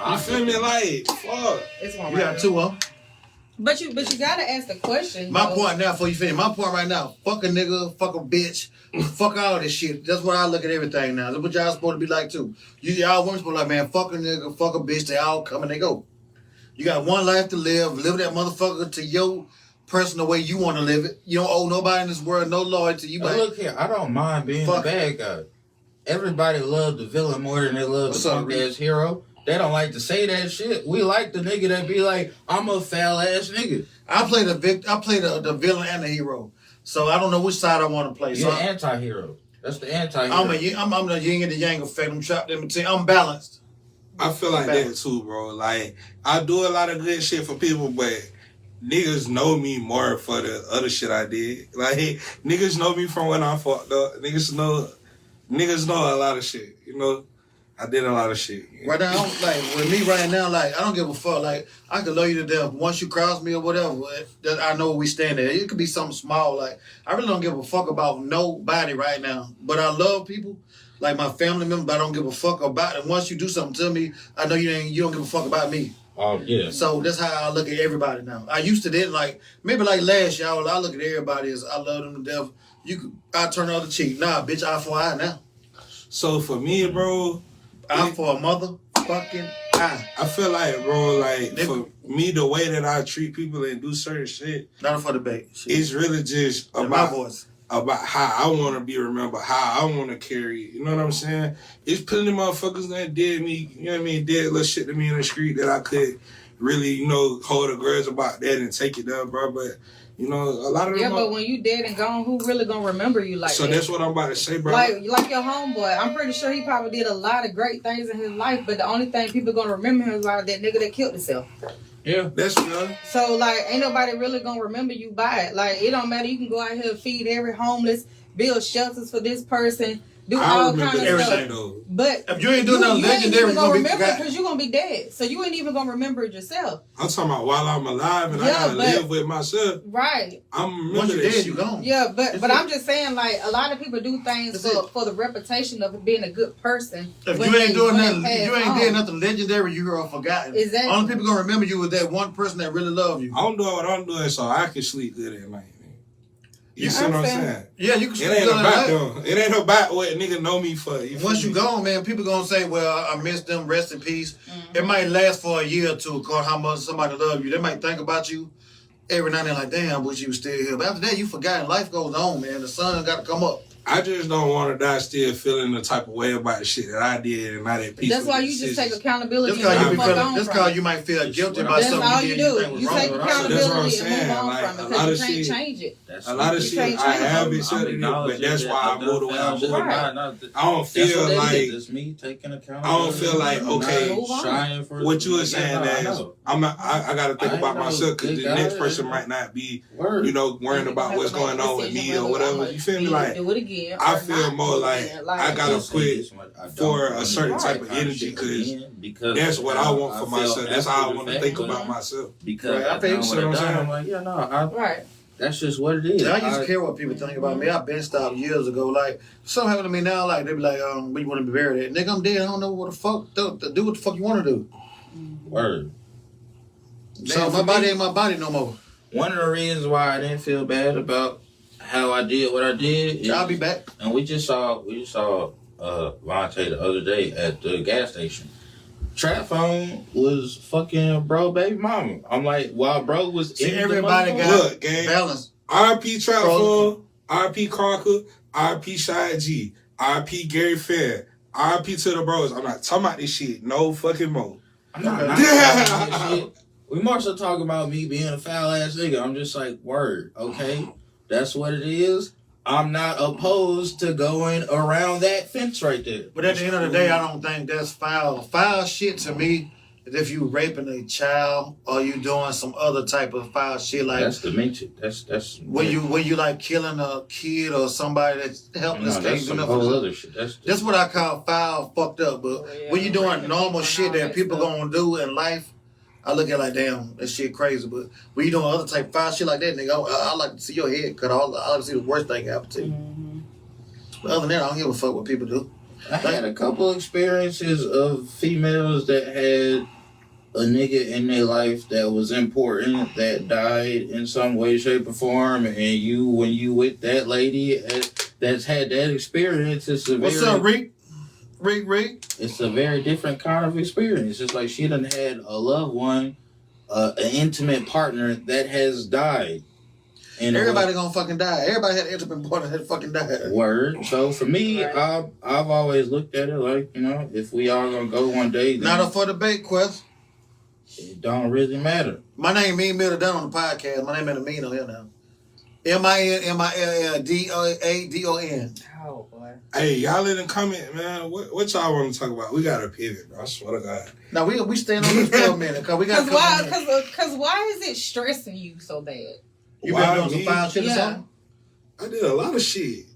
[SPEAKER 5] You feel me? Like, fuck.
[SPEAKER 7] It's one
[SPEAKER 2] You got two of them.
[SPEAKER 7] But you gotta ask the question.
[SPEAKER 2] My point now, before you finish, my point right now, fuck a nigga, fuck a bitch, fuck all this shit. That's what I look at everything now. That's what y'all supposed to be like too. Y'all women supposed to be like, man, fuck a nigga, fuck a bitch, they all come and they go. You got one life to live that motherfucker to your personal way you want to live it. You don't owe nobody in this world no loyalty. You
[SPEAKER 6] But look here, I don't mind being the bad guy. Everybody love the villain more than they love the punk ass hero. They don't like to say that shit. We like the nigga that be like, I'm a foul ass nigga.
[SPEAKER 2] I play the villain and the hero. So I don't know which side I want to play.
[SPEAKER 6] You're
[SPEAKER 2] so
[SPEAKER 6] an anti-hero. That's the anti-hero.
[SPEAKER 2] I'm the yin and the yang effect. I'm trapped in between. I'm balanced.
[SPEAKER 5] I feel like that too, bro. Like, I do a lot of good shit for people, but niggas know me more for the other shit I did. Like, niggas know me from when I fucked up. Niggas know a lot of shit, you know? I did a lot of shit.
[SPEAKER 2] Right now, like, with me right now, like, I don't give a fuck. Like, I could love you to death. Once you cross me or whatever, I know we stand there. It could be something small. Like, I really don't give a fuck about nobody right now. But I love people, like my family members, but I don't give a fuck about it. Once you do something to me, I know you don't give a fuck about me.
[SPEAKER 6] Oh, yeah.
[SPEAKER 2] So that's how I look at everybody now. I used to did like, maybe like last year, I look at everybody as I love them to death. I turn the other cheek. Nah, bitch, eye for eye now.
[SPEAKER 5] So for me, bro,
[SPEAKER 2] eye for a motherfucking eye.
[SPEAKER 5] I feel like, bro, like, for me, the way that I treat people and do certain shit,
[SPEAKER 2] not for debate.
[SPEAKER 5] It's really just
[SPEAKER 2] about my voice.
[SPEAKER 5] About how I want to be remembered, how I want to carry it. You know what I'm saying? It's plenty of motherfuckers that did me, you know what I mean, did little shit to me in the street that I could really, you know, hold a grudge about that and take it down, bro. But, you know, a lot of them.
[SPEAKER 7] Yeah, but when you dead and gone, who really gonna remember you like
[SPEAKER 5] so
[SPEAKER 7] that?
[SPEAKER 5] So that's what I'm about to say, bro.
[SPEAKER 7] Like your homeboy, I'm pretty sure he probably did a lot of great things in his life, but the only thing people gonna remember him is about that nigga that killed himself.
[SPEAKER 5] Yeah, that's real.
[SPEAKER 7] So, like, ain't nobody really gonna remember you by it. Like, it don't matter. You can go out here and feed every homeless, build shelters for this person, do all kind of stuff.
[SPEAKER 5] Though.
[SPEAKER 7] But
[SPEAKER 2] if you ain't doing nothing legendary,
[SPEAKER 7] you're gonna remember because you're gonna be dead. So you ain't even gonna remember it yourself.
[SPEAKER 5] I'm talking about while I'm alive and I gotta live with myself.
[SPEAKER 7] Right.
[SPEAKER 5] I'm
[SPEAKER 2] once you're dead, you gone.
[SPEAKER 7] Yeah, but I'm just saying, like, a lot of people do things for the reputation of being a good person.
[SPEAKER 2] If you ain't doing nothing, if you ain't did nothing legendary, you are forgotten.
[SPEAKER 7] Exactly.
[SPEAKER 2] Only people gonna remember you is that one person that really love you.
[SPEAKER 5] I'm doing what I'm doing so I can sleep good at night. You see what I'm saying?
[SPEAKER 2] Yeah, you can sleep
[SPEAKER 5] good at night. It ain't about what nigga know me for.
[SPEAKER 2] Once you gone, man, people gonna say, well, I miss them, rest in peace. Mm-hmm. It might last for a year or two, because how much somebody love you. They might think about you every now and then, like, damn, I wish you was still here. But after that, you forgot, and life goes on, man. The sun got to come up.
[SPEAKER 5] I just don't want to die still feeling the type of way about the shit that I did and not at peace.
[SPEAKER 7] That's why you just take accountability.
[SPEAKER 2] That's because you might feel guilty about something.
[SPEAKER 7] That's all you do. You take accountability
[SPEAKER 5] and
[SPEAKER 7] move on from it because you can't change it.
[SPEAKER 5] A lot of shit I have accepted it, but that's why I moved away. I don't feel like
[SPEAKER 6] it's me taking accountability.
[SPEAKER 5] I don't feel like what you were saying is I got to think about myself because the next person might not be, you know, worrying about what's going on with me or whatever. You feel me? Like, I feel more like I gotta put for a certain type of energy because that's what I want for myself. That's how I want to think about myself.
[SPEAKER 6] Because I think so. I'm like, yeah, no,
[SPEAKER 7] right.
[SPEAKER 6] That's just what it is.
[SPEAKER 2] Yeah, I used to care what people think about me. I've been stopped years ago. Like, something happened to me now, like, they be like, where you want to be buried at? Nigga, I'm dead. I don't know what the fuck, do what the fuck you want to do.
[SPEAKER 6] Word.
[SPEAKER 2] So my body ain't my body no more.
[SPEAKER 6] One of the reasons why I didn't feel bad about how I did what I did is,
[SPEAKER 2] I'll be back.
[SPEAKER 6] And we just saw Vontae the other day at the gas station. Trap phone was fucking bro baby mama. I'm like, while bro was
[SPEAKER 2] See,
[SPEAKER 6] in
[SPEAKER 2] everybody
[SPEAKER 6] the
[SPEAKER 2] got
[SPEAKER 5] gang.
[SPEAKER 2] balance.
[SPEAKER 5] R.I.P. Trap phone, R.I.P. Crocker, R.I.P. Shy G, R.I.P. Gary Fair, R.I.P. to the bros. I'm not talking about this shit no fucking more.
[SPEAKER 6] I'm not talking about this shit. We more so talking about me being a foul ass nigga. I'm just like, word, okay, that's what it is. I'm not opposed to going around that fence right there.
[SPEAKER 2] But at the end of the day, I don't think that's foul. Foul shit to me is if you raping a child or you doing some other type of foul shit like
[SPEAKER 6] that's dementia. That's
[SPEAKER 2] when you like killing a kid or somebody that's helpless.
[SPEAKER 6] That's some whole other shit.
[SPEAKER 2] That's what I call foul, fucked up. But when you doing normal shit that people gonna do in life, I look at it like, damn, that shit crazy. But when you doing other type of foul shit like that, nigga, I like to see your head cut off. I like to see the worst thing happen to you. But other than that, I don't give a fuck what people do.
[SPEAKER 6] I had a couple experiences of females that had a nigga in their life that was important that died in some way, shape, or form, and when you with that lady that's had that experience,
[SPEAKER 2] What's up, Rick? Rick?
[SPEAKER 6] It's a very different kind of experience. It's like she done had a loved one, an intimate partner that has died. And
[SPEAKER 2] everybody gonna fucking die. Everybody had an intimate partner that fucking died.
[SPEAKER 6] Word. So for me, I've always looked at it like, if we all gonna go one day, then
[SPEAKER 2] not up for debate, Quest.
[SPEAKER 6] It don't really matter.
[SPEAKER 2] My name Mean Middle down on the podcast. My name ain't Mean on here now. MINMILLDON.
[SPEAKER 7] Oh boy.
[SPEAKER 5] Hey, y'all in the comment, man. What y'all want to talk about? We got to pivot, bro. I swear to God.
[SPEAKER 2] Now we staying on this for a minute because we got.
[SPEAKER 7] Because why is it stressing you so bad?
[SPEAKER 2] You been doing some foul shit or something?
[SPEAKER 5] I did a lot of shit.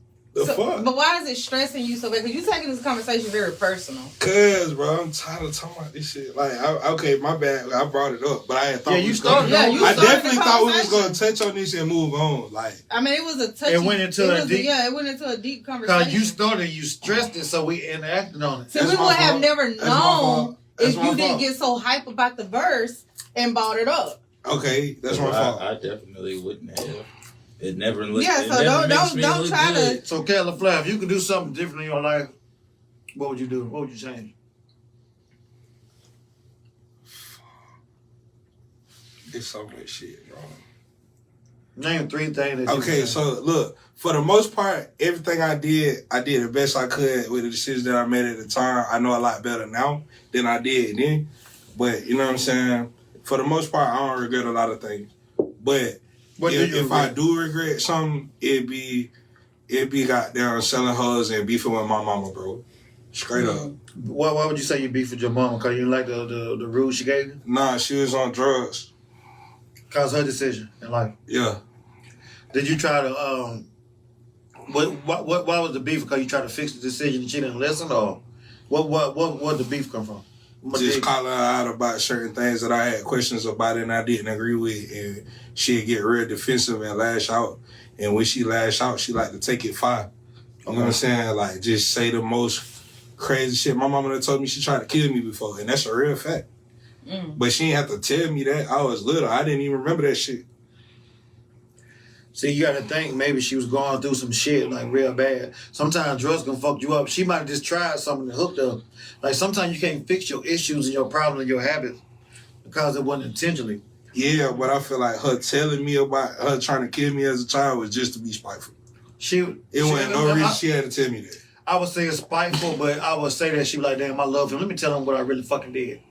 [SPEAKER 5] Fuck?
[SPEAKER 7] But why is it stressing you so bad? Because you taking this conversation very personal.
[SPEAKER 5] Cause, bro, I'm tired of talking about this shit. Like, okay, my bad. I brought it up, but I ain't thought.
[SPEAKER 2] Yeah, you started.
[SPEAKER 5] I definitely thought we was gonna touch on this and move on. Like,
[SPEAKER 7] I mean, it was a touchy.
[SPEAKER 2] It went into a deep
[SPEAKER 7] conversation.
[SPEAKER 2] Cause you started, you stressed it, so we enacted on it.
[SPEAKER 7] So we would have never known if you didn't get so hype about the verse and bought it up.
[SPEAKER 5] Okay, that's my fault.
[SPEAKER 6] I definitely wouldn't have. It never looked.
[SPEAKER 7] Yeah, so don't try to.
[SPEAKER 2] So, LeFlare, if you could do something different in your life, what would you do? What would you change?
[SPEAKER 5] It's so much shit, bro.
[SPEAKER 2] Name 3 things.
[SPEAKER 5] Okay, so look, for the most part, everything I did the best I could with the decisions that I made at the time. I know a lot better now than I did then, but you know what I'm saying. For the most part, I don't regret a lot of things, but. If I do regret something, it'd be goddamn selling hoes and beefing with my mama, bro. Straight up.
[SPEAKER 2] Why would you say you beefed with your mama? Because you didn't like the rules she gave you?
[SPEAKER 5] Nah, she was on drugs.
[SPEAKER 2] Cause her decision in life.
[SPEAKER 5] Yeah.
[SPEAKER 2] Did you try to why was the beef? Because you tried to fix the decision and she didn't listen, or what the beef come from?
[SPEAKER 5] Just calling her out about certain things that I had questions about and I didn't agree with, and she'd get real defensive and lash out. And when she lash out, she like to take it far. You know what I'm saying? Like, just say the most crazy shit. My mama done told me she tried to kill me before, and that's a real fact. But she didn't have to tell me that. I was little. I didn't even remember that shit.
[SPEAKER 2] See, you got to think maybe she was going through some shit, like, real bad. Sometimes drugs can fuck you up. She might have just tried something and hooked up. Like, sometimes you can't fix your issues and your problems and your habits because it wasn't intentionally.
[SPEAKER 5] Yeah, but I feel like her telling me about her trying to kill me as a child was just to be spiteful. It wasn't no reason she had to tell me that.
[SPEAKER 2] I would say it's spiteful, but I would say that she was like, damn, I love him. Let me tell him what I really fucking did.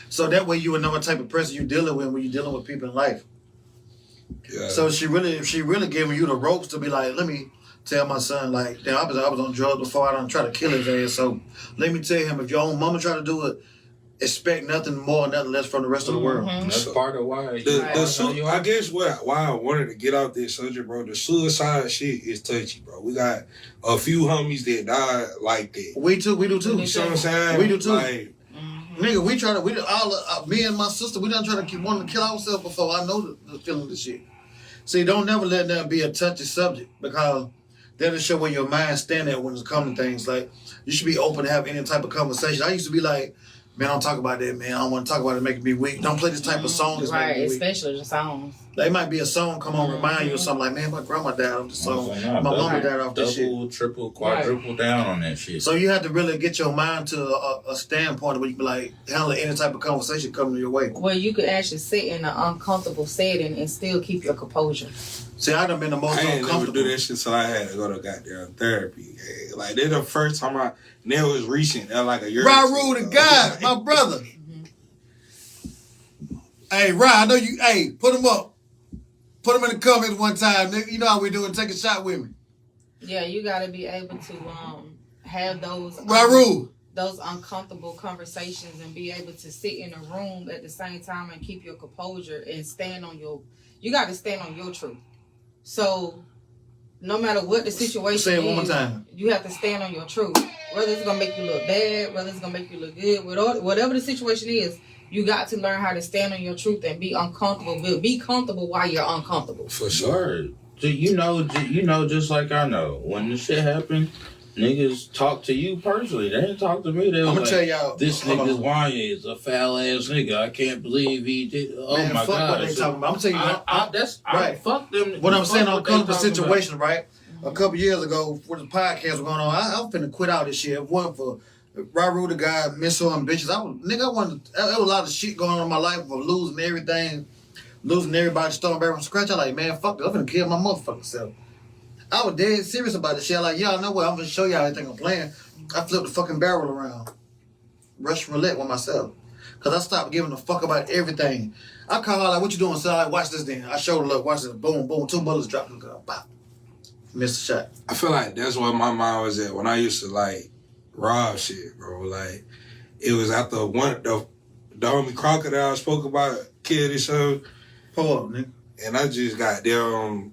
[SPEAKER 2] So that way you would know what type of person you're dealing with when you're dealing with people in life. Yeah. So she really giving you the ropes to be like, let me tell my son, like, damn, I was on drugs before I done try to kill his ass. So let me tell him, if your own mama try to do it, expect nothing more, nothing less from the rest of the world.
[SPEAKER 6] That's part of why.
[SPEAKER 5] I guess why I wanted to get out this subject, bro. The suicide shit is touchy, bro. We got a few homies that died like that.
[SPEAKER 2] We do too.
[SPEAKER 5] You see what I'm saying?
[SPEAKER 2] We do too.
[SPEAKER 5] Like,
[SPEAKER 2] nigga, me and my sister, we done try to wanting to kill ourselves before I know the feeling of this shit. See, don't never let that be a touchy subject because that'll show where your mind stand at when it's coming to things. Like, you should be open to have any type of conversation. I used to be like, man, don't talk about that, man. I don't want to talk about it making me weak. Don't play this type of song that's making me weak.
[SPEAKER 7] Especially the songs.
[SPEAKER 2] There might be a song come on remind you of something like, man, my grandma died off this song. My mama died off this shit.
[SPEAKER 6] Double, triple, quadruple down on that shit.
[SPEAKER 2] So you have to really get your mind to a standpoint where you can like handle any type of conversation coming your way.
[SPEAKER 7] Well, you could actually sit in an uncomfortable setting and still keep your composure.
[SPEAKER 2] See, I done been the most uncomfortable.
[SPEAKER 5] I ain't never do that shit till I had to go to goddamn therapy. Like, that's the first time that was recent. That like a year.
[SPEAKER 2] Raul the guy, my brother. Hey, Ryan, I know you. Hey, put him up. Put him in the comments one time, nigga. You know how we do it. Take a shot with me.
[SPEAKER 7] Yeah, you gotta be able to have those those uncomfortable conversations and be able to sit in a room at the same time and keep your composure and stand on your. You got to stand on your truth. So, no matter what the situation
[SPEAKER 2] say it one more time.
[SPEAKER 7] You have to stand on your truth. Whether it's gonna make you look bad, whether it's gonna make you look good, whatever the situation is. You got to learn how to stand on your truth and be uncomfortable. Be comfortable while you're uncomfortable.
[SPEAKER 5] For sure.
[SPEAKER 6] You know, just like I know. When this shit happened, niggas talk to you personally. They didn't talk to me. They was
[SPEAKER 2] I'm gonna
[SPEAKER 6] like,
[SPEAKER 2] tell y'all.
[SPEAKER 6] This nigga Wanye is a foul ass nigga. I can't believe he did. Oh
[SPEAKER 2] man,
[SPEAKER 6] my
[SPEAKER 2] fuck
[SPEAKER 6] god.
[SPEAKER 2] what they talking about. I'm telling you,
[SPEAKER 6] that's
[SPEAKER 2] right.
[SPEAKER 6] Fuck them.
[SPEAKER 2] What I'm saying on a couple situation,
[SPEAKER 6] about.
[SPEAKER 2] right? A couple years ago, when the podcast was going on, I was finna quit out this shit. It wasn't for Raul the guy, miss her and bitches. I wanted. There was a lot of shit going on in my life of losing everything, losing everybody, starting back from scratch. I like, man, fuck it. I'm finna kill my motherfucking self. I was dead serious about this shit. I like, y'all know what? I'm gonna show y'all everything I'm playing. I flipped the fucking barrel around, Russian roulette with myself, cause I stopped giving a fuck about everything. I call her like, what you doing? So I like, watch this then. I showed her, look, watch this. Boom, boom, 2 bullets dropped in the gun. Pop. Missed the shot.
[SPEAKER 5] I feel like that's where my mind was at when I used to like rob shit, bro. Like, it was after the homie Crocodile spoke about killed himself.
[SPEAKER 2] Pull up, nigga.
[SPEAKER 5] And I just got them.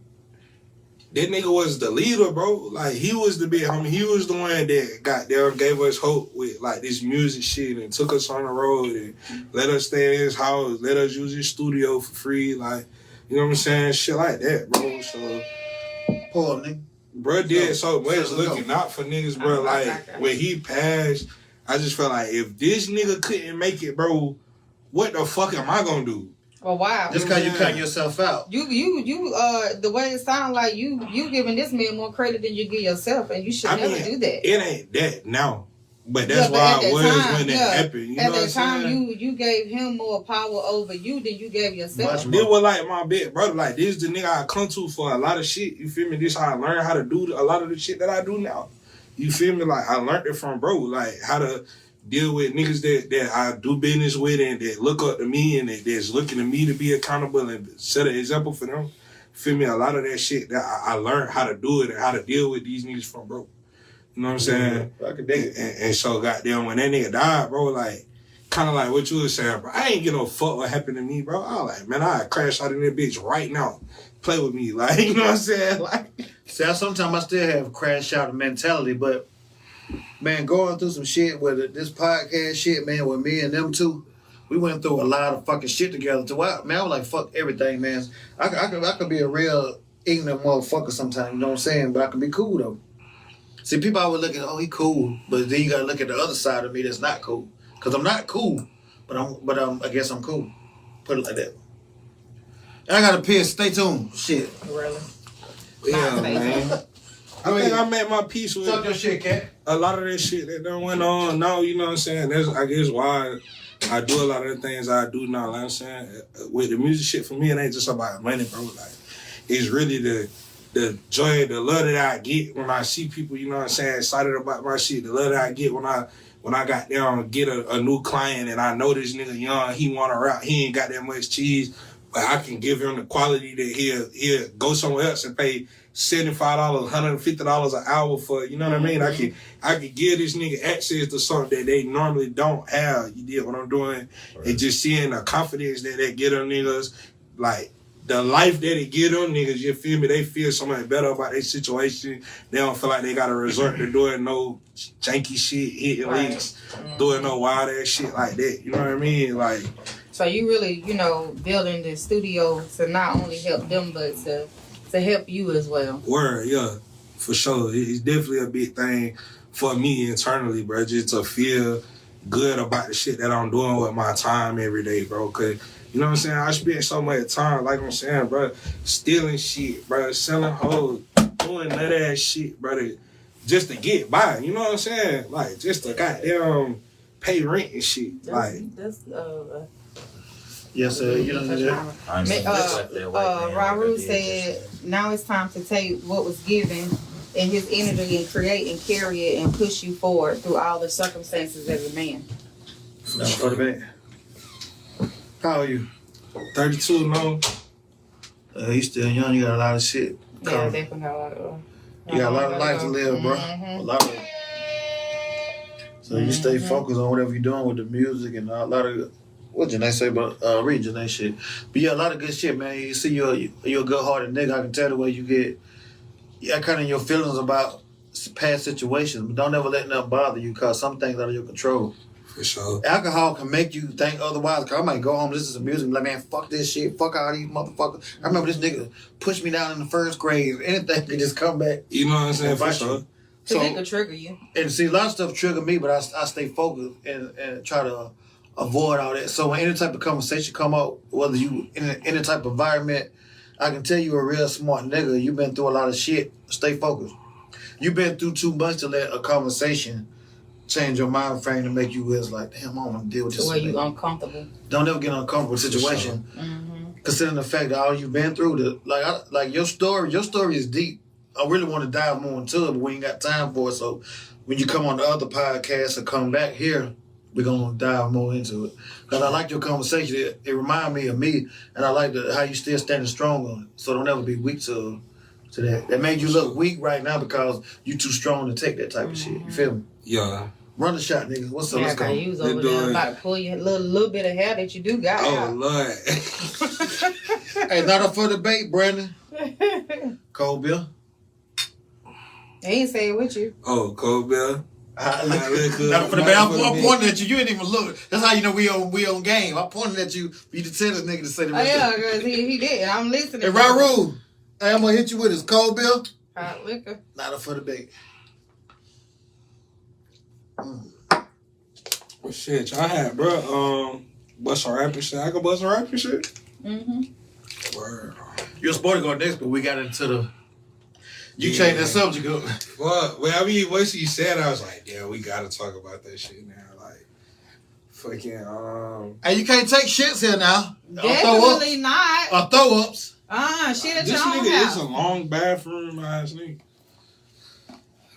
[SPEAKER 5] That nigga was the leader, bro. Like, he was the big homie. He was the one that got there, gave us hope with like this music shit and took us on the road and let us stay in his house, let us use his studio for free. Like, you know what I'm saying? Shit like that, bro. So,
[SPEAKER 2] pull up, nigga.
[SPEAKER 5] Bro did so much looking out for niggas, bro. Like, when he passed, I just felt like if this nigga couldn't make it, bro, what the fuck am I gonna do?
[SPEAKER 7] Oh wow!
[SPEAKER 2] Just because you cutting yourself out.
[SPEAKER 7] You the way it sounds like you giving this man more credit than you give yourself, and you should never do that.
[SPEAKER 5] It ain't that now, but that's why it was when it happened. You know what I'm saying?
[SPEAKER 7] At that time, you gave him more power over you than you gave yourself.
[SPEAKER 5] This was like my big brother. Like, this is the nigga I come to for a lot of shit. You feel me? This how I learned how to do a lot of the shit that I do now. You feel me? Like, I learned it from bro. Like, how to deal with niggas that I do business with and that look up to me and that's looking to me to be accountable and set an example for them. Feel me? A lot of that shit that I learned how to do it and how to deal with these niggas from bro. You know what I'm saying?
[SPEAKER 2] I can dig it.
[SPEAKER 5] And so, goddamn, when that nigga died, bro, like, kind of like what you was saying, bro. I ain't get no fuck what happened to me, bro. I was like, man, I crash out in that bitch right now. Play with me. Like, you know what I'm saying? Like,
[SPEAKER 2] see, sometimes I still have crash out mentality, but man, going through some shit with this podcast shit, man, with me and them two, we went through a lot of fucking shit together. Man, I was like, fuck everything, man. I could be a real ignorant motherfucker sometimes, you know what I'm saying? But I can be cool, though. See, people always look at, oh, he cool, but then you gotta look at the other side of me that's not cool. Because I'm not cool, but I guess I'm cool. Put it like that. I gotta piss. Stay tuned. Shit.
[SPEAKER 7] Really?
[SPEAKER 5] Yeah, man. I think I made my peace with
[SPEAKER 2] Talk your shit, cat.
[SPEAKER 5] A lot of that shit that done went on now, you know what I'm saying? That's, I guess, why I do a lot of the things I do now. Like I'm saying, with the music shit, for me, it ain't just about money, bro. Like, it's really the joy, the love that I get when I see people, you know what I'm saying, excited about my shit. The love that I get when I got down, get a new client and I know this nigga young, he want to rap, he ain't got that much cheese, but I can give him the quality that he'll go somewhere else and pay $75, $150 an hour for, you know what I mean? I can give this nigga access to something that they normally don't have. You get what I'm doing? Right. And just seeing the confidence that they get on niggas, like the life that they get on niggas, you feel me? They feel so much better about their situation. They don't feel like they gotta resort to doing no janky shit, hitting leaks, doing no wild ass shit like that. You know what I mean? Like,
[SPEAKER 7] So you really, building the studio to not only help them, but to help you as well.
[SPEAKER 5] Word, yeah, for sure. It's definitely a big thing for me internally, bro. Just to feel good about the shit that I'm doing with my time every day, bro. Cause you know what I'm saying? I spend so much time, like I'm saying, bro, stealing shit, bro, selling hoes, doing nut ass shit, brother, just to get by. You know what I'm saying? Like just to goddamn pay rent and shit.
[SPEAKER 2] Yes, sir. You know that.
[SPEAKER 7] Raru said, now it's time to take what was given and his energy and create and carry it and push you forward through all the circumstances as a man.
[SPEAKER 2] For the back. How are you?
[SPEAKER 5] 32, no.
[SPEAKER 2] You still young. You got a lot of shit.
[SPEAKER 7] Yeah, definitely got a lot of.
[SPEAKER 2] You got a lot of life to live, bro. A lot of it. So you stay focused on whatever you're doing with the music and a lot of what Janae say about read Janae shit. But yeah, a lot of good shit, man. You see, you're a good-hearted nigga. I can tell the way you get, kind of your feelings about past situations. But don't ever let nothing bother you, cause some things out of your control.
[SPEAKER 5] For sure.
[SPEAKER 2] Alcohol can make you think otherwise. Cause I might go home, listen to some music, and be like, man, fuck this shit, fuck all these motherfuckers. I remember this nigga pushed me down in the first grade. Anything could just come back.
[SPEAKER 5] You know what I'm saying? For sure.
[SPEAKER 7] So it could trigger you.
[SPEAKER 2] And see, a lot of stuff trigger me, but I stay focused and try to avoid all that. So when any type of conversation come up, whether you in any type of environment, I can tell you a real smart nigga. You've been through a lot of shit. Stay focused. You've been through too much to let a conversation change your mind frame to make you realize like, damn, I don't want to deal with this.
[SPEAKER 7] To where you uncomfortable.
[SPEAKER 2] Don't ever get in an uncomfortable situation.
[SPEAKER 7] Sure. Mm-hmm.
[SPEAKER 2] Considering the fact that all you've been through, like your story is deep. I really want to dive more into it, but we ain't got time for it. So when you come on the other podcast or come back here, we're going to dive more into it. Because I like your conversation. It reminds me of me, and I like how you still standing strong on it. So don't ever be weak to that. That made you look weak right now because you too strong to take that type of shit. You feel me?
[SPEAKER 5] Yeah.
[SPEAKER 2] Run the shot, nigga. What's up? Let's go.
[SPEAKER 7] You was over there about to pull your little bit of hair that you do got out.
[SPEAKER 5] Oh, Lord.
[SPEAKER 2] Hey, not up for debate, Brandon. Cold Bill.
[SPEAKER 7] He ain't say it with you.
[SPEAKER 5] Oh, Cold Bill.
[SPEAKER 2] Not for the bad. I'm pointing at you. You ain't even look. That's how you know we on game. I'm pointing at you. You to tell this nigga to say the rest.
[SPEAKER 7] Oh yeah, because he did. I'm listening.
[SPEAKER 2] Hey, Raru, hey, I'm gonna hit you with this Cold Bill.
[SPEAKER 7] Hot liquor.
[SPEAKER 2] Not up for debate.
[SPEAKER 5] Well, shit, y'all had, bro. Bust some rapping shit. I can bust some rapping shit.
[SPEAKER 7] Mm-hmm.
[SPEAKER 5] Word.
[SPEAKER 2] You're supposed to go next, but we got into the. You changed that subject up.
[SPEAKER 5] Well, I mean, once you said, I was like, yeah, we gotta talk about that shit now. Like, fucking,
[SPEAKER 2] Hey, you can't take shits here now.
[SPEAKER 7] Definitely not.
[SPEAKER 2] Or throw ups.
[SPEAKER 7] Shit at
[SPEAKER 5] this
[SPEAKER 7] your own
[SPEAKER 5] nigga
[SPEAKER 7] house.
[SPEAKER 5] is a long bathroom ass nigga.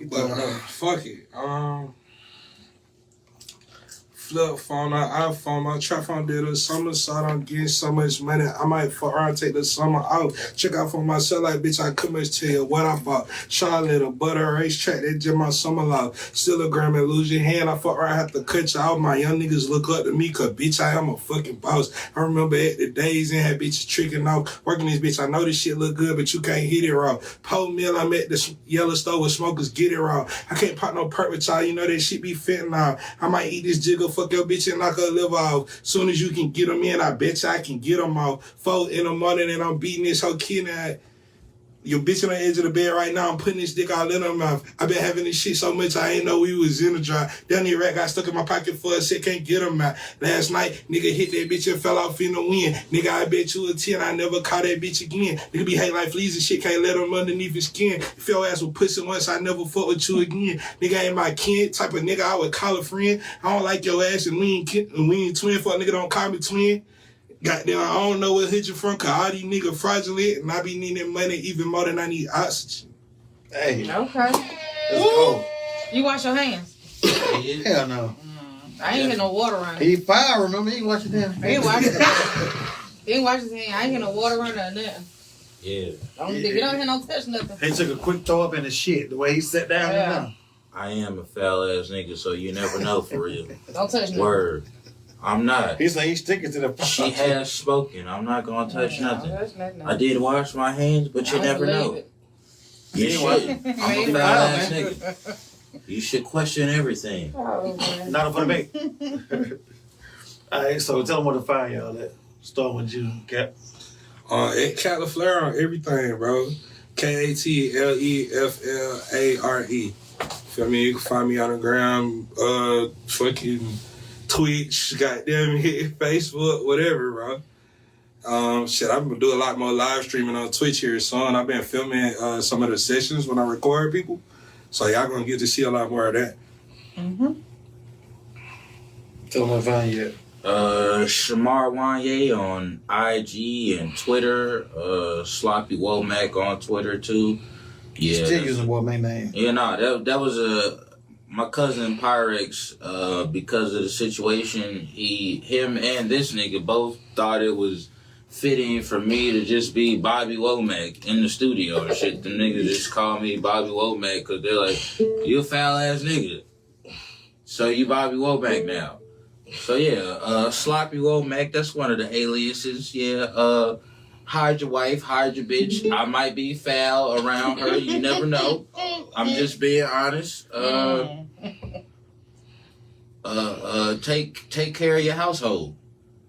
[SPEAKER 5] But fuck it. Flip phone, iPhone, my trap phone did a summer, so I don't get so much money. I might fuck around, take the summer out. Check out for myself, like bitch, I could much tell you what I bought. Charlotte, a butter racetrack, that just my summer love. Still a gram and lose your hand. I fuck around, have to cut you out. My young niggas look up to me, cause bitch, I am a fucking boss. I remember at the days and had bitches tricking off. Working this bitch, I know this shit look good, but you can't hit it raw. Pole mill, I'm at the yellow store with smokers, get it raw. I can't pop no perk with y'all, you know that shit be fitting now. I might eat this jiggle, fuck your bitch and knock her liver off. Soon as you can get them in, I bet you I can get them off. 4 in the morning and I'm beating this whole kid now. Your bitch on the edge of the bed right now, I'm putting this dick all in her mouth. I been having this shit so much I ain't know we was in the dry. Down there rat got stuck in my pocket for a sec, can't get him out. Last night, nigga hit that bitch and fell off in the wind. Nigga, I bet you a 10, I never caught that bitch again. Nigga be hate like fleas and shit, can't let him underneath his skin. If your ass was pussy once, I never fuck with you again. Nigga ain't my kid, type of nigga I would call a friend. I don't like your ass and we ain't twin, fuck nigga don't call me twin. Goddamn, I don't know what hit you from, cause all these niggas fraudulent, and I be needing money even more than I need oxygen.
[SPEAKER 2] Hey.
[SPEAKER 7] Okay.
[SPEAKER 2] Let's go.
[SPEAKER 7] You wash your hands?
[SPEAKER 2] Hell no.
[SPEAKER 7] I ain't get no water running.
[SPEAKER 2] He fire, remember? He ain't wash his hands.
[SPEAKER 7] He ain't wash his hands. He ain't wash his hands. I ain't get no water running or nothing.
[SPEAKER 6] Yeah.
[SPEAKER 7] You don't hear no touch nothing.
[SPEAKER 2] He took a quick throw up in his shit, the way he sat down.
[SPEAKER 7] Yeah.
[SPEAKER 6] I am a foul ass nigga, so you never know for real.
[SPEAKER 7] Don't touch nothing.
[SPEAKER 6] Word. I'm not.
[SPEAKER 2] He said he's sticking to the.
[SPEAKER 6] She has spoken. I'm not gonna touch nothing.
[SPEAKER 7] Don't touch nothing.
[SPEAKER 6] I did wash my hands, but you never know.
[SPEAKER 7] It.
[SPEAKER 6] You should. I'm a foul ass nigga. You should question everything.
[SPEAKER 7] Oh, man.
[SPEAKER 2] Not up for debate. All right, so tell them where to find y'all at. Start with you, Cap.
[SPEAKER 5] At LeFlare on everything, bro. KATLEFLARE. Feel me? You can find me on the gram, fucking Twitch, goddamn it, Facebook, whatever, bro. I'm gonna do a lot more live streaming on Twitch here soon. I've been filming some of the sessions when I record people, so y'all gonna get to see a lot more of that.
[SPEAKER 2] Tell them where to find you at.
[SPEAKER 6] Shamar Wanye on IG and Twitter. Sloppy Womack on Twitter too. Yeah,
[SPEAKER 2] Still using what main name?
[SPEAKER 6] Yeah, that was my cousin Pyrex. Because of the situation, him and this nigga both thought it was fitting for me to just be Bobby Womack in the studio and shit. The niggas just call me Bobby Womack because they're like, you a foul ass nigga, so you Bobby Womack now. So yeah, Sloppy Womack, that's one of the aliases. Yeah, hide your wife, hide your bitch. I might be foul around her. You never know. I'm just being honest. Take care of your household,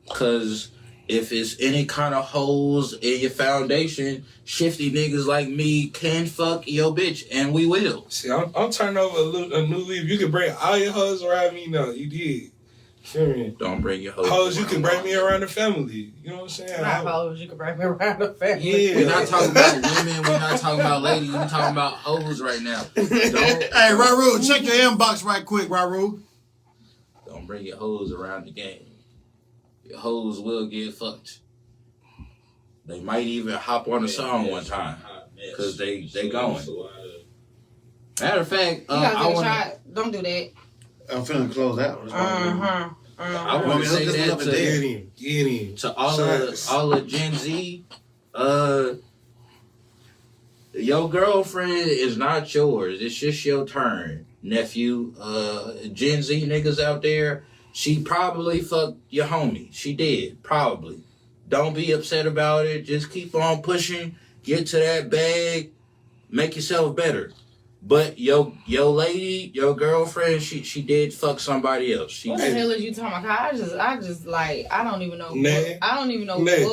[SPEAKER 6] cause if it's any kind of holes in your foundation, shifty niggas like me can fuck your bitch, and we will.
[SPEAKER 5] See, I'm turning over a new leaf. You can bring all your hoes around me now. You did. Feel me?
[SPEAKER 6] Don't bring your hoes.
[SPEAKER 5] Hoes, you can bring me around the family. You know what I'm saying?
[SPEAKER 7] Not hoes, you can bring me around the family.
[SPEAKER 5] Yeah.
[SPEAKER 6] We're not talking about women. We're not talking about ladies. We're talking about hoes right now.
[SPEAKER 2] Hey, Raru, check your inbox right quick, Raru.
[SPEAKER 6] Don't bring your hoes around the game. Your hoes will get fucked. They might even hop on a song one time because they going. Matter of fact,
[SPEAKER 7] I want don't do that.
[SPEAKER 2] I'm finna close out.
[SPEAKER 6] I want to say that to all the Gen Z. Your girlfriend is not yours. It's just your turn, nephew. Gen Z niggas out there, she probably fucked your homie. She did, probably. Don't be upset about it. Just keep on pushing. Get to that bag. Make yourself better. But your lady, your girlfriend, she did fuck somebody else.
[SPEAKER 7] What the hell is you talking about? I just like, I don't even know where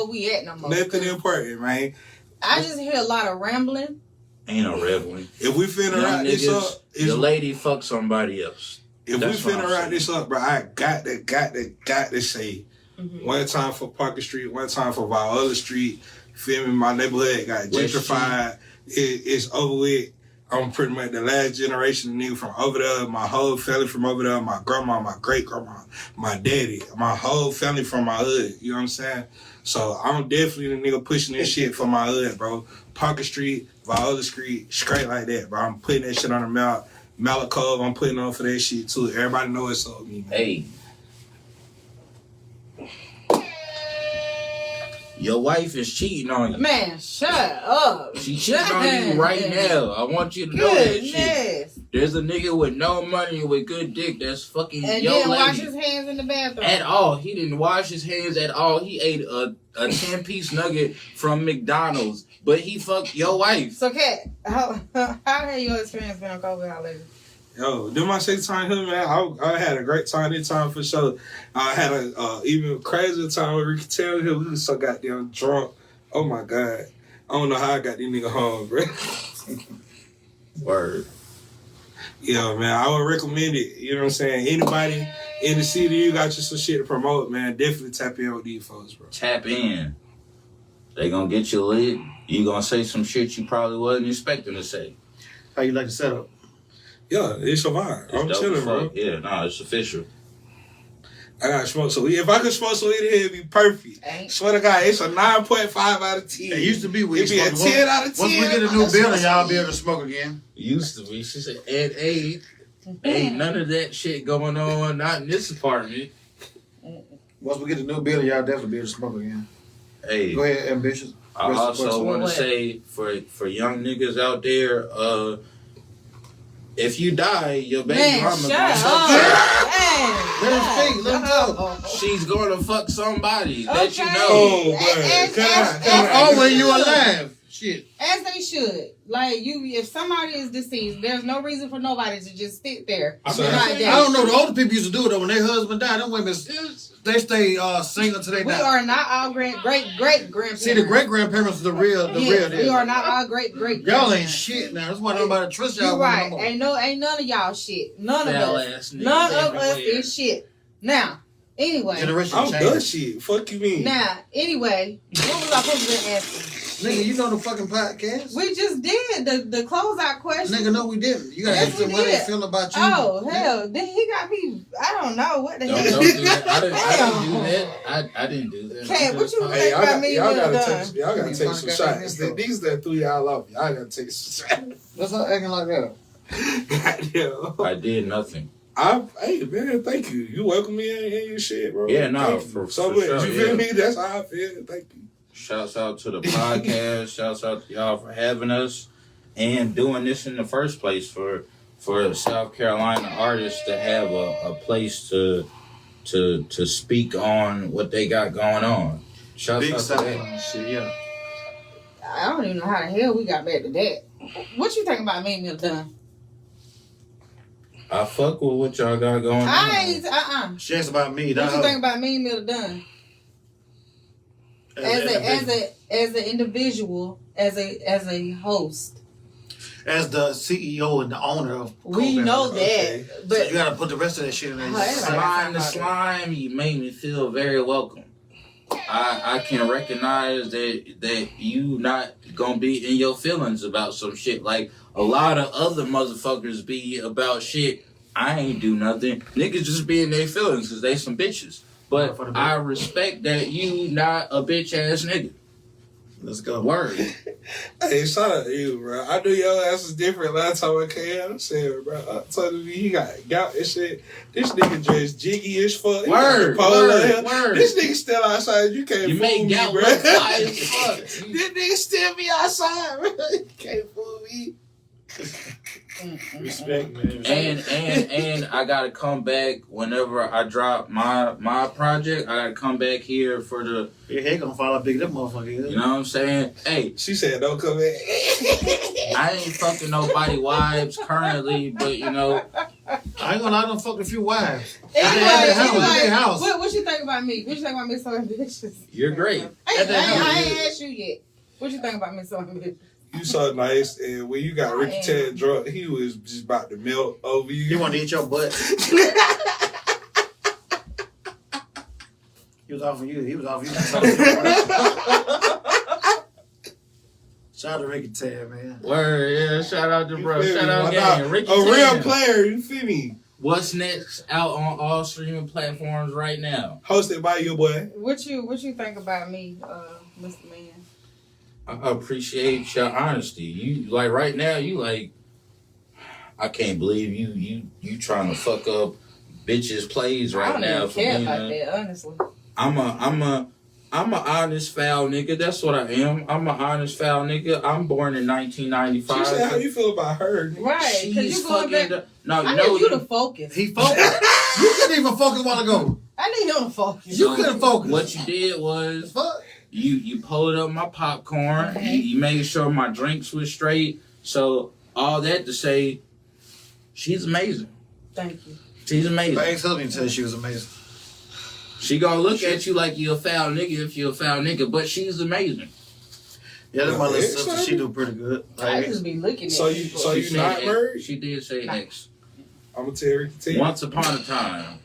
[SPEAKER 7] we at no more.
[SPEAKER 5] Nothing important, man.
[SPEAKER 7] I just hear a lot of rambling.
[SPEAKER 6] Ain't no rambling.
[SPEAKER 5] If we finna wrap this up,
[SPEAKER 6] your lady fuck somebody else.
[SPEAKER 5] If we finna wrap this up, bro, I got to say, one time for Parker Street, one time for Viola Street. Feel me? My neighborhood got gentrified. It's over with. I'm pretty much the last generation of nigga from over there. My whole family from over there. My grandma, my great grandma, my daddy, my whole family from my hood. You know what I'm saying? So I'm definitely the nigga pushing this shit for my hood, bro. Parker Street, Viola Street, straight like that, bro. I'm putting that shit on the map. Malacove, I'm putting on for that shit too. Everybody know it's up me, man.
[SPEAKER 6] Hey. Your wife is cheating on you.
[SPEAKER 7] Man, shut up.
[SPEAKER 6] She cheating on you right now. I want you to know that shit. There's a nigga with no money with good dick that's fucking
[SPEAKER 7] and
[SPEAKER 6] your
[SPEAKER 7] didn't
[SPEAKER 6] lady.
[SPEAKER 7] wash his hands in the bathroom.
[SPEAKER 6] At all. He didn't wash his hands at all. He ate a 10-piece nugget from McDonald's, but he fucked your wife.
[SPEAKER 7] So, Kat, how have your experience been on COVID holidays?
[SPEAKER 5] Yo, this my second time here, man. I had a great time this time for sure. I had a even crazier time with Ricky Taylor here. We was so goddamn drunk. Oh my God. I don't know how I got these niggas home, bro.
[SPEAKER 6] Word.
[SPEAKER 5] Yeah, man. I would recommend it. You know what I'm saying? Anybody in the city, you got you some shit to promote, man. Definitely tap in with these folks, bro.
[SPEAKER 6] Tap in. They gonna get you lit. You gonna say some shit you probably wasn't expecting to say.
[SPEAKER 2] How you like the setup?
[SPEAKER 5] Yeah, it's a vibe. I'm chilling, bro.
[SPEAKER 6] Yeah, nah, it's official.
[SPEAKER 5] I gotta smoke some weed. If I could smoke some weed in here, it'd be perfect. Swear to God, it's a 9.5 out of 10.
[SPEAKER 2] It used to be weed.
[SPEAKER 5] It'd be a 10 out of 10.
[SPEAKER 2] Once we get a new building, y'all be able to smoke again.
[SPEAKER 6] Used to be. She said, ain't none of that shit going on, not in this apartment.
[SPEAKER 2] Once we get a new building, y'all definitely be able to smoke again.
[SPEAKER 6] Hey.
[SPEAKER 2] Go ahead, Ambitious.
[SPEAKER 6] I also want to say, for young niggas out there, if you die, your baby mama gonna fuck
[SPEAKER 2] Let him speak. Let him go.
[SPEAKER 6] She's gonna fuck somebody that you know.
[SPEAKER 5] Oh, man.
[SPEAKER 2] When you alive. Shit.
[SPEAKER 7] As they should. Like, if somebody is deceased, there's no reason for nobody to just sit there.
[SPEAKER 2] I don't know. The older people used to do it though. When their husband died, them women They stay single till they
[SPEAKER 7] We
[SPEAKER 2] die.
[SPEAKER 7] are not all great grandparents.
[SPEAKER 2] See, the great grandparents are the real.
[SPEAKER 7] Yes, we are not all great
[SPEAKER 2] Y'all ain't shit now. That's why nobody trust y'all.
[SPEAKER 7] You're right.
[SPEAKER 2] No more.
[SPEAKER 7] Ain't none of y'all shit. None of
[SPEAKER 6] Foul
[SPEAKER 7] us.
[SPEAKER 6] ass niggas
[SPEAKER 7] None of us
[SPEAKER 6] everywhere.
[SPEAKER 7] is shit. Now, anyway.
[SPEAKER 2] Generation
[SPEAKER 5] I'm
[SPEAKER 2] change.
[SPEAKER 5] done shit. Fuck you mean?
[SPEAKER 7] Now, anyway, what was I supposed to be asking?
[SPEAKER 2] Nigga, you know the fucking podcast?
[SPEAKER 7] We just did the closeout question.
[SPEAKER 2] Nigga, no, we didn't. You gotta
[SPEAKER 7] Yes,
[SPEAKER 2] ask them
[SPEAKER 7] we
[SPEAKER 2] what they
[SPEAKER 7] did.
[SPEAKER 2] feel about you.
[SPEAKER 7] Oh, hell. Then he got me. I don't know. What the
[SPEAKER 6] Don't
[SPEAKER 7] hell?
[SPEAKER 6] do that. I didn't do that. I didn't do that.
[SPEAKER 7] Cat, what you
[SPEAKER 5] Hey,
[SPEAKER 7] think
[SPEAKER 5] y'all,
[SPEAKER 7] about me?
[SPEAKER 5] y'all gotta
[SPEAKER 7] done?
[SPEAKER 5] take, y'all gotta
[SPEAKER 2] You
[SPEAKER 5] take
[SPEAKER 2] fucking
[SPEAKER 5] some
[SPEAKER 2] got
[SPEAKER 5] shots.
[SPEAKER 2] that
[SPEAKER 5] These that threw y'all off. Y'all gotta take some shots.
[SPEAKER 2] What's up acting like that?
[SPEAKER 5] Goddamn.
[SPEAKER 6] I did nothing.
[SPEAKER 5] Hey man, thank you. You welcome me in your shit, bro.
[SPEAKER 6] Yeah, no,
[SPEAKER 5] Thank you
[SPEAKER 6] for
[SPEAKER 5] so
[SPEAKER 6] sure,
[SPEAKER 5] much. You feel
[SPEAKER 6] yeah.
[SPEAKER 5] me? That's how I feel. Thank you.
[SPEAKER 6] Shouts out to the podcast. Shouts out to y'all for having us and doing this in the first place for South Carolina artists to have a place to speak on what they got going on. Shouts
[SPEAKER 2] Big
[SPEAKER 6] out to
[SPEAKER 2] South
[SPEAKER 6] that.
[SPEAKER 2] Carolina shit, yeah.
[SPEAKER 7] I don't even know how the hell we got back to that. What you think about me and Mill Dunn?
[SPEAKER 6] I fuck with what y'all got going on.
[SPEAKER 7] I ain't,
[SPEAKER 2] She asked about me.
[SPEAKER 7] What you think about me and Mill Dunn? As an individual, as a host.
[SPEAKER 2] As the CEO and the owner of
[SPEAKER 7] We
[SPEAKER 2] Coke
[SPEAKER 7] know
[SPEAKER 2] Band.
[SPEAKER 7] that.
[SPEAKER 5] Okay.
[SPEAKER 7] But
[SPEAKER 2] So you gotta put the rest of that shit in there.
[SPEAKER 7] Oh, that's
[SPEAKER 6] Slime to slime, you made me feel very welcome. I can recognize that you not gonna be in your feelings about some shit. Like a lot of other motherfuckers be about shit. I ain't do nothing. Niggas just be in their feelings because they some bitches. But I respect that you not a bitch ass nigga.
[SPEAKER 2] Let's go.
[SPEAKER 6] Word.
[SPEAKER 5] Hey, shout out to you, bro. I knew your ass was different last time I came. I said, bro, I told you he got gout and shit. This nigga dressed jiggy as fuck. He got
[SPEAKER 6] Word,
[SPEAKER 5] the polo
[SPEAKER 6] word,
[SPEAKER 5] on.
[SPEAKER 6] word.
[SPEAKER 5] This nigga still outside. You can't
[SPEAKER 6] You
[SPEAKER 5] fool
[SPEAKER 6] make
[SPEAKER 5] me,
[SPEAKER 6] gout
[SPEAKER 5] bro.
[SPEAKER 6] look fly as fuck.
[SPEAKER 5] This nigga still be outside, bro. You can't fool me.
[SPEAKER 2] Respect, man.
[SPEAKER 6] And I gotta come back whenever I drop my project. I gotta come back here for the,
[SPEAKER 2] Your head gonna fall out big, that motherfucker.
[SPEAKER 6] you know what I'm saying? Hey,
[SPEAKER 5] She said, don't come in.
[SPEAKER 6] I ain't fucking nobody wives currently, but you know,
[SPEAKER 2] I ain't gonna lie, I done fucked a few wives.
[SPEAKER 7] anyway,
[SPEAKER 2] house.
[SPEAKER 7] what you think about me? What you think about me so ambitious?
[SPEAKER 6] you're great.
[SPEAKER 7] I
[SPEAKER 2] At the house.
[SPEAKER 7] ain't asked you yet. What you think about me so ambitious?
[SPEAKER 5] You so nice, and when you got Ricky Chad drunk, he was just about to melt over you.
[SPEAKER 2] You want to eat your butt? He was off of you. He was off of you. Shout out to Ricky Tab, man.
[SPEAKER 6] Word, yeah. Shout out to
[SPEAKER 5] You
[SPEAKER 6] bro.
[SPEAKER 5] feel
[SPEAKER 6] Shout
[SPEAKER 5] me?
[SPEAKER 6] out
[SPEAKER 5] Why
[SPEAKER 6] gang.
[SPEAKER 5] not?
[SPEAKER 6] Ricky
[SPEAKER 5] A real
[SPEAKER 6] Tan.
[SPEAKER 5] player, you feel me?
[SPEAKER 6] What's next out on all streaming platforms right now?
[SPEAKER 5] Hosted by your boy.
[SPEAKER 7] What you think about me, Mr. Man?
[SPEAKER 6] I appreciate your honesty. You like right now. You like. I can't believe you trying to fuck up bitches' plays
[SPEAKER 7] I
[SPEAKER 6] right
[SPEAKER 7] don't
[SPEAKER 6] now.
[SPEAKER 7] even
[SPEAKER 6] For
[SPEAKER 7] care
[SPEAKER 6] being
[SPEAKER 7] about
[SPEAKER 6] a,
[SPEAKER 7] that, honestly.
[SPEAKER 6] I'm a honest foul nigga. That's what I am. I'm a honest foul nigga. I'm born in
[SPEAKER 5] She
[SPEAKER 6] 1995.
[SPEAKER 5] said, how you feel about her?
[SPEAKER 7] Right, because
[SPEAKER 6] She's
[SPEAKER 7] you going
[SPEAKER 6] fucking.
[SPEAKER 7] back.
[SPEAKER 6] No,
[SPEAKER 7] I
[SPEAKER 6] you know
[SPEAKER 7] need you to focus.
[SPEAKER 2] He focused. You couldn't even focus a while ago.
[SPEAKER 7] I need him to focus.
[SPEAKER 2] You couldn't focus.
[SPEAKER 6] What you did was
[SPEAKER 2] Fuck.
[SPEAKER 6] you pulled up my popcorn. You made sure my drinks was straight. So all that to say, she's amazing.
[SPEAKER 7] Thank you.
[SPEAKER 6] She's amazing.
[SPEAKER 2] My ex-husband said she was amazing.
[SPEAKER 6] She gonna look at you like you're a foul nigga if you're a foul nigga, but she's amazing.
[SPEAKER 2] Yeah, that's my little
[SPEAKER 5] Ex,
[SPEAKER 2] sister. She do pretty good.
[SPEAKER 7] I
[SPEAKER 2] Like,
[SPEAKER 7] just be looking at
[SPEAKER 5] So
[SPEAKER 7] people.
[SPEAKER 5] you
[SPEAKER 6] She
[SPEAKER 5] not
[SPEAKER 6] said
[SPEAKER 5] married?
[SPEAKER 6] X. She did say X.
[SPEAKER 5] I'm gonna tell Ricky T.
[SPEAKER 6] Once upon a time.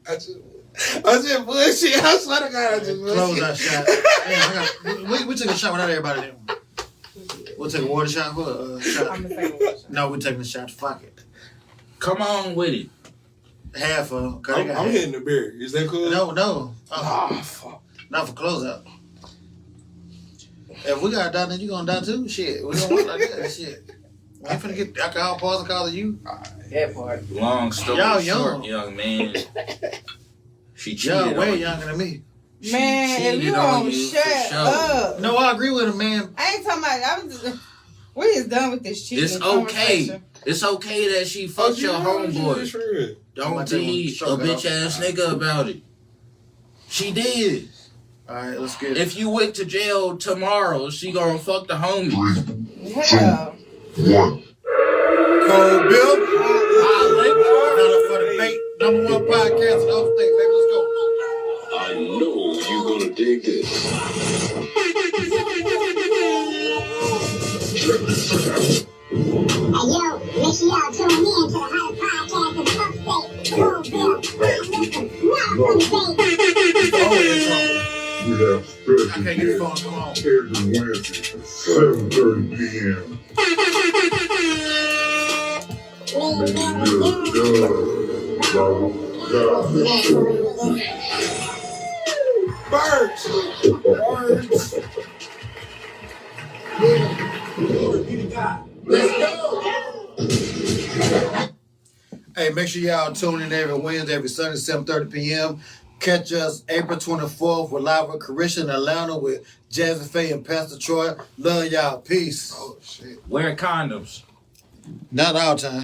[SPEAKER 5] I just bullshit. I swear to God, I just
[SPEAKER 2] close
[SPEAKER 5] bullshit.
[SPEAKER 2] that shot. Damn, we took a shot without everybody there. We'll take a water shot for a shot.
[SPEAKER 7] I'm gonna say
[SPEAKER 2] No, we're taking a shot. Fuck it.
[SPEAKER 6] Come on with it.
[SPEAKER 2] Half of. Cause
[SPEAKER 5] I'm hitting the beer. Is that cool?
[SPEAKER 2] No.
[SPEAKER 5] Oh, fuck.
[SPEAKER 2] Not for closeout. If we got to die, then you gonna die too? Shit. We don't want like that. Shit. We ain't finna get alcohol poison because of you.
[SPEAKER 7] that part.
[SPEAKER 6] Long story
[SPEAKER 2] Y'all
[SPEAKER 6] short,
[SPEAKER 2] young.
[SPEAKER 6] young man. She cheated
[SPEAKER 2] Y'all
[SPEAKER 6] on
[SPEAKER 2] way
[SPEAKER 6] you.
[SPEAKER 2] younger than me.
[SPEAKER 6] She
[SPEAKER 7] Man, if
[SPEAKER 6] cheated
[SPEAKER 7] you
[SPEAKER 6] on
[SPEAKER 7] don't
[SPEAKER 6] you for
[SPEAKER 7] shut
[SPEAKER 6] sure.
[SPEAKER 7] up.
[SPEAKER 2] No, I agree with him, man.
[SPEAKER 7] I ain't talking about. I'm just. We is done with this cheating.
[SPEAKER 6] It's okay.
[SPEAKER 7] conversation.
[SPEAKER 6] It's okay that she fucked your homeboy. Don't
[SPEAKER 2] Somebody
[SPEAKER 6] be a
[SPEAKER 2] choke it
[SPEAKER 6] bitch
[SPEAKER 2] off.
[SPEAKER 6] ass nigga about it. She did.
[SPEAKER 2] All right, let's get it.
[SPEAKER 6] If you went to jail tomorrow, she gonna fuck the homie.
[SPEAKER 7] Yeah.
[SPEAKER 1] 1.
[SPEAKER 2] Cold Bill.
[SPEAKER 6] Holla.
[SPEAKER 2] $1 for the bait. #1 podcast in the whole state, baby. Let's go.
[SPEAKER 1] We have special
[SPEAKER 2] I can't get the phone. Come on.
[SPEAKER 1] every Wednesday, 7:30 p.m.
[SPEAKER 5] Birds.
[SPEAKER 2] Hey, make sure y'all tune in every Wednesday, every Sunday, 7:30 p.m. Catch us April 24th. We're live with Carisha in Atlanta with Jazzy Faye and Pastor Troy. Love y'all. Peace.
[SPEAKER 6] Wearing condoms.
[SPEAKER 2] Not all time.